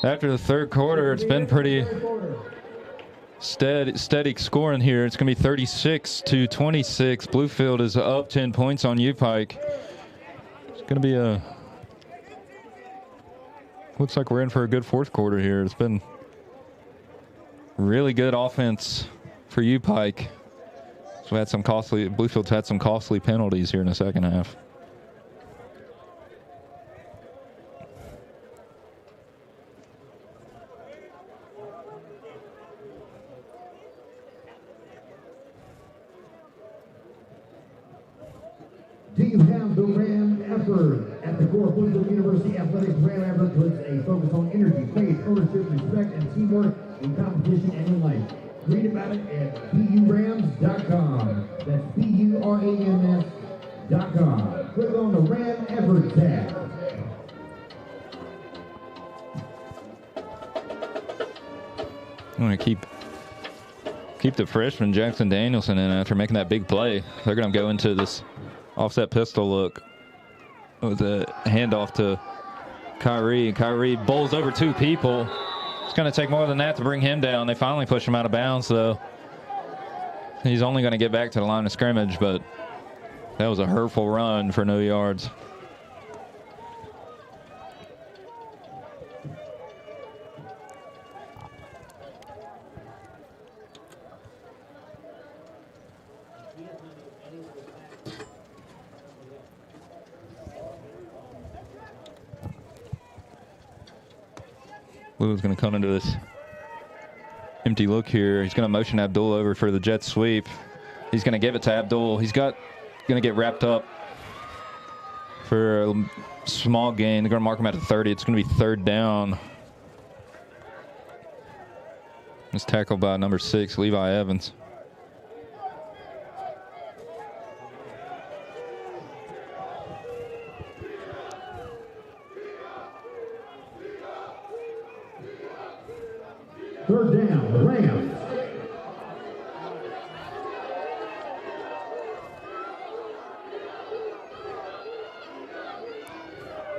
After the third quarter, it's been pretty steady scoring here. It's going to be 36-26. Bluefield is up 10 points on UPIKE. It's going to be a... Looks like we're in for a good fourth quarter here. It's been really good offense for UPIKE. So we had some costly... Bluefield's had some costly penalties here in the second half. Do you have the Ram effort? At the core of Bluefield University Athletics, Ram effort puts a focus on energy, faith, ownership, respect, and teamwork in competition and in life. Read about it at burams.com. That's WRAMS.com. Click on the Ram Everett tab. I'm going to keep the freshman Jackson Danielson in after making that big play. They're going to go into this offset pistol look with a handoff to Kyrie. Kyrie bowls over 2 people. It's going to take more than that to bring him down. They finally push him out of bounds, though. He's only going to get back to the line of scrimmage, but that was a hurtful run for no yards. Blue's going to come into this empty look here. He's going to motion Abdul over for the jet sweep. He's going to give it to Abdul. He's going to get wrapped up for a small gain. They're going to mark him at the 30. It's going to be 3rd down. It's tackled by number 6, Levi Evans. Third down, the Rams.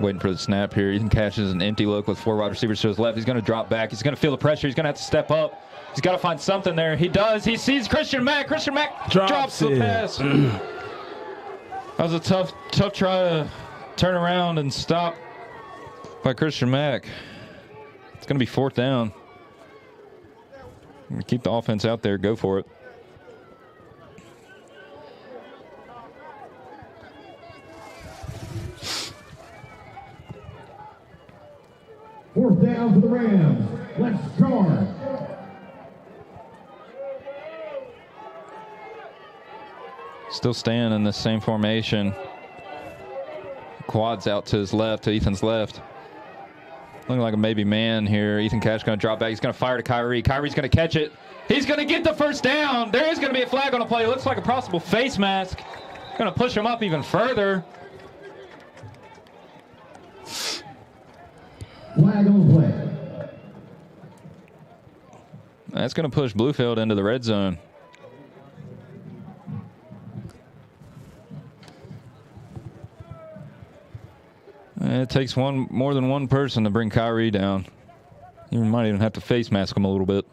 Waiting for the snap here. Ethan catches an empty look with 4 wide receivers to his left. He's going to drop back. He's going to feel the pressure. He's going to have to step up. He's got to find something there. He does. He sees Christian Mack. Christian Mack drops the pass. That was a tough try to turn around and stop by Christian Mack. It's going to be 4th down. Keep the offense out there. Go for it. Fourth down for the Rams. Let's charge. Still staying in the same formation. Quads out to his left, to Ethan's left. Looking like a maybe man here. Ethan Cash going to drop back. He's going to fire to Kyrie. Kyrie's going to catch it. He's going to get the 1st down. There is going to be a flag on the play. It looks like a possible face mask. Going to push him up even further. Flag on the play. That's going to push Bluefield into the red zone. And it takes more than one person to bring Kyrie down. You might even have to face mask him a little bit.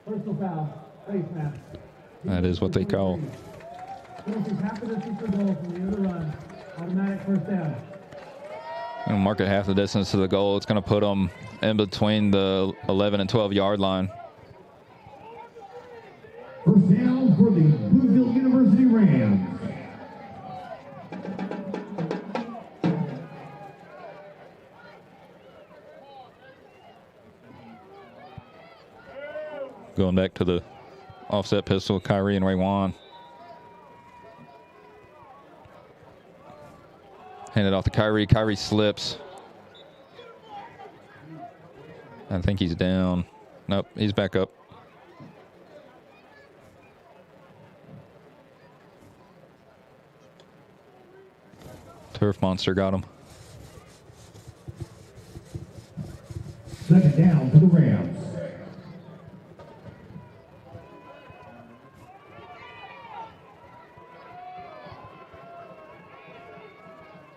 Personal foul, face mask. That is what they call. Finishes half the distance to goal from the end of the run. Automatic 1st down. Going to mark it half the distance to the goal. It's going to put them in between the 11 and 12 yard line. First down for the Bluefield University Rams. Going back to the offset pistol, Kyrie and Raywan. Hand it off to Kyrie. Kyrie slips. I think he's down. Nope, he's back up. Turf monster got him. 2nd down for the Rams.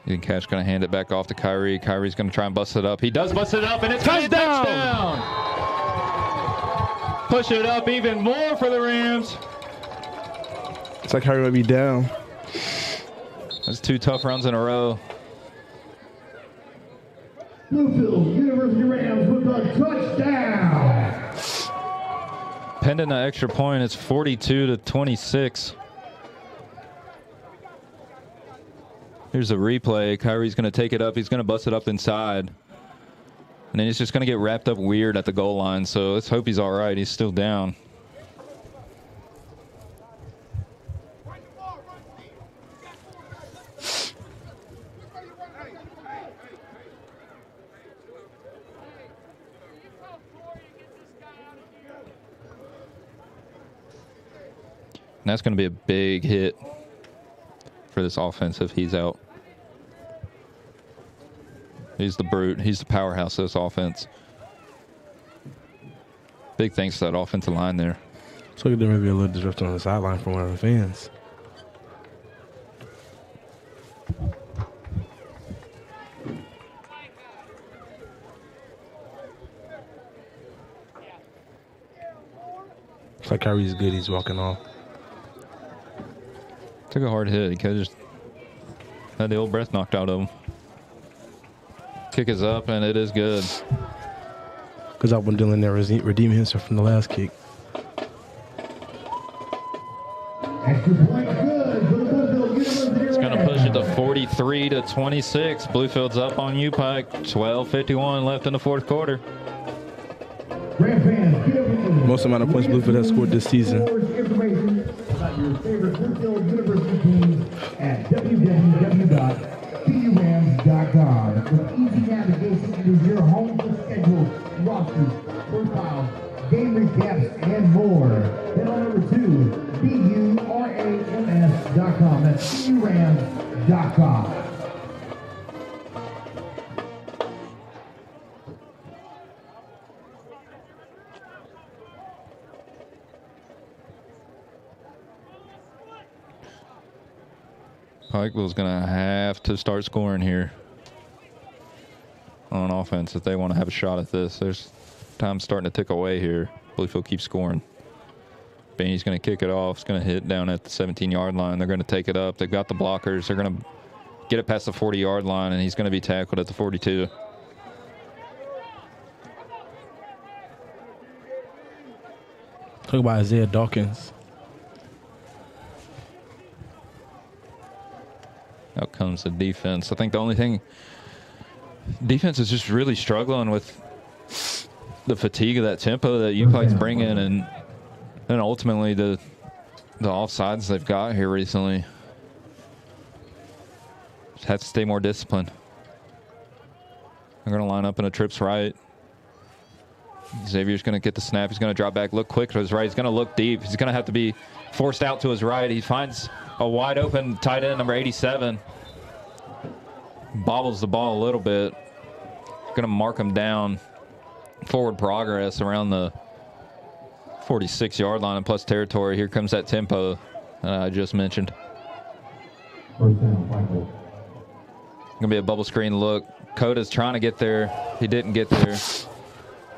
Ethan Cash going to hand it back off to Kyrie. Kyrie's going to try and bust it up. He does bust it up, and it's touchdown! Push it up even more for the Rams. It's like Kyrie might be down. That's 2 tough runs in a row. Bluefield University Rams with a touchdown. Pending an extra point, it's 42-26. Here's a replay. Kyrie's going to take it up. He's going to bust it up inside. And then he's just going to get wrapped up weird at the goal line. So let's hope he's all right. He's still down. And that's going to be a big hit for this offense if he's out. He's the brute. He's the powerhouse of this offense. Big thanks to that offensive line there. So there may be a little disruption on the sideline from one of the fans. Looks like Kyrie's good. He's walking off. Took a hard hit. He could have just had the old breath knocked out of him. Kick is up, and it is good. Good job on Dylan there, redeeming himself from the last kick. It's going to push it to 43-26. Bluefield's up on UPIKE. 12:51 left in the fourth quarter. Most amount of points Bluefield has scored this season. Information about your favorite Bluefield University teams at www.burams.com with easy navigation into your home schedules, rosters, profiles, game recaps, and more. Head on over to burams.com. That's burams.com. Pikeville's going to have to start scoring here on offense if they want to have a shot at this. There's time starting to tick away here. Bluefield keeps scoring. Bainey's going to kick it off. It's going to hit down at the 17-yard line. They're going to take it up. They've got the blockers. They're going to get it past the 40-yard line, and he's going to be tackled at the 42. Talk about Isaiah Dawkins. Out comes the defense. I think the only thing, defense is just really struggling with the fatigue of that tempo that UPIKE's bringing, and ultimately the offsides they've got here recently. Just have to stay more disciplined. They're going to line up in a trips right. Xavier's going to get the snap. He's going to drop back, look quick to his right. He's going to look deep. He's going to have to be forced out to his right. He finds a wide open tight end, number 87. Bobbles the ball a little bit. Going to mark him down. Forward progress around the 46-yard line and plus territory. Here comes that tempo that I just mentioned. First down, Pikeville. Going to be a bubble screen look. Coda's trying to get there. He didn't get there.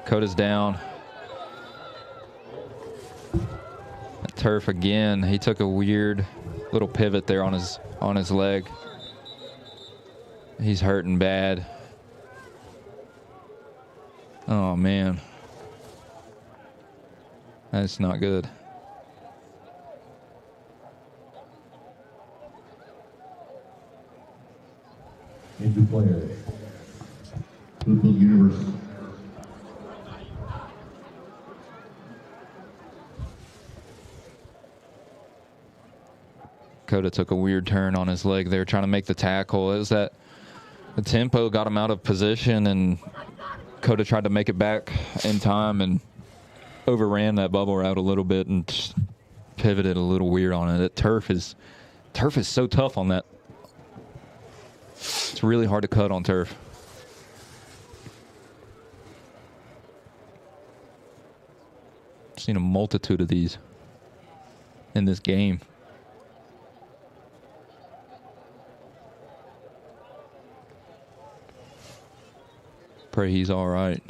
Coda's down. Turf again. He took a weird little pivot there on his leg. He's hurting bad. Oh man, that's not good. Injured player. Bluefield University. Coda took a weird turn on his leg there, trying to make the tackle. It was that the tempo got him out of position, and Coda tried to make it back in time and overran that bubble route a little bit and just pivoted a little weird on it. That turf is so tough on that. It's really hard to cut on turf. I've seen a multitude of these in this game. Pray he's all right.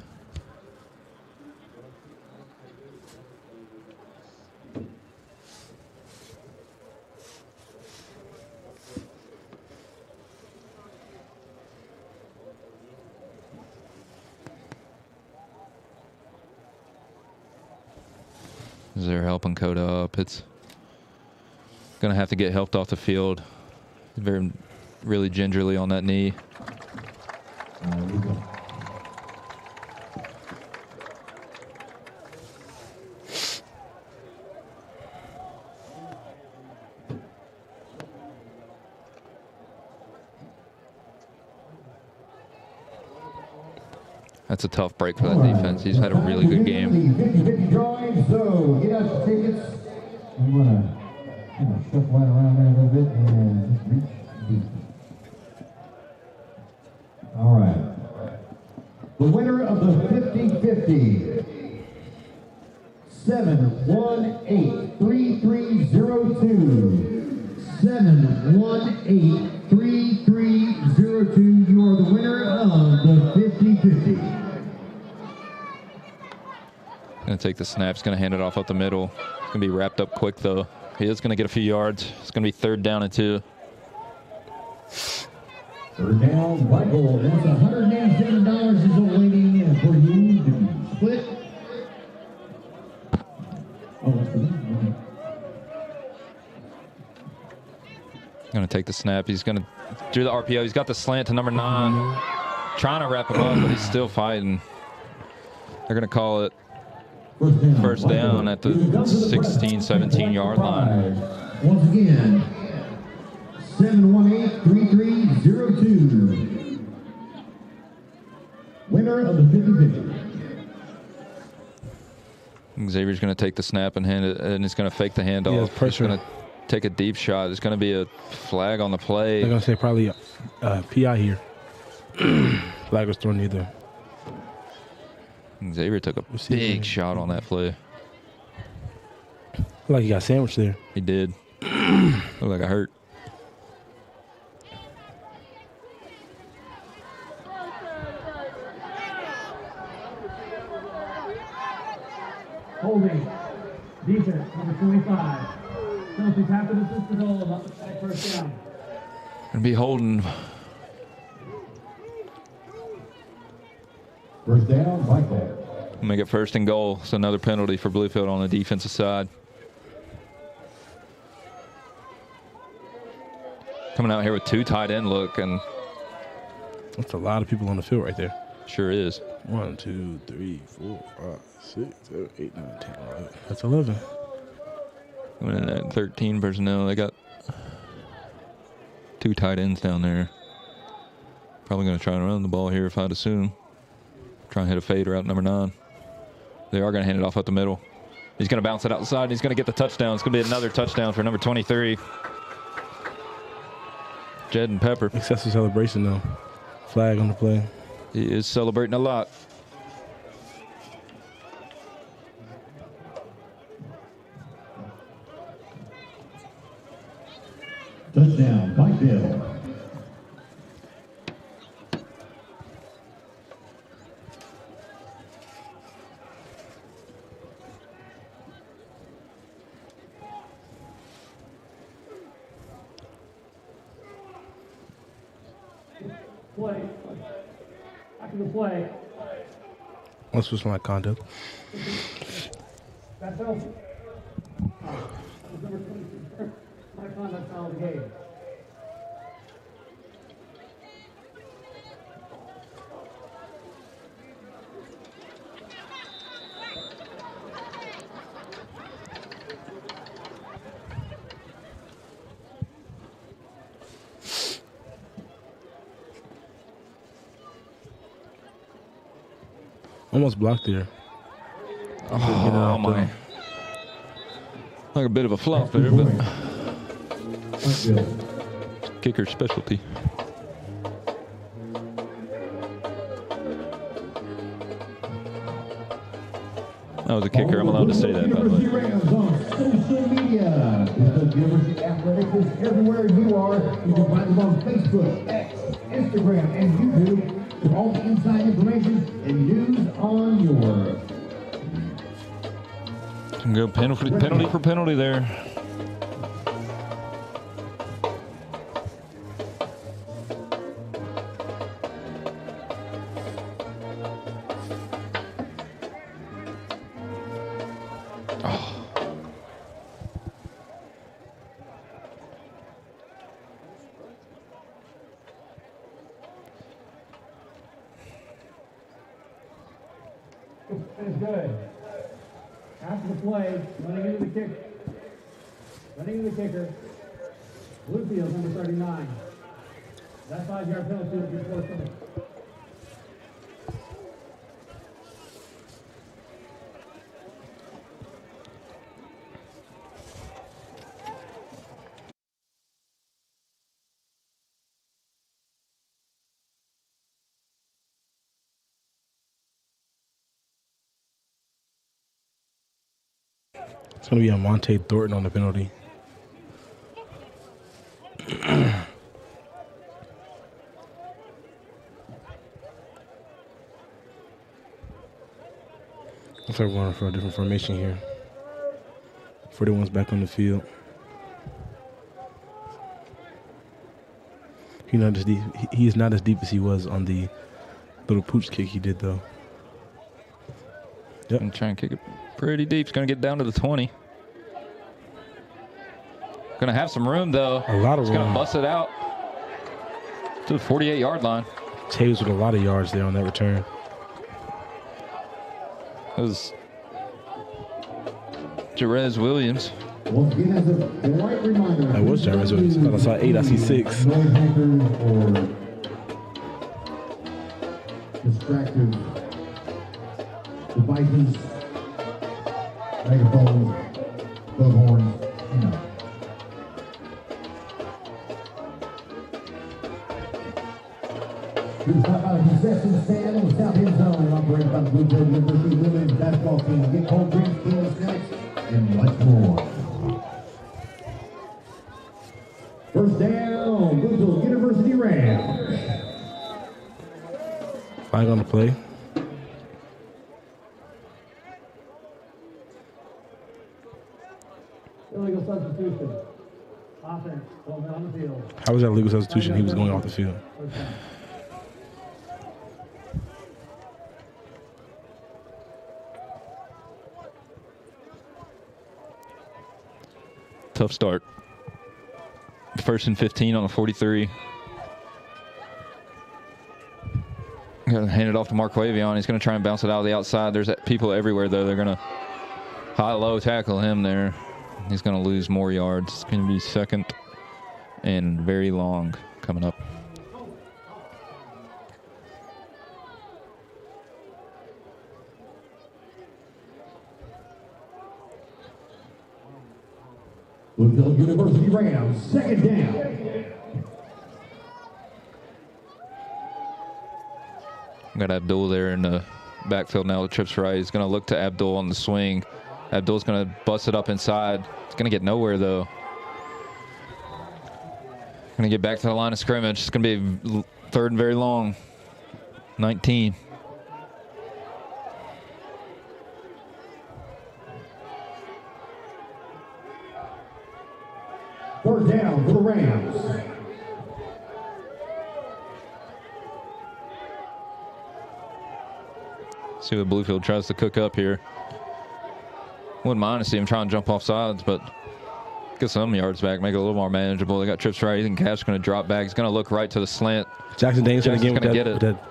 They're helping Coda up. It's going to have to get helped off the field. Really gingerly on that knee. That's a tough break for that defense. He's had a really good game. 50-50 drawing, so get us tickets. I'm going to Shuffle that around there a little bit and just reach deep. All right. The winner of the 50-50, 718-3302. 718-3302. You are the winner of the 50-50. Going to take the snap. He's going to hand it off up the middle. It's going to be wrapped up quick, though. He is going to get a few yards. It's going to be 3rd down and 2. Third down, right goal. That's $187 is awaiting for you to split. Oh, that's good. Going to take the snap. He's going to do the RPO. He's got the slant to number 9. Trying to wrap him up, but he's still fighting. They're going to call it first down at the 16, 17-yard line. Once again, 718-3302. Winner of the 50-50. Xavier's going to take the snap and hand it, and he's going to fake the handoff. He's pressure. going to take a deep shot. There's going to be a flag on the play. They're going to say probably PI here. Flag was thrown either. Xavier took a big shot on that play. Looked like he got sandwiched there. He did. Looked like I hurt. Holding. Defense, number 25. Penalties after the assist goal, about the first down. Going to be holding. First down, right there. Make it 1st and goal. It's another penalty for Bluefield on the defensive side. Coming out here with 2 tight end look, and That's a lot of people on the field right there. sure is. 1, 2, 3, 4, 5, 6, 7, 8, 9, 10, 11. That's 11. Coming in at 13 personnel. They got 2 tight ends down there. Probably going to try and run the ball here, if I'd assume. Try and hit a fade route number 9. They are going to hand it off up the middle. He's going to bounce it outside. And he's going to get the touchdown. It's going to be another touchdown for number 23. Jed and Pepper. Excessive celebration, though. Flag on the play. He is celebrating a lot. Touchdown, Pikeville. Play. After the play. This was my conduct. That's open. That was number 22. My conduct foul of the game. Almost blocked there. Oh, my. Like a bit of a flop there, but kicker specialty. That was a kicker. I'm allowed to say that, by the way. Rams on social media. Bluefield University Athletics is everywhere you are. You can find them on Facebook, X, Instagram, and YouTube for all the inside information and news on your. Can go penalty for penalty there. It's good. After the play, running into the kicker. Running into the kicker. Bluefield, number 39. That 5-yard penalty will be forthcoming. It's going to be a Monte Thornton on the penalty. Looks like we're going for a different formation here. 41's back on the field. He is not as deep as he was on the little pooch kick he did, though. Yep. And try and kick it pretty deep. It's going to get down to the 20. Going to have some room, though. A lot of It's room. going to bust it out to the 48-yard line. Taves with a lot of yards there on that return. It was Jerez Williams. Once again, as a bright reminder, That was Jarvis Williams. I thought I saw 8, I see 6. No hackers or distractive devices, megaphones, bullhorns, you know. Here's how about a concession stand on the south end zone, operated by the Bluefield University women's basketball team. Get cold drinks, team snacks, and much more. First down, Bluefield University Rams. Flag on the play. Illegal substitution. Offense, 12 down the field. How was that legal substitution? He was going off the field. First down. Tough start. 1st and 15 on a 43. Going to hand it off to Marquavion. He's going to try and bounce it out of the outside. There's people everywhere, though. They're going to high-low tackle him there. He's going to lose more yards. It's going to be 2nd and very long coming up. Bluefield University Rams, 2nd down. Got Abdul there in the backfield now. Trips right. He's going to look to Abdul on the swing. Abdul's going to bust it up inside. It's going to get nowhere, though. Going to get back to the line of scrimmage. It's going to be 3rd and very long. 19. Third down for the Rams. See what Bluefield tries to cook up here. Wouldn't mind to see him try and jump off sides, but get some yards back, make it a little more manageable. They got trips right. Ethan Cash going to drop back. He's going to look right to the slant. Jackson Daniels Jackson's again going to get it. with that.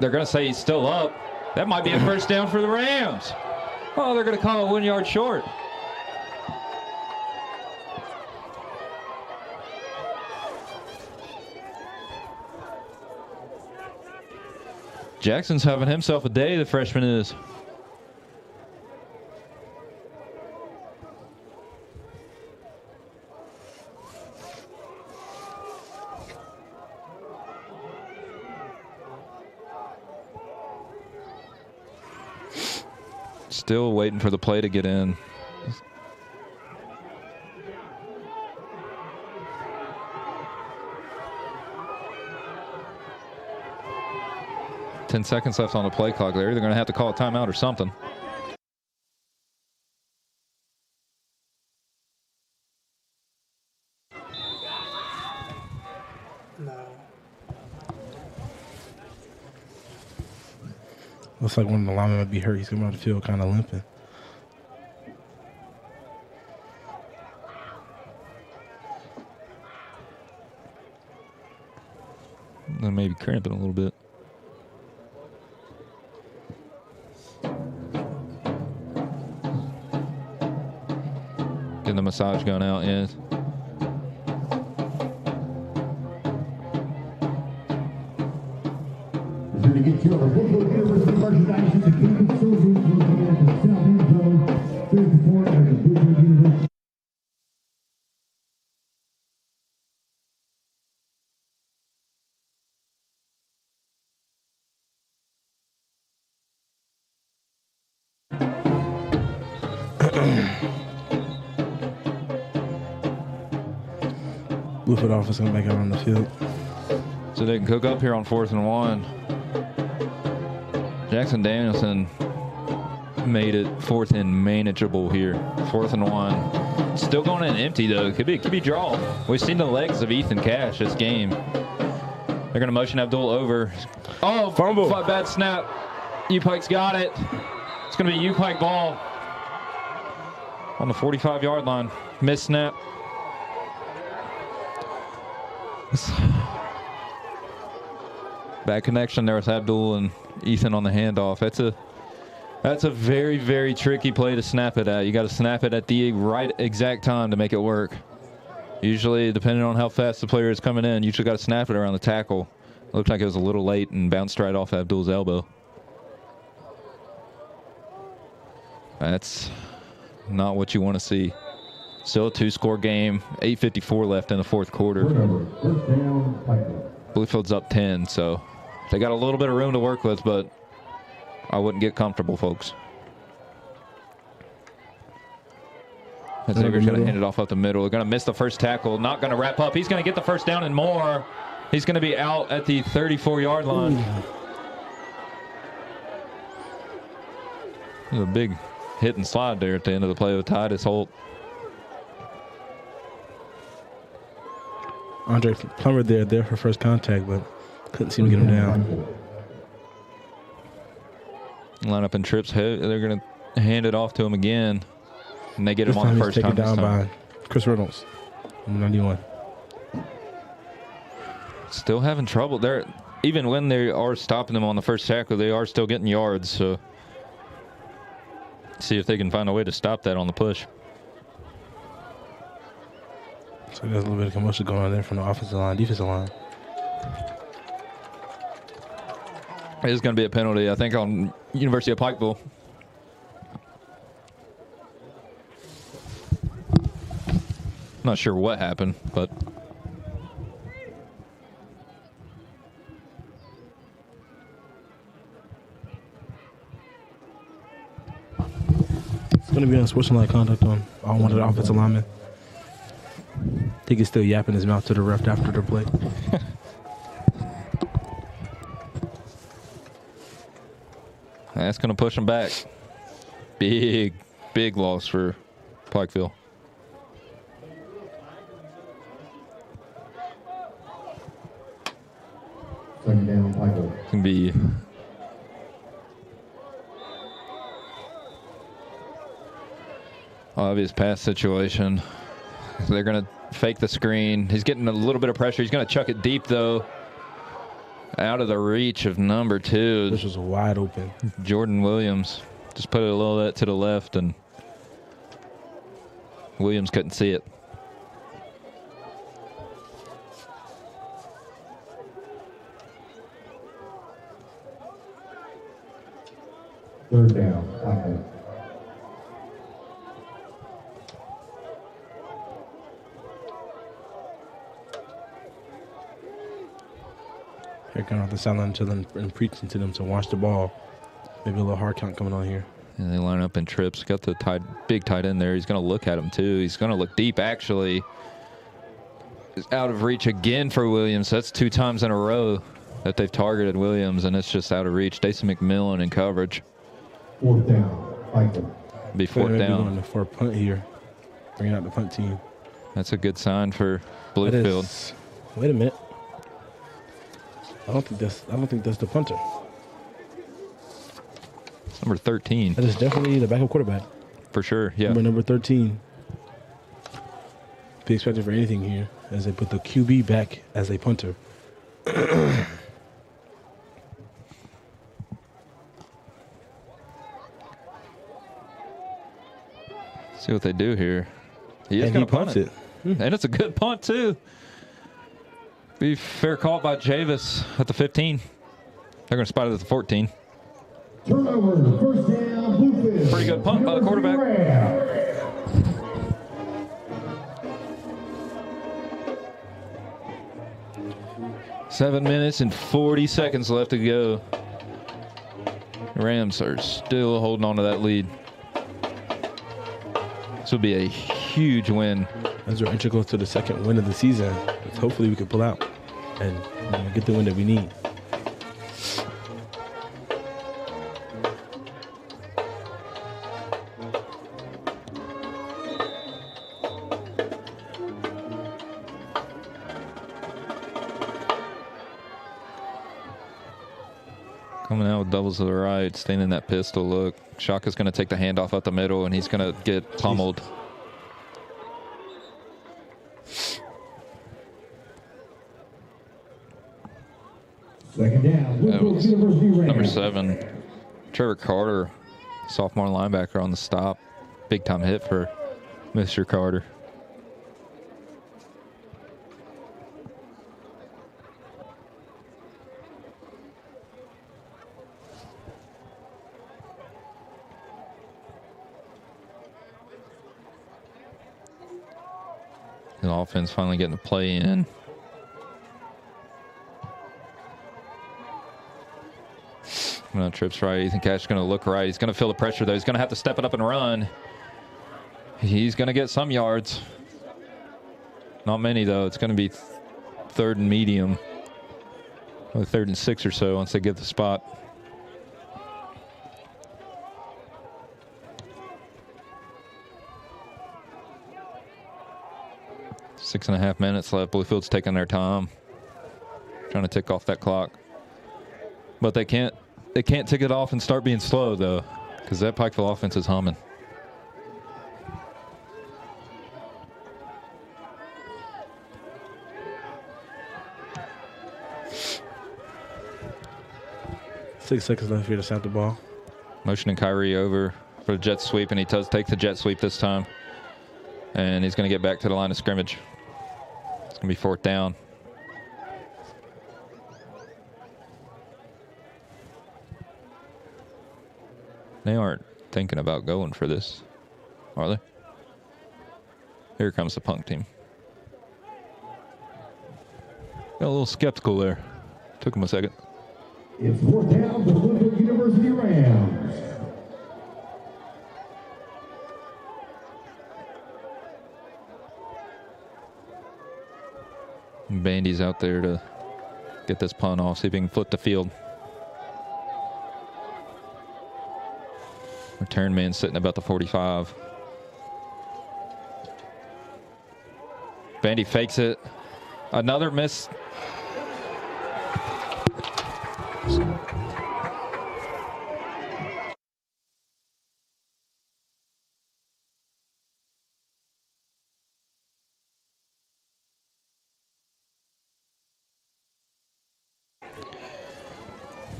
They're going to say he's still up. That might be a first down for the Rams. Oh, they're going to call it 1 yard short. Jackson's having himself a day, the freshman is. Still waiting for the play to get in. Ten seconds left on the play clock. They're either going to have to call a timeout or something. Looks like one of the linemen might be hurt. He's coming out the field kind of limping. Then maybe cramping a little bit. Getting the massage gun out, yes. Here to get your Bluefield University merchandise in the Kingdom Soldiers located at the south end zone. Please support at the Bluefield University. Bluefield offense coming back out on the field. So they can cook up here on 4th and 1. Jackson Danielson made it 4th and manageable here. 4th and 1. Still going in empty though. Could be draw. We've seen the legs of Ethan Cash this game. They're going to motion Abdul over. Oh, fumble. Bad snap. UPIKE's got it. It's going to be UPIKE ball on the 45-yard line. Missed snap. Bad connection there with Abdul and Ethan on the handoff. That's a very, very tricky play to snap it at. You got to snap it at the right exact time to make it work. Usually, depending on how fast the player is coming in, you usually got to snap it around the tackle. It looked like it was a little late and bounced right off Abdul's elbow. That's not what you want to see. Still a 2-score game. 8:54 left in the 4th quarter. Bluefield's up 10, so they got a little bit of room to work with, but I wouldn't get comfortable, folks. Xavier's going to hand it off up the middle. They're going to miss the first tackle. Not going to wrap up. He's going to get the first down and more. He's going to be out at the 34-yard line. There's a big hit and slide there at the end of the play with Titus Holt. Andre Plummer there for first contact, but couldn't seem to get him down. Line up in trips. They're going to hand it off to him again, and they get him on the first taken time. Down by Chris Reynolds, 91. Still having trouble there. Even when they are stopping them on the first tackle, they are still getting yards. So see if they can find a way to stop that on the push. So there's a little bit of commotion going on there from the offensive line, defensive line. It's going to be a penalty, I think, on University of Pikeville. Not sure what happened, but it's going to be unsportsmanlike conduct on one of the offensive linemen. I think he's still yapping his mouth to the ref after the play. That's going to push them back. Big loss for Pikeville. Second down, Pikeville. It's going to be obvious pass situation. They're going to fake the screen. He's getting a little bit of pressure. He's going to chuck it deep, though. Out of the reach of number 2. This was wide open. Jordan Williams. Just put it a little bit to the left, and Williams couldn't see it. Third down, Pikeville. They're going off the sideline to them and preaching to them to watch the ball. Maybe a little hard count coming on here. And they line up in trips. Got the big tight end there. He's going to look at him, too. He's going to look deep, actually. It's out of reach again for Williams. That's 2 times in a row that they've targeted Williams, and it's just out of reach. Jason McMillan in coverage. Fourth down, Pikeville. Be 4th down. Going for a punt here. Bringing out the punt team. That's a good sign for Bluefield. Wait a minute. I don't think that's the punter. It's number 13. That is definitely the backup quarterback. For sure, yeah. Number 13. Be expected for anything here as they put the QB back as a punter. See what they do here. He is going to punt it. And it's a good punt, too. Be fair caught by Javis at the 15. They're going to spot it at the 14. Turnover, first down, Bluefield. Pretty good punt by the quarterback. 7 minutes and 40 seconds left to go. Rams are still holding on to that lead. This will be a huge win. As we're integral to the second win of the season, hopefully we can pull out and get the win that we need. Coming out with doubles to the right, staying in that pistol look. Shaka's going to take the handoff out the middle, and he's going to get pummeled. Second down. Bluefield University Rams. Number 7, Trevor Carter, sophomore linebacker on the stop. Big time hit for Mr. Carter. The offense finally getting a play in. Trips right. Ethan Cash is going to look right. He's going to feel the pressure, though. He's going to have to step it up and run. He's going to get some yards. Not many, though. It's going to be 3rd and medium. Or 3rd and 6 or so once they get the spot. Six and a half minutes left. Bluefield's taking their time, trying to tick off that clock. But they can't tick it off and start being slow, though, because that Pikeville offense is humming. Six seconds left here to snap the ball. Motioning Kyrie over for the jet sweep, and he does take the jet sweep this time. And he's going to get back to the line of scrimmage. It's going to be 4th down. They aren't thinking about going for this, are they? Here comes the punk team. Got a little skeptical there. Took him a second. It's 4th down to Bluefield University Rams. Bandy's out there to get this punt off, see if he can flip the field. Return man sitting about the 45. Bandy fakes it. Another miss.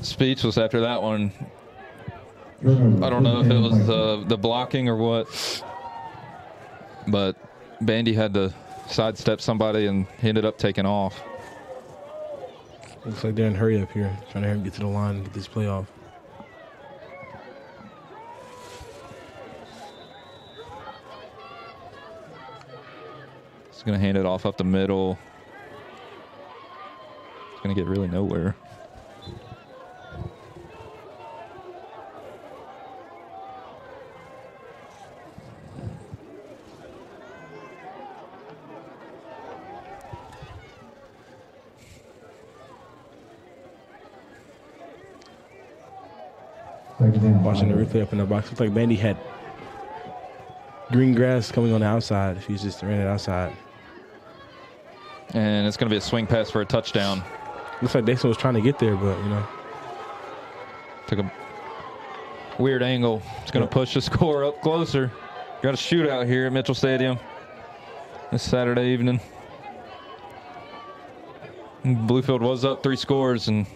Speechless after that one. I don't know if it was the blocking or what, but Bandy had to sidestep somebody and he ended up taking off. Looks like they're in hurry up here, trying to get to the line and get this play off. He's going to hand it off up the middle. It's going to get really nowhere. Watching the replay up in the box, looks like Bandy had green grass coming on the outside if he's just ran it outside. And it's going to be a swing pass for a touchdown. Looks like Dixon was trying to get there, but, you know. Took a weird angle. It's going to push the score up closer. Got a shootout here at Mitchell Stadium this Saturday evening. Bluefield was up 3 scores and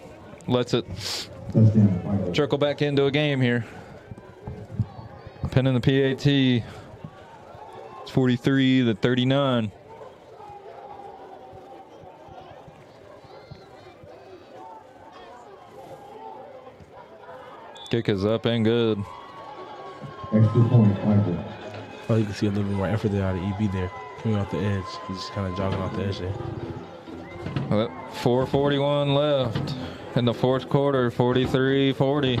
lets it trickle back into a game here. Pinning the PAT. It's 43-39. Kick is up and good. Extra point, Michael. Oh, you can see a little bit more effort there out of EB there, coming off the edge. He's just kind of jogging off the edge there. Well, 4:41 left in the 4th quarter, 43-40.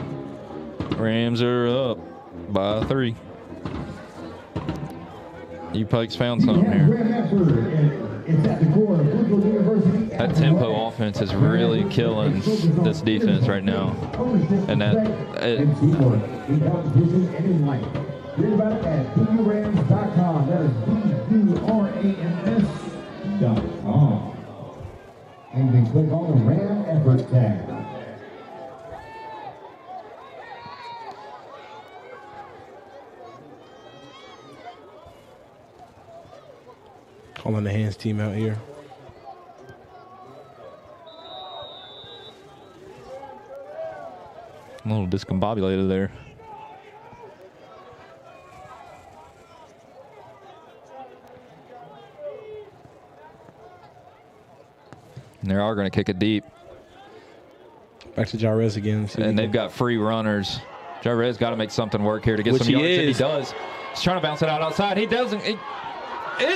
Rams are up by 3. UPIKE's found something here. It's at the core of Bluefield University. That tempo offense is really killing this defense right now. And that in competition and in life. Read about it at burams.com. That is burams.com. And then click on the Ram Effort tab. Calling the hands team out here. a little discombobulated there. And they are going to kick it deep. Back to Jarez again. And they've got free runners. Jarez got to make something work here to get some yards. And he does. He's trying to bounce it out outside. He doesn't. He's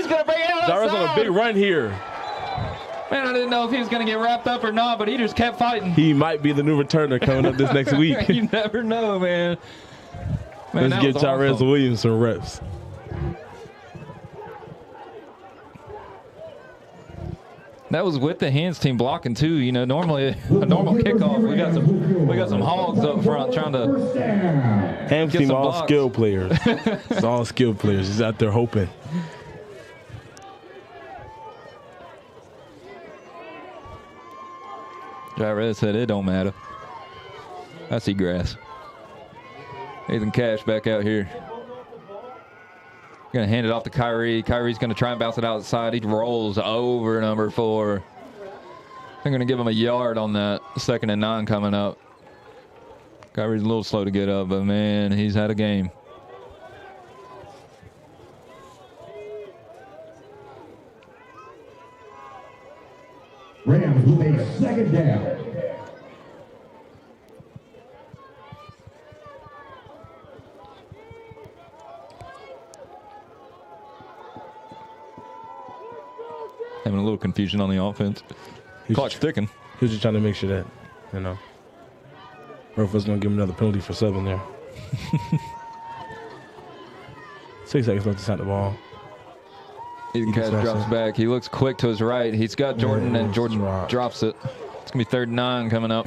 going to bring it out outside. Jarez on a big run here. Man, I didn't know if he was going to get wrapped up or not, but he just kept fighting. He might be the new returner coming up this next week. You never know, man. Let's get Jarez Williams some reps. That was with the hands team blocking too. You know, normally a normal kickoff, we got some hogs up front trying to. Hands team all skill players. It's all skill players. He's out there hoping. Jarez said it don't matter. I see grass. Nathan Cash back out here. Going to hand it off to Kyrie. Kyrie's going to try and bounce it outside. He rolls over number 4. I'm going to give him a yard on that. 2nd and 9 coming up. Kyrie's a little slow to get up, but man, he's had a game. Rams with a 2nd down. Having a little confusion on the offense. Clock's ticking. He was just trying to make sure that, you know, Ref was going to give him another penalty for subbing there. 6 seconds left to snap the ball. Ethan Cash drops back. He looks quick to his right. He's got Jordan, and Jordan drops it. It's going to be 3rd and 9 coming up.